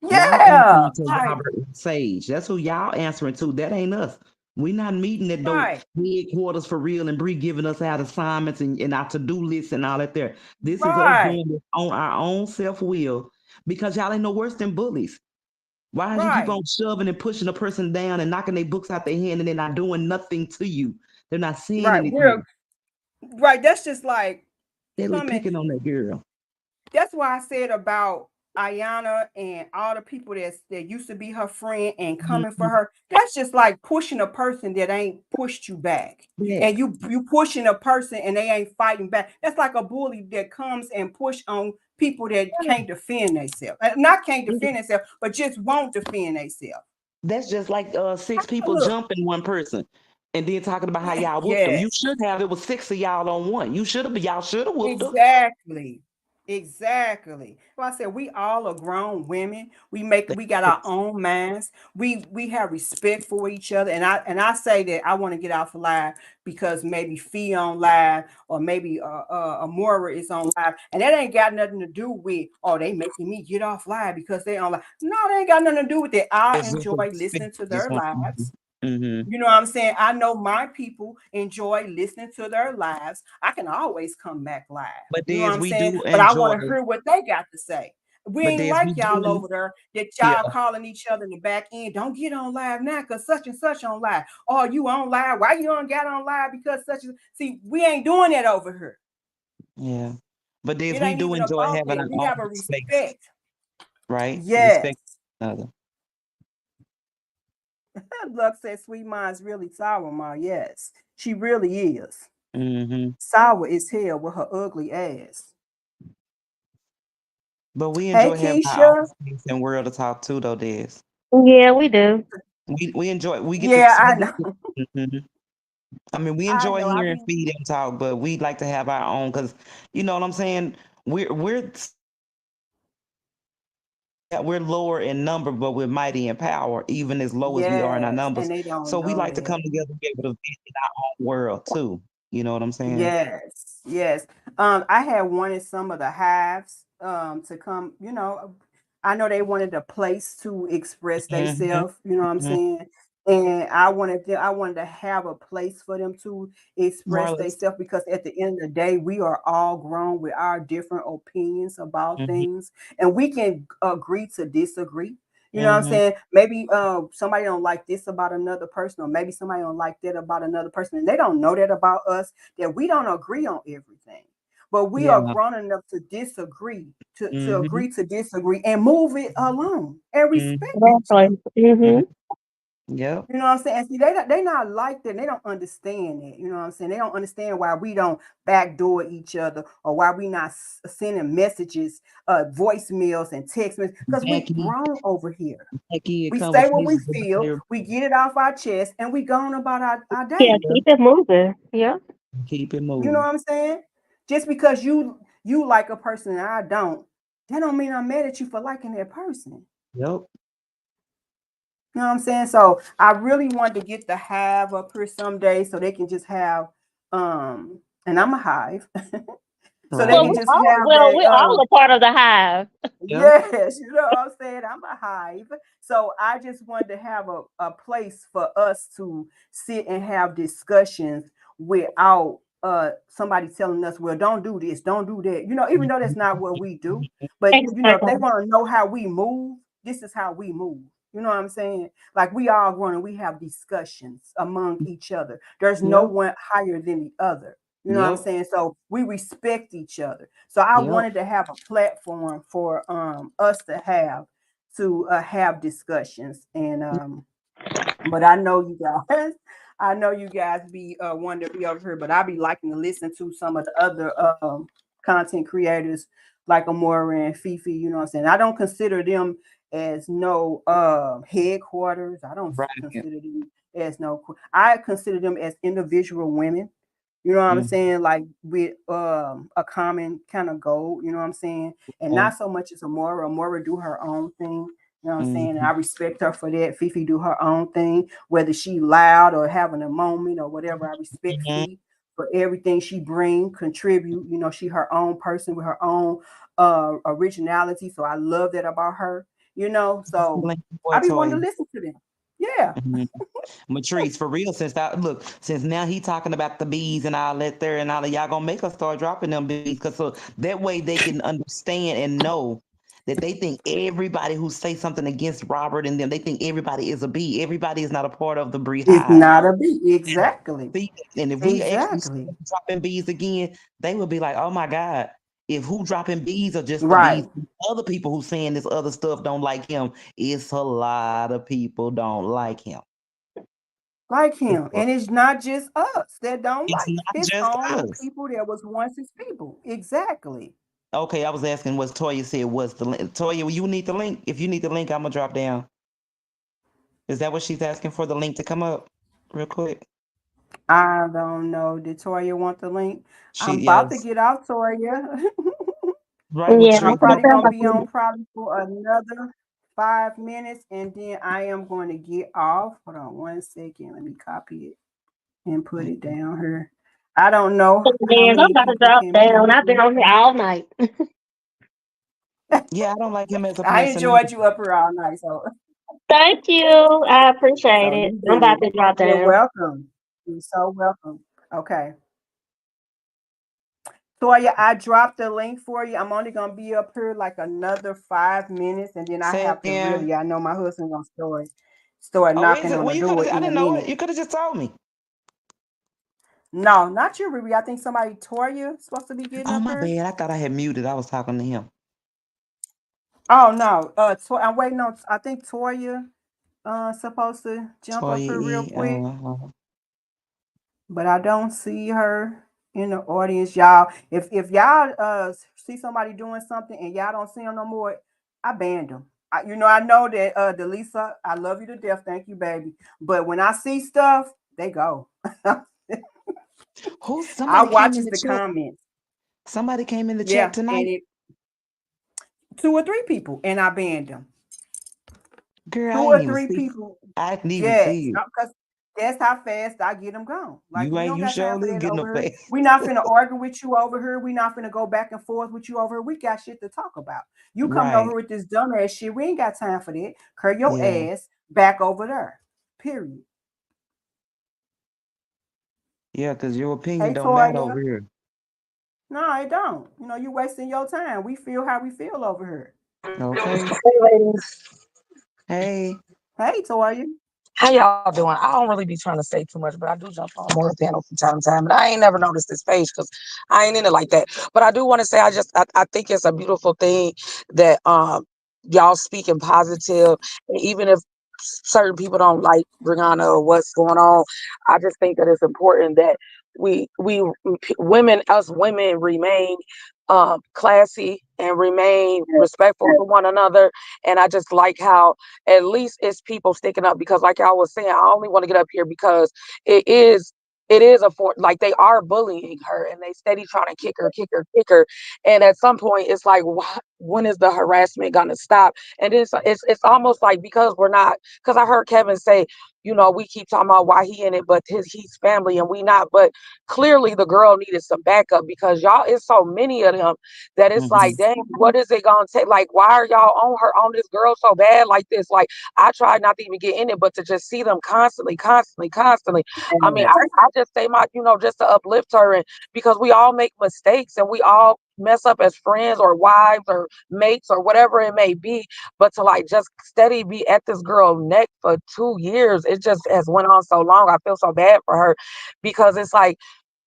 Y'all Yeah, answering to like Robert and Sage. That's who y'all answering to. That ain't us. We not meeting at no right, headquarters for real and Bree giving us out assignments and our to-do lists and all that there. This is us right, doing this on our own self-will because y'all ain't no worse than bullies. Why do you keep right, on shoving and pushing a person down and knocking their books out their hand and they're not doing nothing to you? They're not saying right. anything. That's just like They're coming. picking on that girl. That's why I said about Ayana and all the people that used to be her friend and coming for Mhm. her. That's just like pushing a person that ain't pushed you back. And Back. you pushing a person and they ain't fighting back. That's like a bully that comes and push on people that can't defend themselves. Not can't defend themselves, but just won't defend themselves. That's just like six people Look, jumping one person and then talking about how y'all whooped them. You yes, should have. It was six of y'all on one. Y'all should have whooped them. exactly. Exactly. Well, I said we all are grown women. We got our own minds. We have respect for each other. And I say that I want to get off live because maybe Fee on live or maybe Amora is on live, and that ain't got nothing to do with they making me get off live because they on live. No, they ain't got nothing to do with it. I It's just a enjoy respect. listening to Just their want. lives. Mm-hmm. You know what I'm saying? I know my people enjoy listening to their lives. I can always come back live. But You know what Des, I'm we saying? do But I enjoy. want to hear what they got to say. We But ain't Des, we like y'all do. over there that Yeah. y'all calling each other in the back end. Don't get on live now because such and such on live. Oh, you on live? Why you don't get on live? Because such and see, we ain't doing that over here. Yeah. But Des, It we ain't do even enjoy about having that. our We own have a space, respect. right? Yes. Respect another. Luck said sweet mind's really sour, ma. Yes. She really is. Mm-hmm. Sour as hell with her ugly ass. But we Hey, enjoy having our own Keisha. space and world to talk to, though, Des. Yeah, we do. We enjoy. We get to. Yeah, I We know. get to. Mhm. I mean, we I enjoy know. I hearing be feed and talk, but we like to have our own because you know what I'm saying. We're lower in number, but we're mighty in power, even as low as we are in our yes, numbers. and they don't So we know like to come that. together and be able to vent in our own world too. You know what I'm saying? Yes, yes. I had wanted some of the hives to come, I know they wanted a place to express Mm-hmm. themselves, you know what I'm saying? And I wanted to have a place for them to express Marlon. themselves because at the end of the day, we are all grown with our different opinions about Mm-hmm. things, and we can agree to disagree. You know what I'm Mm-hmm. saying? Maybe somebody don't like this about another person, or maybe somebody don't like that about another person, and they don't know that about us, that we don't agree on everything. But we are Yeah. grown enough to disagree, to Mm-hmm. agree to disagree and move it along and respect Mm-hmm. each other. Exactly. Mhm. Yep. You know what I'm saying? See, they not like that. They don't understand it. You know what I'm saying? They don't understand why we don't backdoor each other or why we not sending messages, voicemails and text messages because we Jackie, grown over here. Jackie, We say what we conversations feel, about we get it off our chest, and we go on about our Yeah, day. keep it moving. Yeah. keep it You know moving. what I'm saying? Just because you like a person and I don't, that don't mean I'm mad at you for liking that person. Yep. You know what I'm saying? So I really want to get the hive up here someday so they can just have and I'm a hive. So they Well, can Right. we just all have well, that we're all a part of the hive. Yep. yes, you know what I'm saying? I'm a hive. So I just wanted to have a place for us to sit and have discussions without somebody telling us, well, don't do this, don't do that. Even though that's not what we do. But if they Exactly. want to know how we move, this is how we move. You know what I'm saying? Like we all grown and we have discussions among each other. There's no Yep. one higher than the other. You know what I'm Yep. saying? So we respect each other. So I Yep. wanted to have a platform for us to have discussions. And but I know you guys, I know you guys be wanting to be over here, but I be liking to listen to some of the other content creators like Amora and Fifi. You know what I'm saying? I don't consider them as no headquarters. I don't Right. consider them as no. I consider them as individual women. You know what I'm Mm. saying? Like with a common kind of goal. You know what I'm saying? And Yeah. not so much as Amora. Amora do her own thing. You know what I'm saying? And Mm-hmm. I respect her for that. Fifi do her own thing, whether she loud or having a moment or whatever. I respect Mm-hmm. Fifi for everything she bring, contribute. She her own person with her own originality. So I love that about her. So Like boy I be wanting toy. to listen to them. Yeah. Mhm. Matrice, for real, since now he talking about the bees and all that there and all of y'all gonna make us start dropping them bees because so that way they can understand and know that they think everybody who say something against Robert and them, they think everybody is a bee. Everybody is not a part of the Bree It's Hive. not a beat. Exactly. See, and if we actually Exactly. start dropping bees again, they will be like, oh my God. If who dropping bees are just the bees, Right. other people who saying this other stuff don't like him. It's a lot of people don't like him. Like him. And it's not just us that don't It's like not his just own us. people that was once his people. Exactly. Okay, I was asking what Toya said was the link. Toya, you need the link? If you need the link, I'm gonna drop down. Is that what she's asking for the link to come up real quick? I don't know. Did Toya want the link? She I'm about to yes. get off, Toya. Right with Yeah, I'm Trina. that probably sounds gonna like be me. on probably for another 5 minutes, and then I am going to get off. Hold on 1 second. Let me copy it and put it down here. I don't know how Man, I'm many about to people drop can be down. I've been in on here all night. Yeah, I don't like him as a I person either. enjoyed you up here all night, so Thank you. I appreciate so it. you I'm about good. to drop You're down. welcome. You're so welcome. Okay. Toya, I dropped the link for you. I'm only gonna be up here like another 5 minutes, and then I Say it have to again. really. I know my husband gonna start Oh, is knocking it? on Well, the you could door have. I in a didn't know it. minute. You could have just told me. No, not you, Ruby. I think somebody Toya supposed to be getting Oh, up my here. bad. I thought I had muted. I was talking to him. Oh no, I'm waiting on. I think Toya supposed to jump up Toya here real E. quick, but I don't see her in the audience, y'all. If y'all see somebody doing something and y'all don't see them no more, I banned them. I know that Delisa, I love you to death, thank you, baby. But when I see stuff, they go. Who? I Somebody came in watches the the chat. comments. Somebody came in the chat Yeah, tonight. and it 2 or 3 people, and I banned them. Girl, Two I ain't or even three see. people, I didn't even yes, see it. because that's how fast I get them gone. Like You we ain't. don't You got time for surely that getting a over here. face. We not finna argue with you over here. We not finna go back and forth with you over here. We got shit to talk about. You coming over Right. with this dumbass shit. We ain't got time for that. Curl your Yeah. ass back over there. Period. Yeah, because your opinion Hey don't matter Toya. over here. No, it don't. You wasting your time. We feel how we feel over here. Okay. Hey, ladies. Hey. Hey Toya. How y'all doing? I don't really be trying to say too much, but I do jump on more panel from time to time. But I ain't never noticed this page because I ain't in it like that. But I do want to say I think it's a beautiful thing that y'all speaking positive. And even if certain people don't like Brianna or what's going on, I just think that it's important that we women, us women, remain classy and remain respectful to one another. And I just like how at least it's people sticking up, because like I was saying, I only want to get up here because it is a like they are bullying her and they steady trying to kick her. And at some point it's like, when is the harassment gonna stop? And it's almost like, because we're not, because I heard Kevin say, we keep talking about why he in it, but he's family and we not. But clearly the girl needed some backup, because y'all, it's so many of them that it's like, dang, what is it gonna take? Like, why are y'all on this girl so bad like this? Like, I tried not to even get in it, but to just see them constantly, constantly, constantly. I mean, I just say just to uplift her, and because we all make mistakes and we all mess up as friends or wives or mates or whatever it may be. But to like just steady be at this girl neck for 2 years, it just has went on so long. I feel so bad for her, because it's like,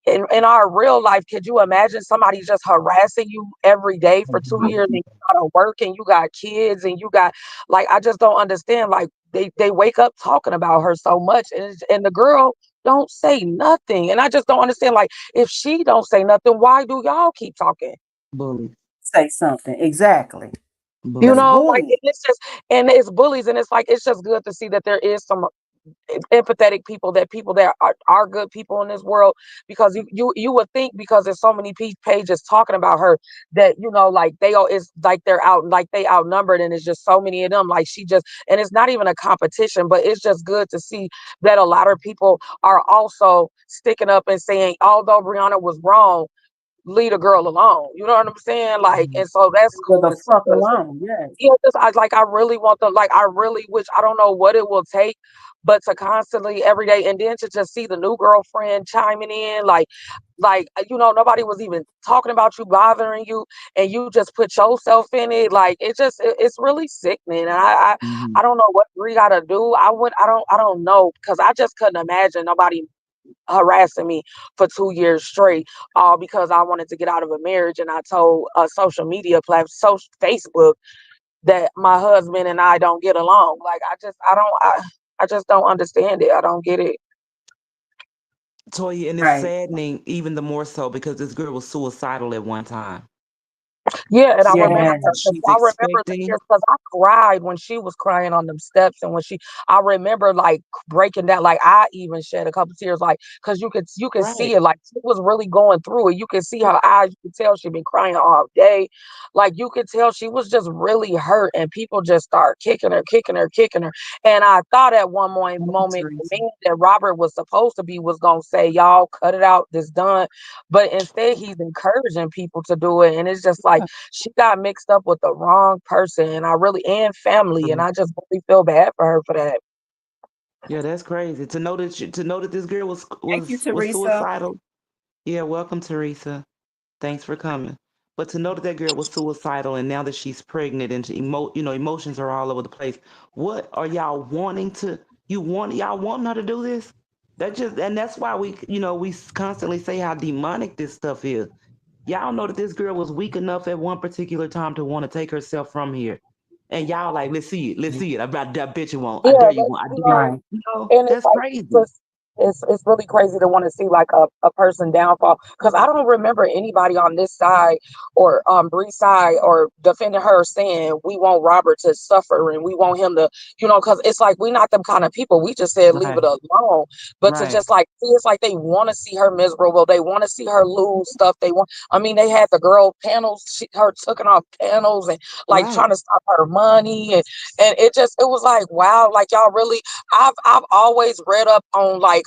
in our real life, could you imagine somebody just harassing you every day for 2 years, and you gotta work and you got kids and you got, like, I just don't understand. Like, they wake up talking about her so much, and the girl don't say nothing. And I just don't understand. Like, if she don't say nothing, why do y'all keep talking? Bullies. Say something. Exactly. That's Bullies. Like, bullying. it's just, and it's bullies, and it's like, it's just good to see that there is some empathetic people, that people that are good people in this world. Because you would think, because there's so many pages talking about her, that like they all, it's like they're out, like they outnumbered, and it's just so many of them. Like, she just, and it's not even a competition, but it's just good to see that a lot of people are also sticking up and saying, although Brianna was wrong, leave a girl alone. You know what I'm saying? Like, and so that's Leave cool the to see. fuck alone. Yes. Yeah, I really want the, like, I really wish, I don't know what it will take, but to constantly every day, and then to just see the new girlfriend chiming in, like nobody was even talking about you, bothering you, and you just put yourself in it. Like, it's really sickening. And I don't know what we gotta do. I don't know, because I just couldn't imagine nobody harassing me for 2 years straight, all because I wanted to get out of a marriage, and I told a social media platform, Facebook, that my husband and I don't get along. Like, I just don't understand it. I don't get it. Toya, and it's Right. saddening even the more so because this girl was suicidal at one time. Yeah, and I So remember Yeah. now her because she's I remember the expecting, tears because I cried when she was crying on them steps, and when I remember like breaking down, like I even shed a couple tears, like because you could see right? it, like she was really going through it. You could see her eyes, you could tell she'd been crying all day, like you could tell she was just really hurt, and people just start kicking her, kicking her, kicking her. And I thought at one moment the Teresa. man that Robert was supposed to be was gonna say, "Y'all cut it out, this done," but instead he's encouraging people to do it, and it's just like she got mixed up with the wrong person, and I really and family, and Mhm. I just really feel bad for her for that. Yeah, that's crazy. To know that this girl Thank you, was Teresa. suicidal. Yeah, welcome, Teresa. Thanks for coming. But to know that that girl was suicidal and now that she's pregnant and emotions are all over the place. What are y'all wanting to? Y'all wanting her to do this? And that's why we constantly say how demonic this stuff is. Y'all know that this girl was weak enough at one particular time to want to take herself from here. And y'all like, let's see it. Let's see it. I bet you won't. I Yeah, dare you won't. I you dare. know, Right. and it's That's like crazy. just it's really crazy to want to see like a person downfall because I don't remember anybody on this side or Bree's side or defending her saying we want Robert to suffer and we want him to, because it's like we not them kind of people. We just said leave it Right. alone. But to Right. just like see, it's like they want to see her miserable. They want to see her lose stuff. I mean, they had the girl panels, her taking off panels and like Right. trying to stop her money and it was like wow, like y'all really I've always read up on like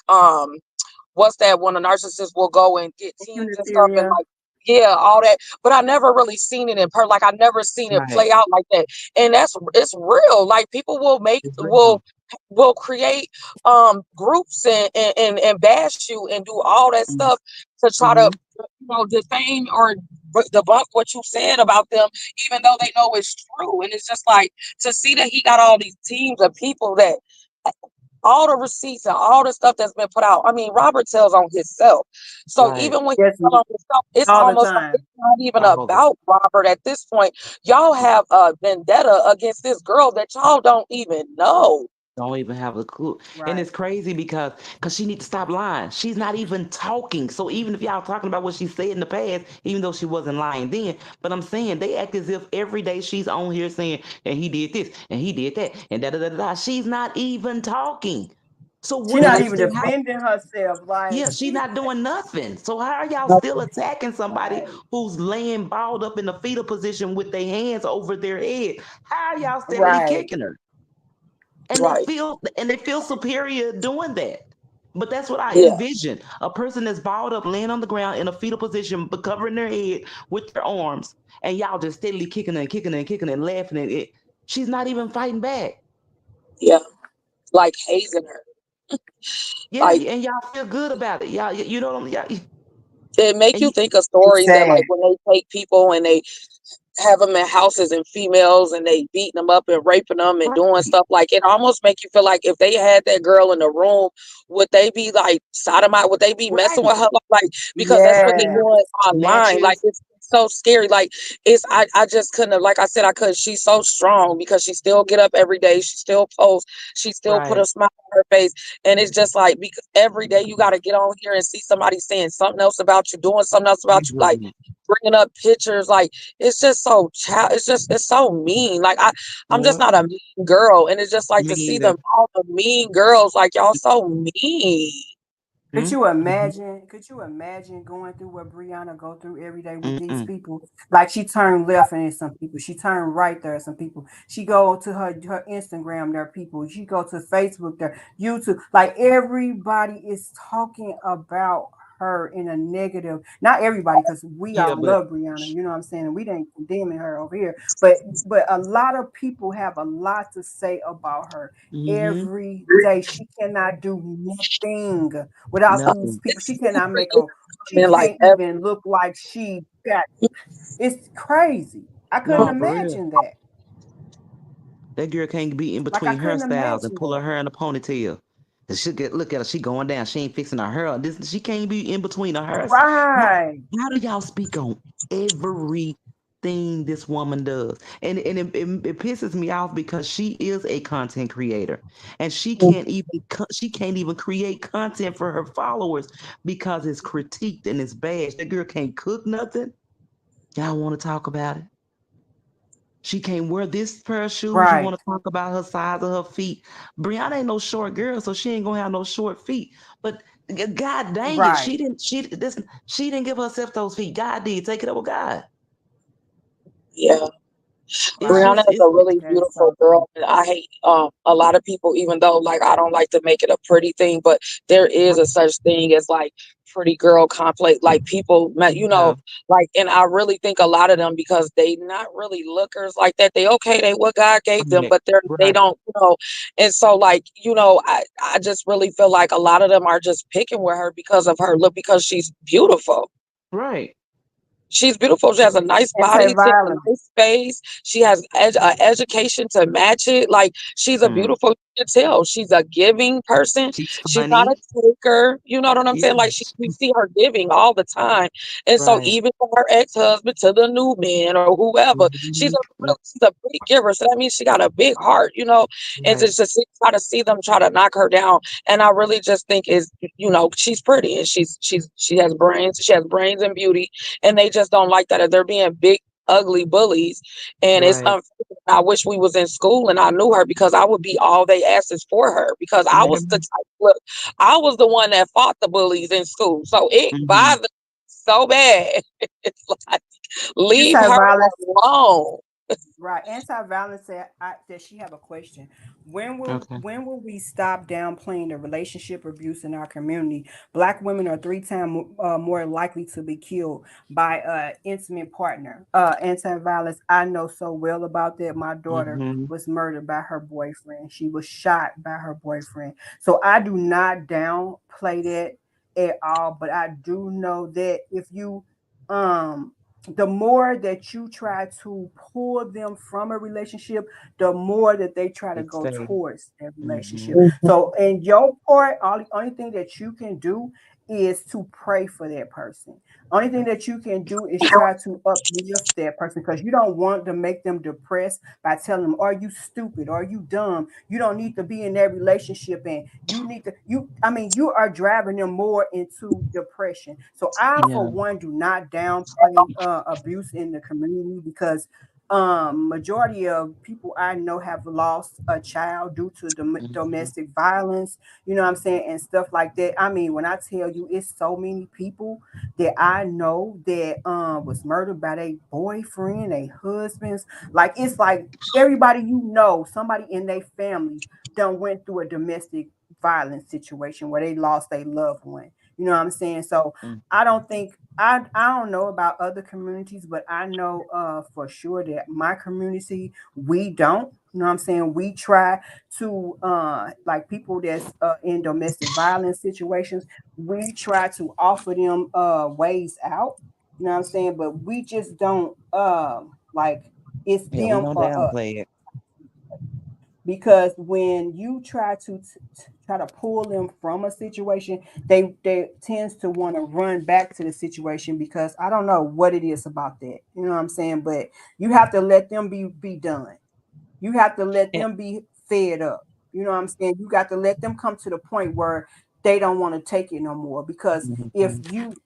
what's that when a narcissist will go and get teams and stuff and Unitaria. like yeah, all that. But I never really seen it in per like I never seen it Right. play out like that. And it's real. Like people It's real. will create groups and bash you and do all that stuff to try to Mm-hmm. defame or debunk what you said about them, even though they know it's true. And it's just like to see that he got all these teams of people that all the receipts and all the stuff that's been put out. I mean, Robert tells on himself. So Right. even when he Yes, tells on himself, it's all the almost like it's time. not even All the about Robert at this point. Y'all have a vendetta against this girl that y'all don't even know. don't even have a clue. And Right. it's crazy because she needs to stop lying. She's not even talking. So even if y'all talking about what she said in the past, even though she wasn't lying then, but I'm saying they act as if every day she's on here saying, and he did this, and he did that, and da da da da. Da. She's not even talking. So She's what not And even how defending herself. Like, yeah, she's not doing nothing. So how are y'all still nothing. attacking somebody right. who's laying balled up in the fetal position with their hands over their head? How are y'all steadily Right. kicking her? And Right. they feel superior doing that. But that's what I Yeah. envision. A person that's balled up, laying on the ground in a fetal position, but covering their head with their arms, and y'all just steadily kicking and kicking and kicking and laughing at it. She's not even fighting back. Yeah. Like hazing her. Yeah, Like and y'all feel good about it. Y'all, you know what I'm yeah, it make and you you, think of It's stories that sad. like when they take people and they have them in houses and females and they beating them up and raping them and doing right, stuff like it almost make you feel like if they had that girl in the room, would they be like sodomite? Would they be messing right. with her like because that's what they Yeah. doing online? Like Snatches, it's so scary. Like I just couldn't have, like I said, I could. She's so strong because she still get up every day. She still post. She still put a right. smile on her face. And it's just like because every day you got to get on here and see somebody saying something else about you, doing something else about you, like Mhm. bringing up pictures, like it's just so it's so mean. Like I'm just Yep, not a mean girl. And it's just like me to see either. them all the mean girls, like y'all so mean. Mm-hmm. Could you imagine going through what Brianna go through every day with these Mm-mm. people? Like she turned left and there's some people. She turned right there, some people. She go to her Instagram, there are people. She go to Facebook, there, YouTube. Like everybody is talking about her in a negative. Not everybody, because we Yeah, all but love Brianna. You know what I'm saying? And we didn't condemning her over here. But a lot of people have a lot to say about her mm-hmm. every day. She cannot do nothing without these Nothing. people. It's She cannot scary. make a. It's She happening like can't even look like she got. It's crazy. I couldn't No, for real. imagine that. That girl can't be in Like I between couldn't hairstyles and imagine pull that. her hair in a ponytail. And she get look at her, she going down. She ain't fixing her hair. She can't be in between her hairs. How, Right. how do y'all speak on everything this woman does? And it pisses me off because she is a content creator, and she can't even create content for her followers because it's critiqued and it's bashed. That girl can't cook nothing. Y'all want to talk about it? She can't wear this pair of shoes. You Right. want to talk about her size of her feet. Brianna ain't no short girl, so she ain't gonna have no short feet. But God dang it, Right. she didn't give herself those feet. God did. Take it up with God. Yeah. It's Right. Brianna just is it's a really That is beautiful so true. girl. And I hate a lot of people, even though like I don't like to make it a pretty thing, but there is a such thing as like pretty girl complex. Like people yeah, like, and I really think a lot of them, because they not really lookers like that. They okay, they what God gave them, right, but they right, don't, and so like, I just really feel like a lot of them are just picking with her because of her look, because she's beautiful. right. She's beautiful. She has a nice body, she has a Anti-violence. nice face. She has education to match it. Like she's a Mm. beautiful. You can tell she's a giving person. She's She's not a funny. taker. You know what I'm Yeah, saying? Like we see her giving all the time. And so right. even to her ex-husband, to the new man or whoever, Mhm, mm, she's a big giver. So that means she got a big heart. And to right, just try to see them try to knock her down. And I really just think she's pretty, and she has brains. She has brains and beauty, and they just don't like that. They're being big, ugly bullies, and it's right. unfortunate. I wish we was in school and I knew her, because I would be all they asses for her, because I was the Mhm, type. Look, I was the one that fought the bullies in school, so it mhm. bothered me so bad. It's like, leave her Anti-violence. alone. Right. Anti-violence said that she have a question. Okay. When will we stop downplaying the relationship abuse in our community? Black women are 3 times more likely to be killed by an intimate partner. Anti-violence. I know so well about that. My daughter Mhm. was murdered by her boyfriend. She was shot by her boyfriend. So I do not downplay that at all. But I do know that if you um the more that you try to pull them from a relationship, the more that they try to They go stay. towards that relationship. Mhm. Mhm. So, in your part, only thing that you can do is to pray for that person. Only thing that you can do is try to uplift that person, because you don't want to make them depressed by telling them, "Are you stupid? Are you dumb? You don't need to be in that relationship, and you need to you." I mean, you are driving them more into depression. So I, for Yeah. one, do not downplay abuse in the community, because majority of people I know have lost a child due to Mhm. domestic violence, you know what I'm saying, and stuff like that. I mean, when I tell you, it's so many people that I know that was murdered by their boyfriend, their husbands. Like, it's like everybody, somebody in their family done went through a domestic violence situation where they lost a loved one, you know what I'm saying. So Mm. I don't think I don't know about other communities, but I know for sure that my community, we don't. You know what I'm saying? We try to like people that's in domestic violence situations, we try to offer them ways out. You know what I'm saying? But we just don't like it's Yeah, we them don't or us, downplay it. because when you try to try to pull them from a situation, they tends to want to run back to the situation, because I don't know what it is about that, you know what I'm saying, but you have to let them be done. You have to let Yeah. them be fed up. You know what I'm saying? You got to let them come to the point where they don't want to take it no more. Because Mhm.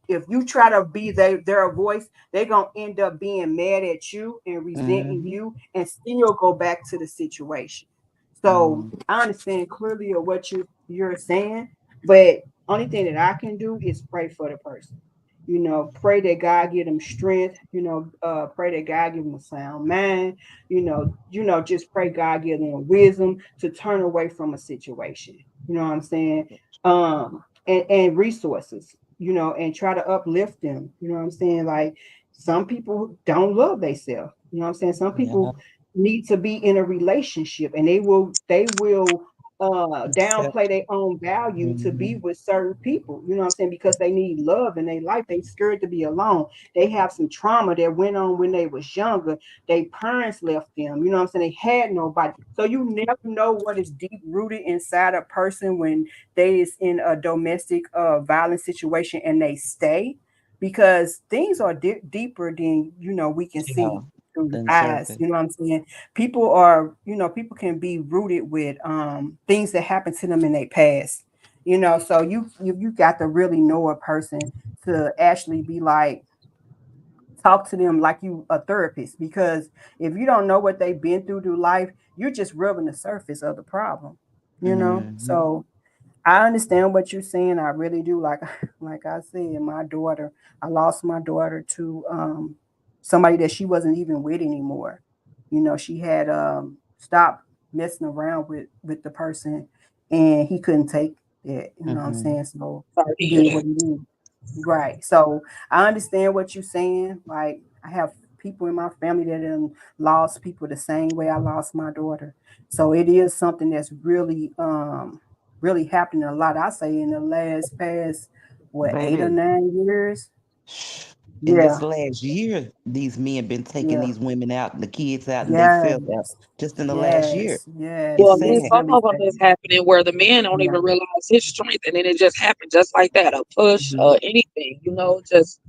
if you try to be their voice, they're gonna end up being mad at you and resenting Mhm. you, and still go back to the situation. So Mm. I understand clearly of what you're saying, but only thing that I can do is pray for the person. Pray that God give them strength. Pray that God give them a sound mind. Just pray God give them wisdom to turn away from a situation. You know what I'm saying? And resources. And try to uplift them. You know what I'm saying? Like, some people don't love themselves. You know what I'm saying? Some Yeah. people need to be in a relationship, and they will downplay Accept. their own value to be Mhm. with certain people, you know what I'm saying, because they need love in their life. They scared to be alone. They have some trauma that went on when they was younger. Their parents left them, you know what I'm saying, they had nobody. So you never know what is deep rooted inside a person when they is in a domestic violence situation and they stay, because things are deeper than we can Yeah. see through the Then eyes, surface. you know what I'm saying. People can be rooted with things that happened to them in their past, so you got to really know a person to actually be like talk to them like you a therapist, because if you don't know what they've been through life, you're just rubbing the surface of the problem, you know. Mm-hmm. So I understand what you're saying. I really do. Like like I said, my daughter, I lost my daughter to somebody that she wasn't even with anymore. You know, she had stopped messing around with the person, and he couldn't take it. You know what I'm Mm-hmm. saying? So Sorry to he hear did that. what he did. Right. So I understand what you're saying. Like I have people in my family that lost people the same way I lost my daughter. So it is something that's really happening a lot. I say in the last past what 8 or 9 years. In this Yeah, last year, these men been taking yeah, these women out and the kids out and they felt out yes, just in the last year. yes, yes. It's Well, It then is sad. some really of them is sad. happening where the men don't Yeah. even realize his strength, and then it just happened just like that, a push Mm-hmm. or anything, just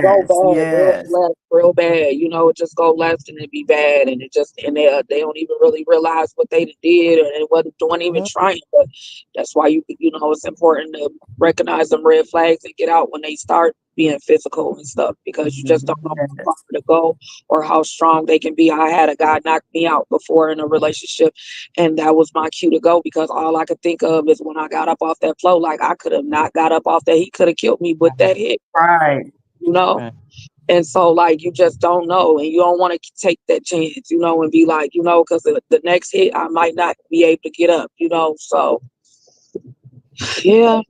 go Yes, bad, real yes. left, real bad. It just go left and it be bad, and they don't even really realize what they did, and it wasn't doing even Mhm. trying. But that's why it's important to recognize them red flags and get out when they start being physical and stuff, because you just don't know how far Yes. to go or how strong they can be. I had a guy knock me out before in a relationship, and that was my cue to go, because all I could think of is when I got up off that floor, like I could have not got up off that. He could have killed me with that hit, Right. you know? Right. And so, like, you just don't know, and you don't want to take that chance, and be like, because the next hit, I might not be able to get up, So, yeah,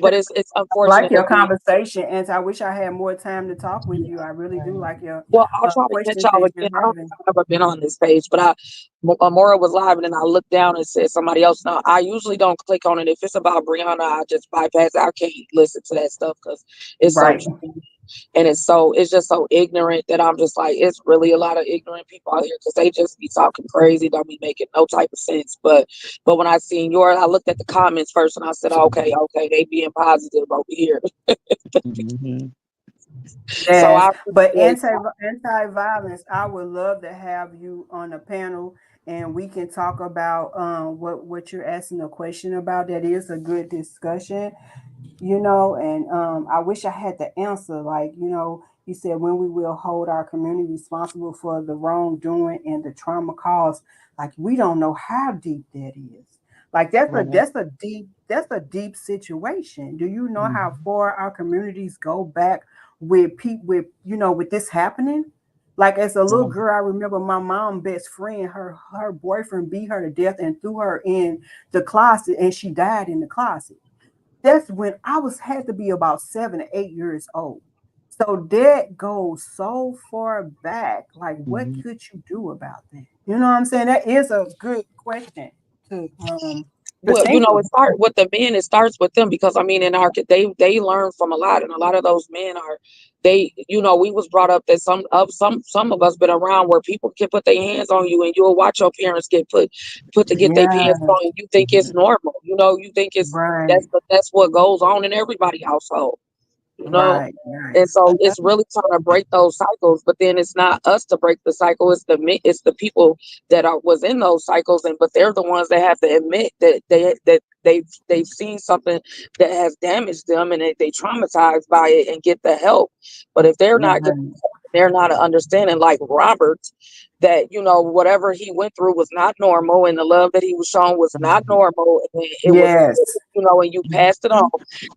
but it's I like unfortunate your that the conversation, and I wish I had more time to talk with you. I really do like your Well, I'll try to catch questions y'all that you're again. I don't think having. I've ever been on this page, but Amora was live, and then I looked down and said somebody else. Now, I usually don't click on it. If it's about Brianna, I just bypass it. I can't listen to that stuff because it's so Right. true. And it's just so ignorant that I'm just like, it's really a lot of ignorant people out here, because they just be talking crazy, don't be making no type of sense. But when I seen yours, I looked at the comments first and I said, okay, they being positive over here. Mm-hmm. So Yes, I but appreciate anti-violence, I would love to have you on a panel, and we can talk about what you're asking a question about. That is a good discussion, and I wish I had the answer. Like, you said when we will hold our community responsible for the wrongdoing and the trauma caused. Like, we don't know how deep that is. Like, Right. that's a deep situation. Do you know how Mm-hmm. far our communities go back with people with this happening? Like, as a little Right. girl, I remember my mom best friend, her boyfriend beat her to death and threw her in the closet, and she died in the closet. That's when I had to be about 7 or 8 years old. So that goes so far back. Like, what Mm-hmm. could you do about that? You know what I'm saying? That is a good question to Well, think it about. start with the men. It starts with them, because I mean, in our they learn from a lot, and a lot of those men are they. We was brought up that some of us been around where people can put their hands on you, and you'll watch your parents get to get their hands Yeah, on you. You think it's normal, you think right, that's what goes on in everybody's household, you know. right, right. And so it's really trying to break those cycles, but then it's not us to break the cycle. It's the people that was in those cycles, but they're the ones that have to admit that they've seen something that has damaged them, and they traumatized by it, and get the help. But if they're not getting Right. help, they're not understanding, like Robert, that whatever he went through was not normal, and the love that he was shown was not normal, and it was, Yes. and you passed it on.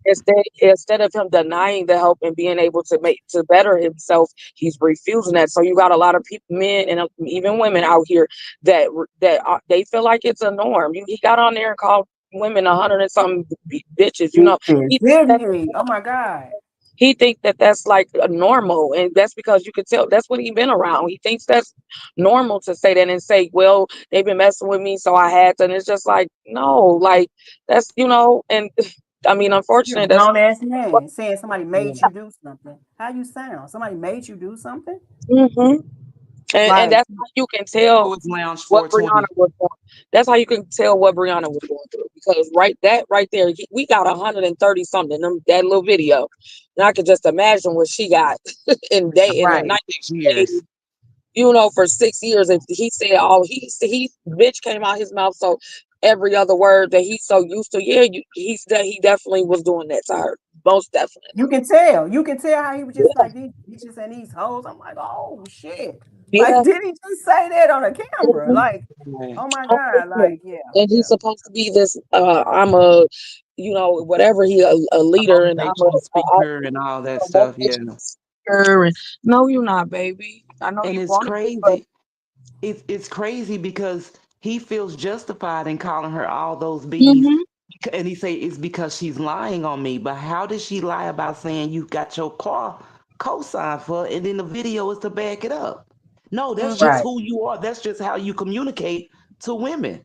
Instead of him denying the help and being able to better himself, he's refusing that. So you got a lot of people, men and even women out here they feel like it's a norm. He got on there and called women 100 and something bitches. Bitches. He Didn't he? Oh my God. he think that that's like a normal, and that's because you could tell that's what he been around. He thinks that's normal to say that and say, well, they've been messing with me, so I had to. And it's just like, no, like that's and I mean, You're a unfortunately, that's grown ass man saying somebody Yeah. made you do something. How you sound? Somebody made you do something? hmm and Like, that's how you can tell Poets Lounge what Brianna 420. was going. That's how you can tell what Brianna was going through, because right there, we got 130 something that little video, and I could just imagine what she got in the right. 1980s. 6 years. For 6 years, if he said all he bitch came out his mouth, so every other word that he's so used to, yeah, he definitely was doing that to her. most definitely. You can tell. You can tell how he was just like these bitches and these hoes. I'm like, oh shit. Like, Yeah. did he just say that on a camera? Mhm. Like, Right. oh my Oh, for God. sure. Like, yeah, And yeah. he's supposed to be this. I'm a, whatever he a A leader, and I'm motivational a speaker and all that stuff. Yeah. motivational speaker. And no, you're not, baby. I know And you it's want to be, but crazy. It's crazy because he feels justified in calling her all those B's, hmm and he say it's because she's lying on me. But how did she lie about saying you got your car co-signed for, and then the video is to back it up? No, that's hmm just Right. who you are. That's just how you communicate to women.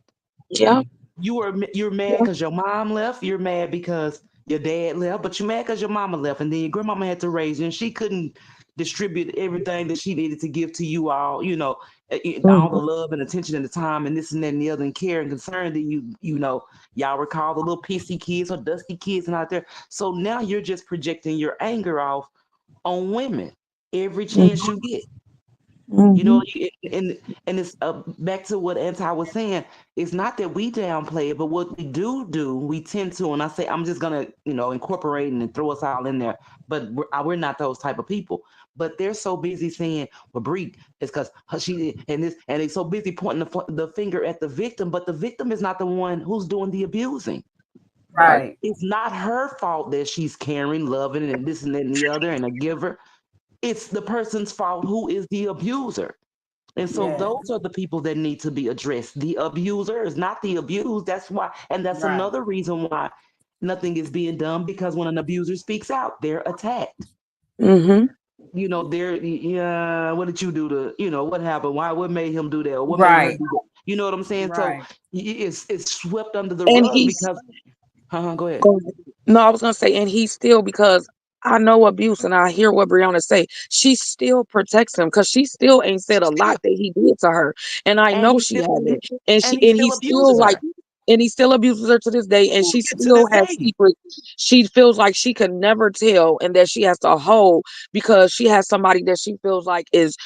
yeah, You're mad yeah, because your mom left. You're mad because your dad left, but you're mad because your mama left, and then your grandmama had to raise you, and she couldn't distribute everything that she needed to give to you all. All the hmm love and attention and the time and this and that and the other and care and concern that y'all recall the little pissy kids or dusty kids and out there. So now you're just projecting your anger off on women every chance you get. You hmm know, and it's back to what Anti was saying. It's not that we downplay it, but what we do, we tend to. And I say, I'm just gonna, incorporate and throw us all in there. But we're not those type of people. But they're so busy saying, "Well, Bree, it's because she did," and this, and they're so busy pointing the finger at the victim. But the victim is not the one who's doing the abusing. right. Right. It's not her fault that she's caring, loving, and this and that and the other, and a giver. It's the person's fault who is the abuser. And so Yes. those are the people that need to be addressed. The abuser is not the abused. That's why, and that's Right. another reason why nothing is being done, because when an abuser speaks out, they're attacked. hmm They're, yeah, what did you do to, what happened? What made him do that? Or what made her Right. do that? You know what I'm saying? So Right. it's swept under the And rug he's because, go ahead. Go ahead. No, I was gonna say, and he still, because I know abuse and I hear what Brianna say, she still protects him because she still ain't said a Still, lot that he did to her. And I and know he she still, haven't. And and she he and he still still abuses like, her and he still abuses her to this day, and she to still this has day. secrets she feels like she can never tell and that she has to hold because she has somebody that she feels like is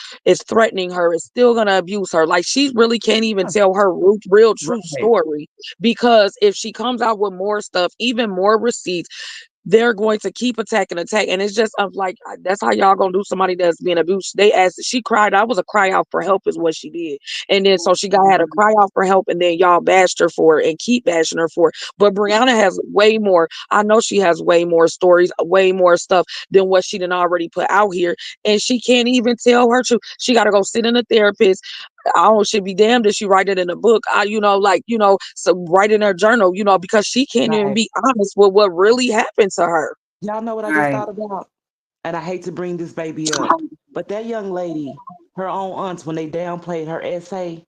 threatening her, is still gonna abuse her. Like she really can't even tell her real true Right. story because if she comes out with more stuff, even more receipts, they're going to keep attack. And it's just of like, that's how y'all gonna do somebody that's being abused. They asked, she cried. I was a cry out for help is what she did. And then so she got had a cry out for help, and then y'all bashed her for it and keep bashing her for it. But Brianna has way more. I know she has way more stories, way more stuff than what she done already put out here. And she can't even tell her truth. She gotta go sit in a therapist. I don't should be damned if she write it in a book. So write in her journal, because she can't even Right. be honest with what really happened to her. Y'all know what I just Right. thought about? And I hate to bring this baby up, but that young lady, her own aunts, when they downplayed her essay,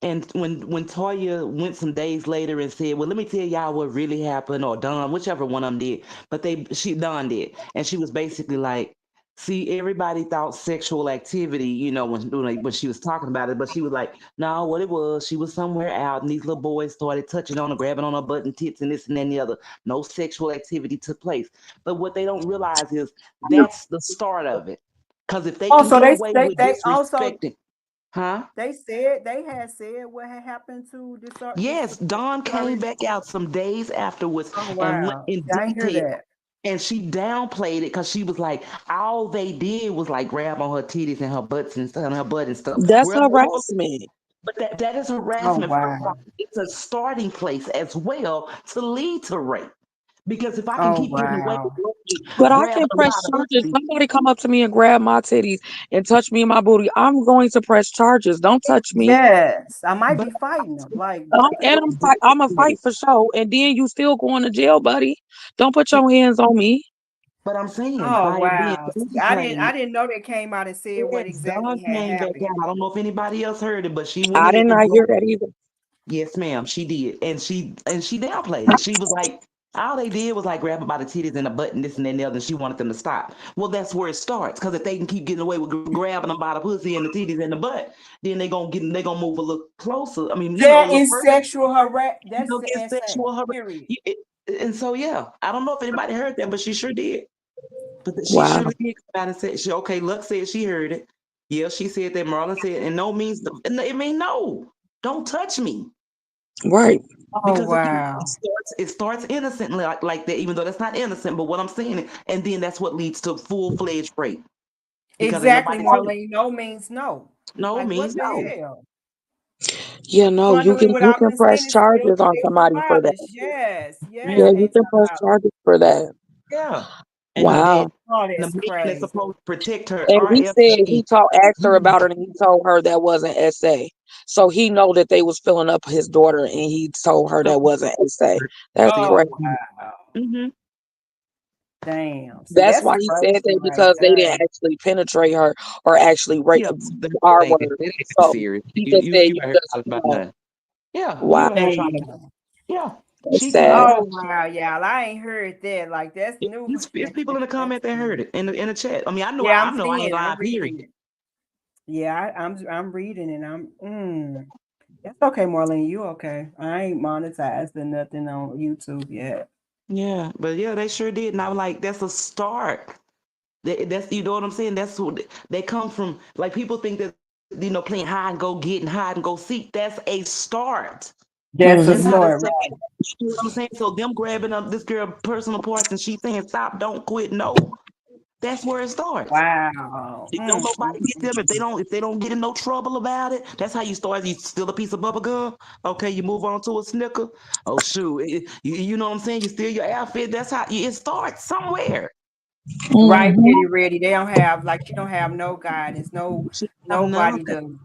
and when Toya went some days later and said, "Well, let me tell y'all what really happened," or Don, whichever one of them did, but she Don did, and she was basically like, "See, everybody thought sexual activity, when she was talking about it, but she was like, no, what it was, she was somewhere out, and these little boys started touching on her, grabbing on her butt and tits, and this and then the other. No sexual activity took place. But what they don't realize is that's the start of it, because if they can Also, get away with they also disrespecting, huh?" they had said what had happened to Yes, Dawn came Disloyalty. back out some days afterwards Oh and went wow. in Yeah, I didn't hear detail. that. And she downplayed it because she was like, all they did was like grab on her titties and her butts and stuff, and her butt and stuff. That's Whereas, harassment. but that is Oh harassment. First wow. off, it's a starting place as well to lead to rape. Because if I can Oh keep getting away wow. with But I grabbing can them by press the charges. pussy, Somebody come up to me and grab my titties and touch me in my booty, I'm going to press charges. Don't touch me. Yes. I might but be fighting them. Like And what? I'm a exactly. fight for sure. And then you still going to jail, buddy. Don't put your hands on me. But I'm saying Oh by it being wow. See, downplayed. I didn't know they came out and said what Yes, Dawn exactly had came back happened. out. I don't know if anybody else heard it, but she went I did ahead and not broke. hear that either. Yes, ma'am, she did. And she downplayed it. She was like, all they did was like grab her by the titties and the butt and this and then the other, and she wanted them to stop. Well, that's where it starts. Because if they can keep getting away with grabbing them by the pussy and the titties and the butt, then they gonna move a little closer. I mean, a That little is further. sexual harass. That's the It's essay. sexual harassment. Period. And so yeah, I don't know if anybody heard that, but she sure did. But she Wow. surely did come out and say, okay, Luck said she heard it. Yeah, she said that. Marlon said, and no means, it mean no. Don't touch me. Right. Oh, Because again, wow. it starts innocent like that, even though that's not innocent. But what I'm saying, and then that's what leads to full-fledged rape because ain't Exactly, nobody safe. Marlene. No means no. No Like, what means the no. hell? Yeah, no, Fondling you without can press consent is still charges on sexual somebody for that. violence. Yes, Yeah, yes, Yeah, you can press anti-violence. charges for that. yeah. And Wow. Oh, the that's man that's crazy. supposed to protect her, And he said RFK. he told asked her about it and he told her that wasn't SA. So he know that they was filling up his daughter and he told her that wasn't SA. That's Yeah. Oh, crazy. wow. Mm-hmm. Damn. See, That's that's why he said crazy that right because they there. didn't actually penetrate her or actually rape Yeah, that our ain't word. that ain't that So serious. he You just you said you you ain't just talking about nothing. Yeah, wow, you ain't trying to. Damn. Yeah, that's she told sad. her. Oh, wow, y'all. I ain't heard that. Like, that's new. It's people in the That's comment that heard new. it in the chat. I mean, Yeah, I I'm know I ain't seeing it. I'm lying. reading Period. it. Yeah, I'm reading it. That's okay, Marlene. You okay? I ain't monetized or nothing on YouTube yet. Yeah, but yeah, they sure did, and I was like, that's a start. That's you know what I'm saying. That's what they come from. Like people think that playing hide and go get and hide and go seek. That's a start. That's a That's how Hmm. they start, say it. right? You know what I'm saying? So them grabbing up this girl personal parts and she saying stop, don't quit, no. That's where it starts. Wow. If don't nobody get them, if they don't get in no trouble about it, that's how you start. You steal a piece of bubble gum, okay, you move on to a snicker. Oh shoot, you know what I'm saying? You steal your outfit. That's how it starts somewhere. Right, Hmm. Pretty Ready. They don't have like she don't have no guidance, She have nobody nothing. to.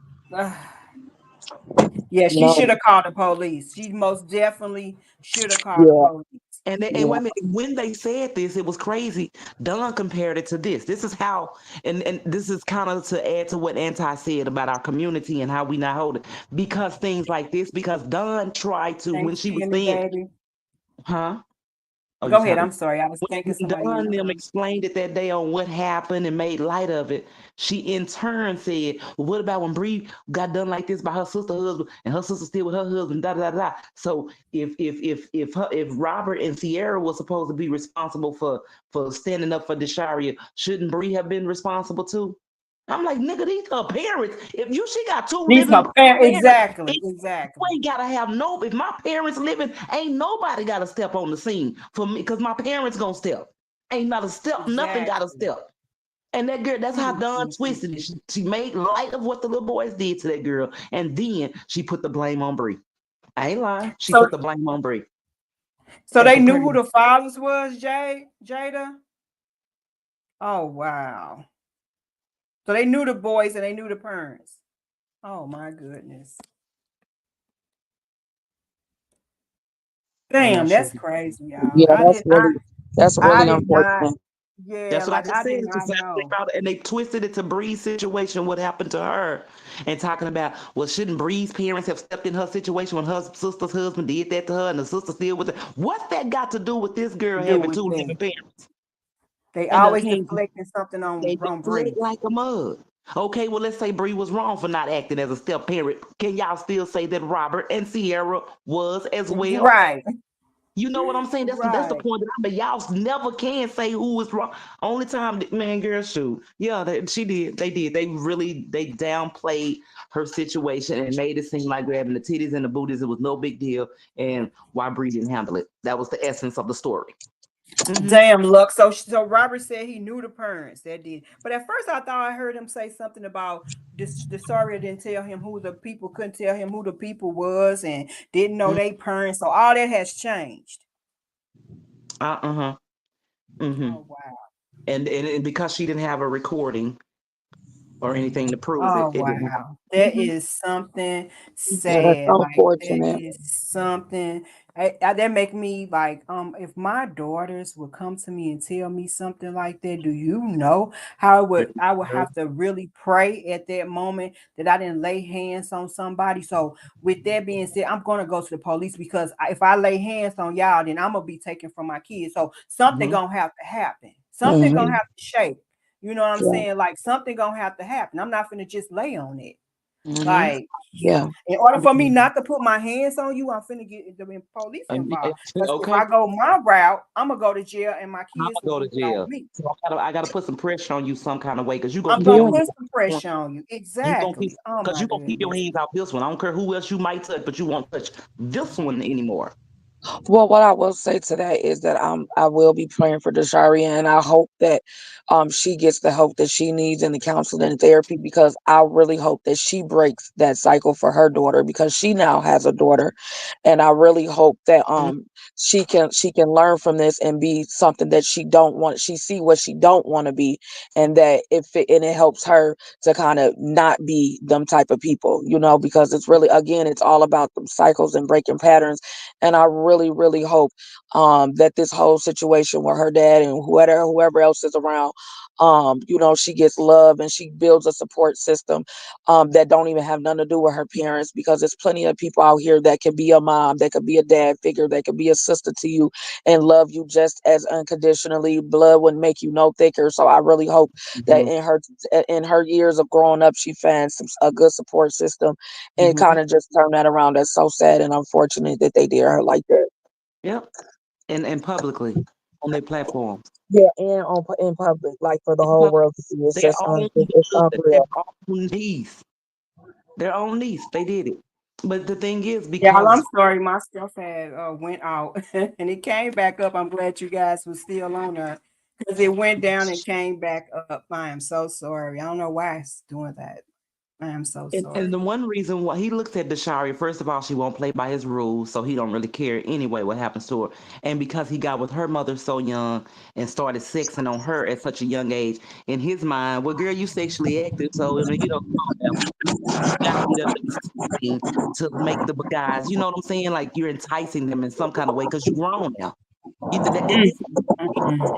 Yeah, she No, should have called the police. She most definitely should have called the yeah, police. And yeah. wait a minute, when they said this, it was crazy. Don compared it to this. This is how, and this is kind of to add to what Anti said about our community and how we not hold it. Because things like this, because Don tried to, when Thanks, she was Jimmy, saying, baby. huh? Oh, you Go ahead. talking? I'm sorry. I was thinking When somebody in Don the them room. explained it that day on what happened and made light of it, she in turn said, well, what about when Bree got done like this by her sister husband and her sister still with her husband, da da da da. So if Robert and Sierra was supposed to be responsible for standing up for Desharia, shouldn't Bree have been responsible too? I'm like, nigga, these are parents. If you she got two These living her parents. parents, Exactly. you Exactly. ain't gotta have no. If my parents living, ain't nobody gotta step on the scene for me because my parents gonna step. Ain't not a step, nothing got a Exactly. step. And that girl, that's how Mm, Dawn mm, mm, twisted it. mm. She made light of what the little boys did to that girl, and then she put the blame on Bree. I ain't lying. She So, put the blame on Bree. so That's they some knew crazy. who the fathers was, Jada. Oh wow. So they knew the boys and they knew the parents. Oh my goodness. I'm not Damn, sure. that's crazy, y'all. Yeah, that's I really did not. unfortunate. Yeah, That's what I like just I said. did It's the not same thing know. about it. And they twisted it to Bree's situation, what happened to her, and talking about, well, shouldn't Bree's parents have stepped in her situation when her sister's husband did that to her and the sister still with her? What's that got to do with this girl Do having with two living them. parents? They And always again, deflecting something they on deflect Bree. like a mug. Okay, well, let's say Bree was wrong for not acting as a step parent. Can y'all still say that Robert and Sierra was as well? Right. You know what I'm saying? That's the Right. point that I made. Y'all never can say who was wrong. Only time, man, girl, shoot, yeah, she did. They did. They downplayed her situation and made it seem like grabbing the titties and the booties, it was no big deal, and why Bree didn't handle it. That was the essence of the story. Mm-hmm. Damn luck. So Robert said he knew the parents that did. But at first I thought I heard him say something about this the sorry didn't tell him who the people couldn't tell him who the people was and didn't know they parents. So all that has changed. Uh-huh. Mm-hmm. Oh wow. And because she didn't have a recording or anything to prove it, Oh it didn't. wow. That Mm-hmm. is something Yeah, that's sad. Like that unfortunate. is something that make me like if my daughters would come to me and tell me something like that, do you know how I would have to really pray at that moment that I didn't lay hands on somebody. So with that being said, I'm gonna go to the police because if I lay hands on y'all, then I'm gonna be taken from my kids. So something Mm-hmm. gonna have to happen. Something Hmm. gonna have to shake. You know what I'm Yeah. saying? Like something gonna have to happen. I'm not gonna just lay on it. Mm-hmm. Like, Yeah. in order for me not to put my hands on you, I'm finna get the police involved. Because if Okay, I go my route, I'm gonna go to jail and my I'm kids will gonna be go to put on jail. me. So I gotta put some pressure on you some kind of way because you're gonna I'm keep gonna your Yeah. hands put some out. pressure on you. You gonna keep Exactly. Oh because my you gonna keep your goodness. hands out this one. I don't care who else you might touch, but you won't touch this one anymore. Well, what I will say to that is that I will be praying for Desharia, and I hope that she gets the help that she needs in the counseling and therapy, because I really hope that she breaks that cycle for her daughter, because she now has a daughter, and I really hope that Mhm. she can learn from this and be something that she don't want. She see what she don't want to be, and that it helps her to kind of not be them type of people, because it's really, again, it's all about them cycles and breaking patterns. And I really, really hope that this whole situation with her dad and whoever else is around, she gets love and she builds a support system that don't even have nothing to do with her parents, because there's plenty of people out here that can be a mom, that could be a dad figure, that could be a sister to you and love you just as unconditionally. Blood wouldn't make you no thicker. So I really hope that Mhm. in her years of growing up, she finds a good support system and Mhm. kind of just turn that around. That's so sad and unfortunate that they did her like that. Yep. And publicly on their platforms. Yeah, and in public, like for the In whole public, world to see. It's their just own it's their unreal. own niece. Their own niece. They did it. But the thing is, Yeah, I'm because sorry, my stuff had went out and it came back up. I'm glad you guys was still on there because it went down and came back up. I am so sorry. I don't know why it's doing that. I am so and sorry. the one reason why he looks at Deshari, first of all, she won't play by his rules, so he don't really care anyway what happens to her. And because he got with her mother so young and started sexing on her at such a young age, in his mind, well, girl, you sexually active, so I mean, come on now. You gotta be the 16 to make the guys, you know what I'm saying? Like you're enticing them in some kind of way because you're grown now. Mm, This mm,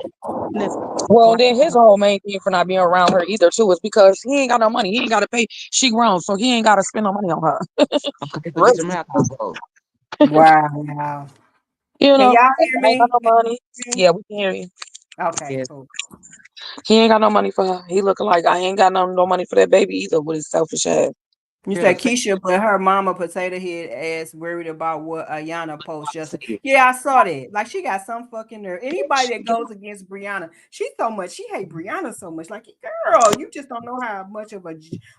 is Well, like then his whole main thing for not being around her either too is because he ain't got no money. He ain't got to pay. She grown, so he ain't got to spend no money on her. okay, so get your Really, mouth out, bro. wow. Wow. you Can know, y'all hear ain't got me? no money. Hear me? Yeah, we can hear you. Okay, Yeah, cool. He ain't got no money for her. He looking like I ain't got no money for that baby either with his selfish ass. You girl, the said fact Keisha, but her mama potato head ass worried about what Ayana post I said, yesterday. Yeah, I saw that. Like she got some fucking nerve. Anybody that goes against Brianna, she hate Brianna so much. Like, girl, you just don't know how much of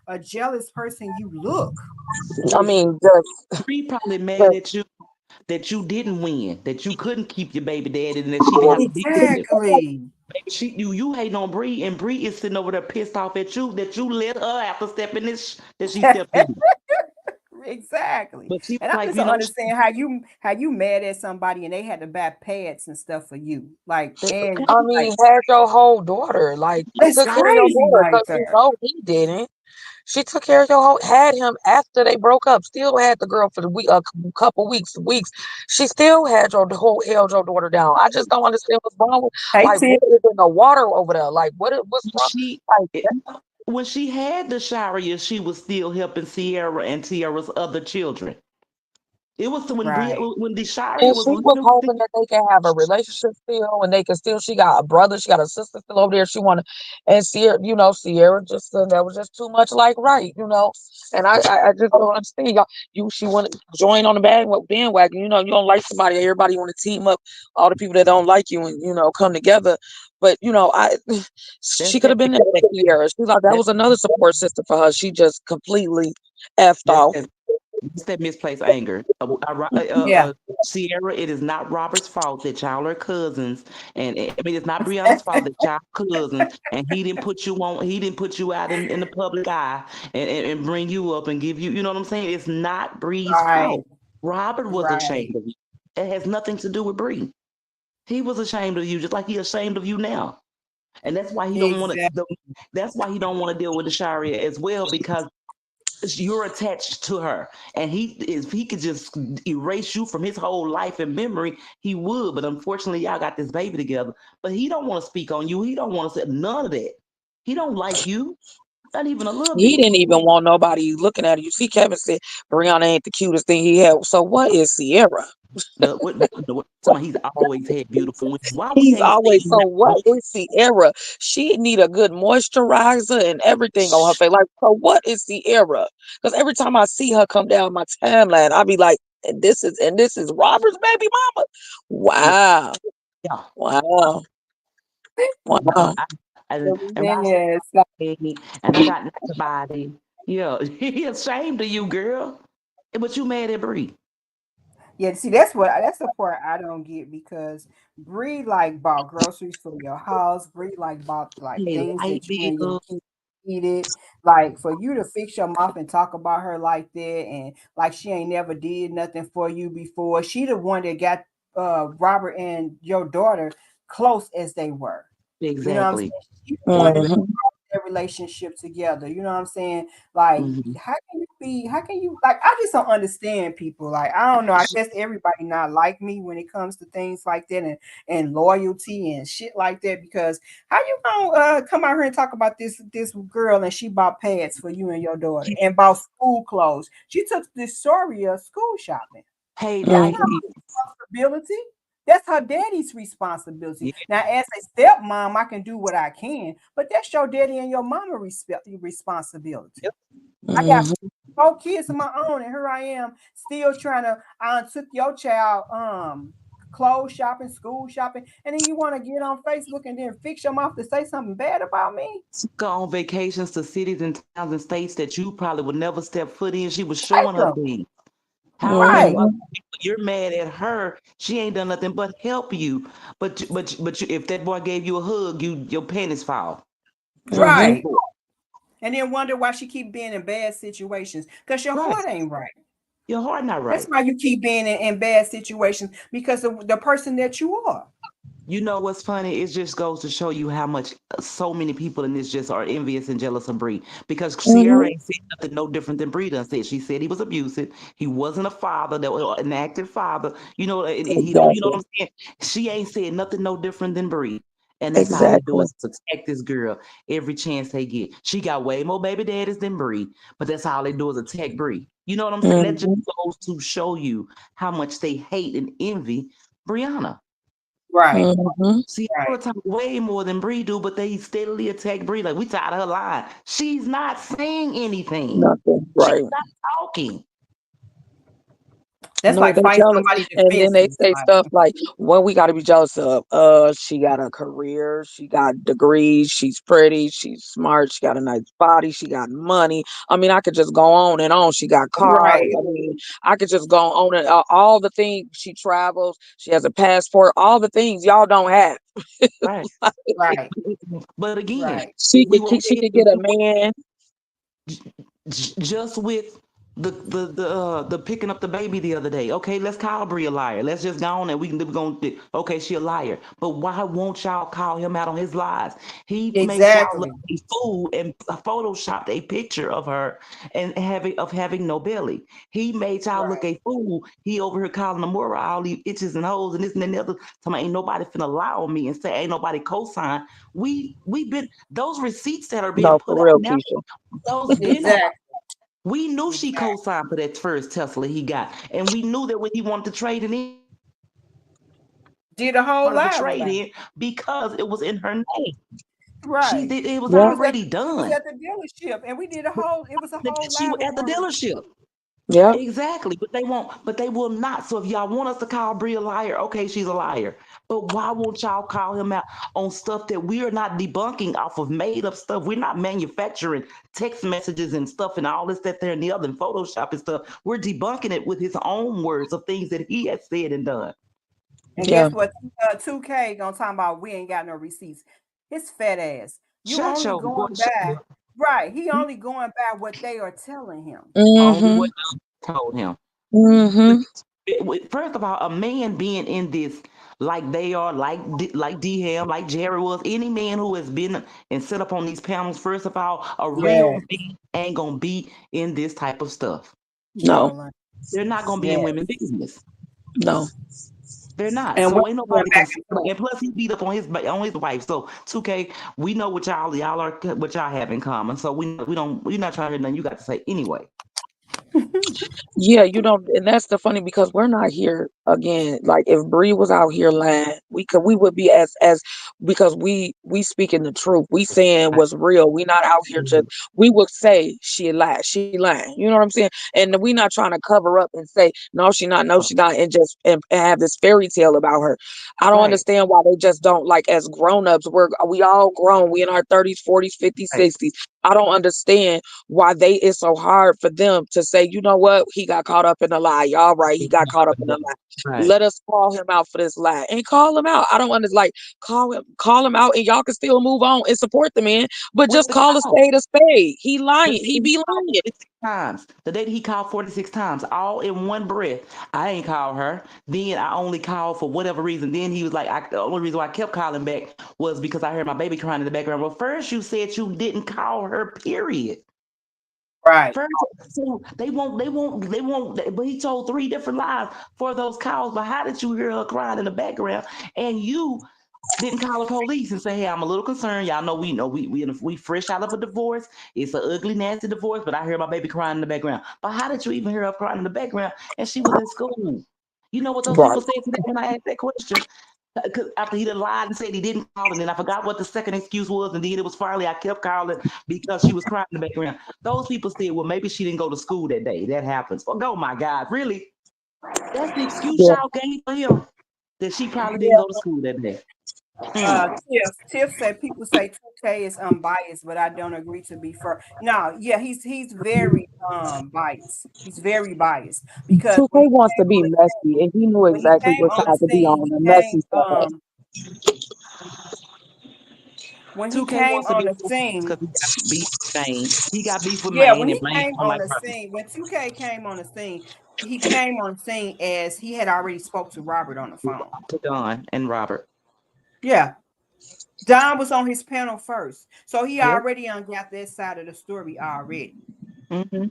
a jealous person you look. I Bree mean, Bree probably mad at you that you didn't win, that you couldn't keep your baby daddy, and that she didn't have to deal with it. Exactly. Maybe you hating on Bree, and Bree is sitting over there pissed off at you that you let her have to step in this that she stepped in. Exactly. But she was And I like, just you don't know, understand how you mad at somebody and they had to buy pads and stuff for you. Like, that's and I like mean, had your whole daughter. Like, she that's took care of your crazy daughter right because you there. know he didn't. She took care of your whole, had him after they broke up. Still had the girl for the week, a couple weeks. She still had held your daughter down. I just don't understand what's wrong with, Hey like, Tim. what is in the water over there? Like, what's wrong? she Like, it- when she had the Sharia, she was still helping Sierra and Sierra's other children. It was Right. when the Sharia and was she was living with hoping that they can have a relationship still, and they can still. She got a brother, she got a sister still over there. She wanted, and Sierra just that was just too much like right. And I just don't understand y'all. She want to join on the bandwagon. You don't like somebody, everybody want to team up. All the people that don't like you and come together. But that's she could that have been there for Sierra. She like that that's was another support system for her. She just completely effed that's off. that It's that misplaced anger. Yeah. Sierra, it is not Robert's fault that y'all are cousins, and I mean it's not Brianna's fault that y'all cousins, and he didn't put you on. He didn't put you out in the public eye and bring you up and give you. You know what I'm saying? It's not Bree's Right. fault. Robert was ashamed Right. of you. It has nothing to do with Bree. He was ashamed of you, just like he's ashamed of you now, and that's why he don't want Exactly. to. That's why he don't want to deal with the Sharia as well because you're attached to her, and if he could just erase you from his whole life and memory, he would. But unfortunately, y'all got this baby together. But he don't want to speak on you. He don't want to say none of that. He don't like you, not even a little He bit. didn't even want nobody looking at her. You see, Kevin said Brianna ain't the cutest thing he had. So what is Sierra? Somebody he's always had beautiful women. Why we He's ain't always seen so. What that? is Sierra? She need a good moisturizer and everything on her face. Like, so what is Sierra? Because every time I see her come down my timeline, I be like, and this is Robert's baby mama. Yeah, Wow, yeah, wow, yeah. wow. And I said, Yes. "Hey," and I got nobody. Yeah, he ashamed of you, girl. But you mad at Bree. Yeah, see, that's the part I don't get because Bree like bought groceries for your house. Bree like bought like Hey, things light that you and your bill. kids needed. Like for you to fix your mouth and talk about her like that, and like she ain't never did nothing for you before. She the one that got Robert and your daughter close as they were. You know what I'm Exactly. saying? She the one that Mm-hmm. their relationship together. You know what I'm saying? Like, Hmm. how can you like I just don't understand people. Like, I don't know. I guess everybody not like me when it comes to things like that and loyalty and shit like that. Because how you gonna come out here and talk about this girl and she bought pads for you and your daughter and bought school clothes. She took this story of school shopping. Hey, That's light not Mm-hmm. bill. my responsibility. That's her daddy's responsibility. Yeah, Now, as a stepmom, I can do what I can, but that's your daddy and your mama responsibility. yep. I got Mm-hmm. 4 kids of my own, and here I am still trying to. I took your child clothes shopping, school shopping, and then you want to get on Facebook and then fix your mouth to say something bad about me? Took her on vacations to cities and towns and states that you probably would never step foot in. She was Take showing her them things. How in the right, world Mm-hmm. you're mad at her? She ain't done nothing but help you. If that boy gave you a hug, your panties fall. Trust Mm-hmm. me, right, and then wonder why she keep being in bad situations because your right. heart ain't right. Your heart not That's right. why you keep being in bad situations because of the person that you are. You know what's funny? It just goes to show you how much so many people in this just are envious and jealous of Bree. Because Sierra Mm-hmm. ain't said nothing no different than Bree done said. She said he was abusive. He wasn't a father, that was an active father. And he don't. You know what Exactly. I'm saying? She ain't said nothing no different than Bree. And that's all they do Exactly. is attack this girl every chance they get. She got way more baby daddies than Bree, but that's all they do is attack Bree. You know what I'm saying? That just Mm-hmm. goes to show you how much they hate and envy Brianna. Right, Mm-hmm. Sierra right. talk way more than Bree do, but they steadily attack Bree. Like we tired of her lying. She's not saying anything. Nothing. She's Right. not talking. That's No, like they fighting jealous. somebody And then they defenseless. say Like, stuff like, what we gotta be jealous of? She got a career, she got degrees, she's pretty, she's smart, she got a nice body, she got money. I mean, I could just go on and on. She got cars. right, I mean, I could just go on and all the things. She travels, she has a passport, all the things y'all don't have. Right. right, But again, right. if we were She could if get a we were man. just with the picking up the baby the other day. Okay, let's call Brie a liar. Let's just go on and we're gonna okay, she a liar. But why won't y'all call him out on his lies? He made y'all look Exactly. a fool and photoshopped a picture of her and having no belly. He made y'all look Right. a fool. He over here calling Amora all these itches and holes and this and the other. Talking about ain't nobody finna lie on me and say ain't nobody co-sign. We been those receipts that are being No, put for out real, now. Keisha. Those been out. Exactly. We knew she Exactly. co-signed for that first Tesla he got, and we knew that when he wanted to trade it in, Did a whole part of the live trade about it. in because it was in her name. She Right. did it was We Yep. was at already we was done. at the dealership and we did a whole it was a whole She live was at the appointment. dealership. Yep. Exactly, but they won't. But they will not. So if y'all want us to call Brie a liar, okay, she's a liar. But why won't y'all call him out on stuff that we are not debunking off of made up stuff? We're not manufacturing text messages and stuff and all this, that, there, and the other, and Photoshop and stuff. We're debunking it with his own words of things that he has said and done. And Yeah. guess what? 2K gonna talk about we ain't got no receipts. His fat ass. You Shut only your boy. going by right. He only going by what they are telling him. Only Mm-hmm. what I told him. Mm-hmm. First of all, a man being in this like they are, like D Ham, like Jerry was, any man who has been and set up on these panels, first of all, a real Yeah. man ain't gonna be in this type of stuff. No. No. They're not gonna be Yeah. in women's business. No. They're not. And we're So ain't going nobody can back say, and forth. and plus he beat up on his wife. So 2K, we know y'all are what y'all have in common. So we're not trying to hear nothing you got to say anyway. Yeah, and that's the funny because we're not here again, like if Bree was out here lying, we would be as because we speaking the truth. We saying what's real. We not out here just we would say she lied. She lying. You know what I'm saying? And we not trying to cover up and say no, she not, no, she not, and just and have this fairy tale about her. I don't Right, understand why they just don't like as grown ups. We all grown. We in our 30s, 40s, 50s, right. 60s. I don't understand why they it's so hard for them to say, you know what, he got caught up in a lie. Y'all right, he got caught up in a lie. Right. Let us call him out for this lie and call him out. I don't want to like call him out, and y'all can still move on and support the man, but What's just the call a call? spade a spade. He The lying. day He he be called lying. 46 times. The day that he called 46 times, all in one breath. I ain't called her. Then I only called for whatever reason. Then he was like, the only reason why I kept calling back was because I heard my baby crying in the background. Well, first you said you didn't call her, period. Right. First, so but he told three different lies for those calls. But how did you hear her crying in the background? And you didn't call the police and say, "Hey, I'm a little concerned. Y'all know we fresh out of a divorce. It's an ugly, nasty divorce, but I hear my baby crying in the background." But how did you even hear her crying in the background? And she was in school. You know what those Right. people said to that when I asked that question? Because after he done lied and said he didn't call, and then I forgot what the second excuse was, and then it was finally I kept calling because she was crying in the background. Those people said, "Well, maybe she didn't go to school that day. That happens." Oh my God, really? That's the excuse Yeah. y'all gave for him that she probably didn't Yeah. go to school that day. Mm. Tiff said people say 2K is unbiased, but I don't agree to be fair. No, yeah, he's very biased. He's very biased because 2K wants to be messy, and he knew when he exactly came what on the side to be scene, on the messy side. when he 2K came wants to on be the scene, because he got beef with Maine. He got beef with yeah, Maine, when and he Maine came don't on like the Robert. scene, when 2K came on the scene, he came on the scene as he had already spoke to Robert on the phone. To Don and Robert. Yeah, Don was on his panel first, so he Yep. already got that side of the story already. Mm-hmm.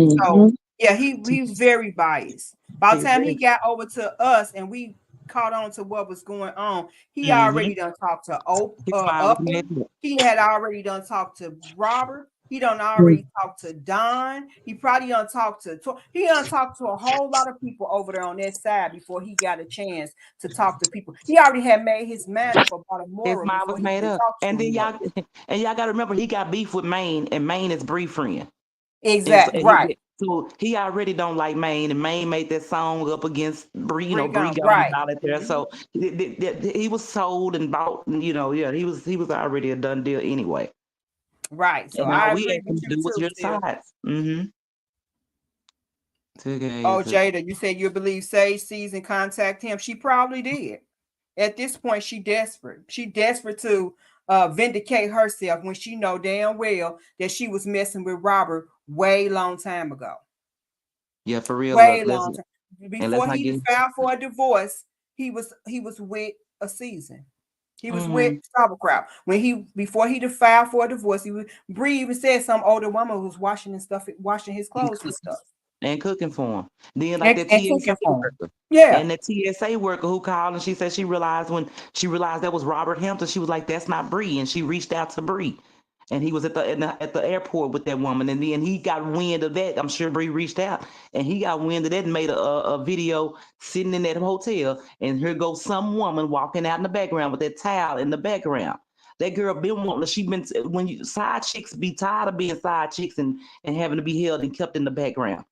So Hmm. yeah, he's very biased. By the He's time he very. got over to us and we caught on to what was going on, he Mm-hmm. already done talked to His mind was Upper. made up. He had already done talked to Robert. He done Mm. already talked to Don. He probably done talked to he done talked to a whole lot of people over there on that side before he got a chance to talk to people. He already had made his mind up about a His moral mind before was he made even up. talked to And then another. y'all got to remember he got beef with Maine, and Maine is Bree friend. And so, Exactly right. he already don't like Maine, and Maine made that song up against Bree. You know, Bree Bree gone gone right. out there. Mhm. So he was sold and bought. And, yeah, he was already a done deal anyway. Right. So And all I we agree asked him with to you do was too, your Tiff. sides. Mm-hmm. Okay, Oh, Jada, you said you believe Sage sees and contact him. She probably did. At this point, she desperate. She desperate to vindicate herself when she know damn well that she was messing with Robert way long time ago. yeah, for real. Way Let's long time. and let's Before not he get. filed for a divorce, he was with a season. He was with Mm-hmm. Sauerkraut. When he before he filed for a divorce, he was Bree even said some older woman was washing and stuff, washing his clothes and stuff. And cooking for him. Then like that And cooking TSA for him. worker. Yeah. And the TSA worker who called and she said she realized when she realized that was Robert Hampton, she was like, "That's not Bree," and she reached out to Bree. And he was at the airport with that woman, and then he got wind of that. I'm sure Bree reached out, and he got wind of that and made a video sitting in that hotel. And here goes some woman walking out in the background with that towel in the background. That girl been wanting. She been when you side chicks be tired of being side chicks and having to be held and kept in the background.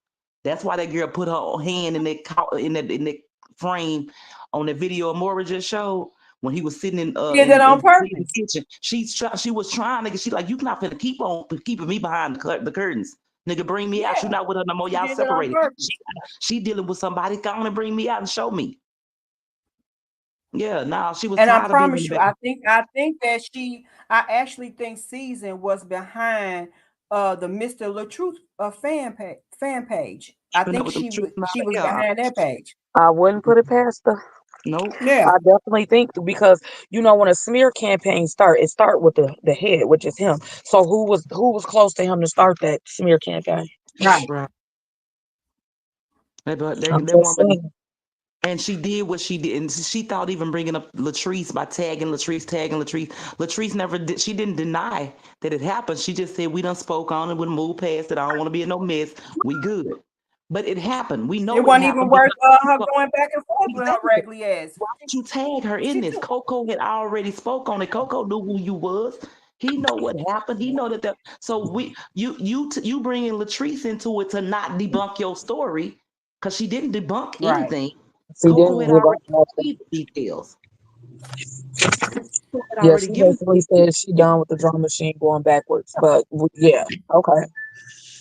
That's why that girl put her hand in that frame on the video Amora just showed when he was sitting in Did that on the purpose. kitchen. She was trying to. She like, you not finna keep on keeping me behind the curtains. Nigga, bring me out. You Yeah. not with her no more. She Y'all did that on separated. She purpose. she dealing with somebody. Go on and bring me out and show me. Yeah, nah, she was And I tired of being in promise the you, back. I think that I actually think Season was behind the Mr. LaTruth fan page. I You know, think with the she truth was out she of was hell. behind that page. I wouldn't put it past her. Nope. Yeah. I definitely think because when a smear campaign it start with the head, which is him. So who was close to him to start that smear campaign? Right. Right. I'm That just woman. saying. And she did what she did. And she thought even bringing up Latrice by tagging Latrice. Latrice never did. She didn't deny that it happened. She just said, we done spoke on it. We moved past it. I don't want to be in no mess. We good. But it happened. We know it wasn't even worth her going back and forth with her raggedy ass. Why did you tag her in this? Coco had already spoke on it. Coco knew who you was. He know what happened. He know that. So you bringing Latrice into it to not debunk your story because she didn't debunk anything. Coco had already seen the details. Yeah, she basically said she done with the drum machine going backwards. But yeah, okay.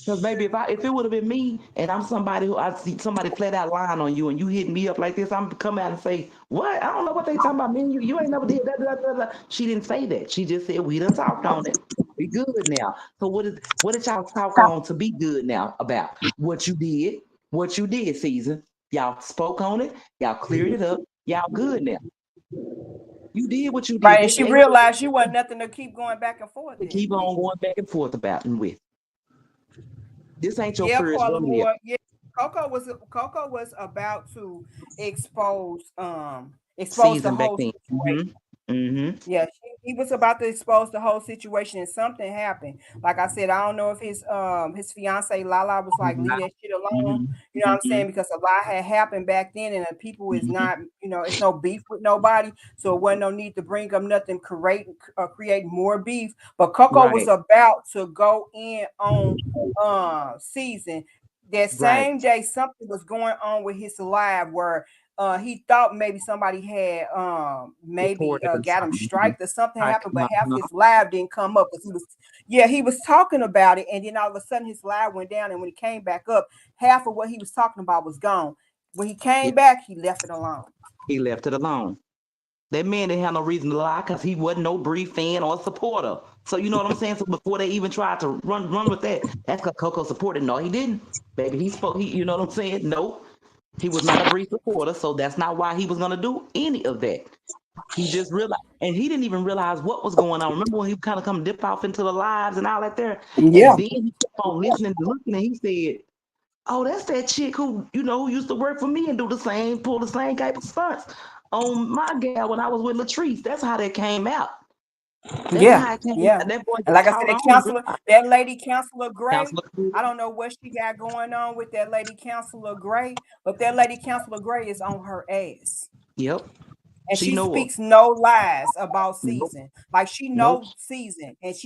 Because maybe if it would have been me and I'm somebody who I see somebody flat out lying on you and you hit me up like this, I'm come out and say, what? I don't know what they talking about, man. You ain't never did that. She didn't say that. She just said we done talked on it. We good now. So what did y'all talk on to be good now about? What you did, Season. Y'all spoke on it, y'all cleared it up, y'all good now. You did what you did. Right, and she realized you wasn't nothing to keep going back and forth. Keep on going back and forth about and with. This ain't your first rodeo. Yeah, Coco was about to expose Season the whole situation. Yeah, he was about to expose the whole situation, and something happened. Like I said, I don't know if his fiance Lala was like, leave that shit alone. You know what I'm saying? Because a lot had happened back then, and the people is not, it's no beef with nobody, so it wasn't no need to bring up nothing, create more beef. But Coco was about to go in on Season. That same day, something was going on with his live where he thought maybe somebody had got him striked or something happened, but half his live didn't come up because he was talking about it, and then all of a sudden his live went down, and when he came back up, half of what he was talking about was gone. When he came back, he left it alone. He left it alone. That man didn't have no reason to lie because he wasn't no Bree fan or supporter. So you know what I'm saying? So before they even tried to run with that, that's because Coco supported. No, he didn't. Baby, he spoke. You know what I'm saying? No, he was not a Bree supporter. So that's not why he was gonna do any of that. He just realized, and he didn't even realize what was going on. Remember when he kind of come dip off into the lives and all that there? Yeah. And then he kept on listening and looking, and he said, oh, that's that chick who used to work for me and pull the same type of stunts on my gal when I was with Latrice. That's how that came out. That's how it came out. That boy, and like I said, that lady Counselor Gray, I don't know what she got going on with that lady Counselor Gray, but that lady Counselor Gray is on her ass. Yep. And she speaks no lies about Season. Like she knows Season, and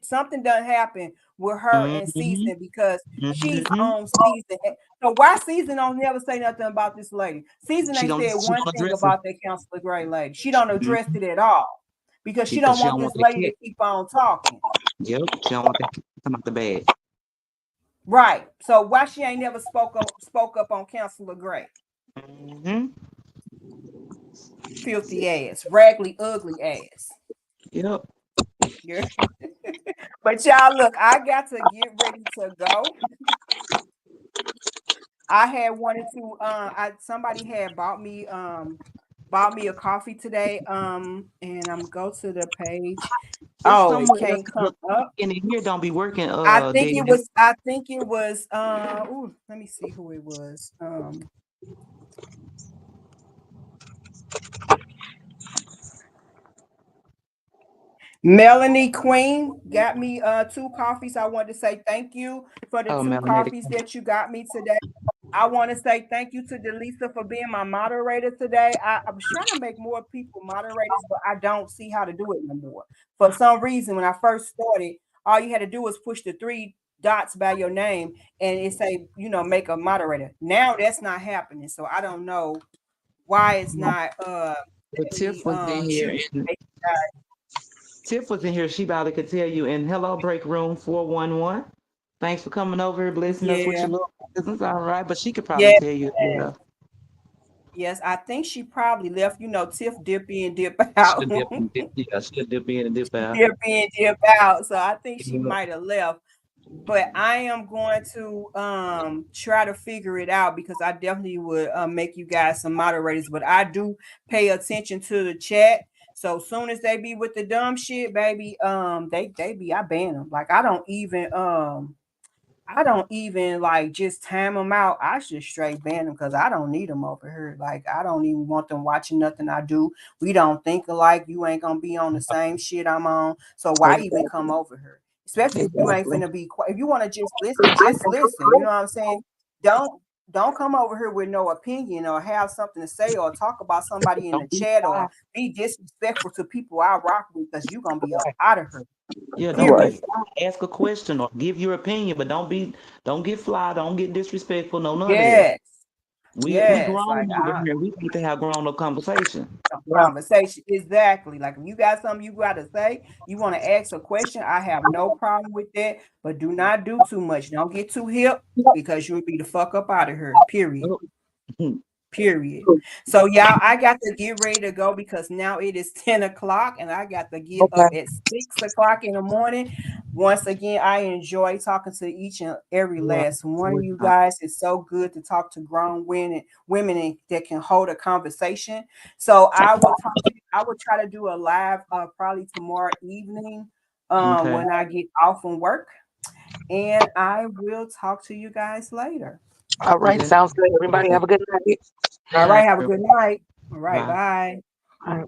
something done happen with her and Season because she's on Season. So why Season don't never say nothing about this lady? Season ain't said one thing about that Counselor Gray lady. She don't address it at all because she don't want this lady to keep on talking. Yep, she don't want that to come out the bag. Right. So why she ain't never spoke up on Counselor Gray? Filthy ass, raggedy, ugly ass. Yep. Yeah. But y'all, look, I got to get ready to go. I had wanted to. Somebody had bought me a coffee today. And I'm go to the page. It can't come up. And in here don't be working. I think it was. Let me see who it was. Melanie Queen got me 2 coffees. I want to say thank you for the 2 coffees that you got me today. I want to say thank you to Delisa for being my moderator today. I was trying to make more people moderators, but I don't see how to do it no more. For some reason, when I first started, all you had to do was push the 3 dots by your name and it say, make a moderator. Now that's not happening. So I don't know why it's not Tiff was in here. Tiff was in here. She probably could tell you in Hello Break Room 411. Thanks for coming over here, blessing us with your little business. All right, but she could probably tell you. Yes, I think she probably left. Tiff dip in, dip out. She'll dip in and dip out. Dip in, dip out. So I think she might have left. But I am going to try to figure it out because I definitely would make you guys some moderators. But I do pay attention to the chat. So soon as they be with the dumb shit, baby, they be, I ban them. Like I don't even like just time them out. I should straight ban them because I don't need them over here. Like I don't even want them watching nothing I do. We don't think alike. You ain't gonna be on the same shit I'm on. So why even come over here? Especially if you ain't finna be quiet. If you want to just listen, just listen. You know what I'm saying? don't come over here with no opinion or have something to say or talk about somebody in the Don't be chat shy. or be disrespectful to people I rock with because you're gonna be up out of her. Yeah, don't be Period. shy. Ask a question or give your opinion, but don't get fly, don't get disrespectful, no none of that. Yes, We yes. grown Like over here. We need to have grown up conversation. conversation. Exactly. Like if you got something you gotta say, you want to ask a question, I have no problem with that. But do not do too much. Don't get too hip because you'll be the fuck up out of here. Period. Oh, Period. So y'all, I got to get ready to go because now it is 10 o'clock and I got to get Okay. up at 6 o'clock in the morning. Once again, I enjoy talking to each and every yeah. last one of you guys. It's so good to talk to grown women that can hold a conversation. So I will talk to you. I will try to do a live probably tomorrow evening Okay. when I get off from work. And I will talk to you guys later. All right. Good. Sounds good. Everybody have a good night. All Night. right. Have a good night. All right. Bye. Bye. All right.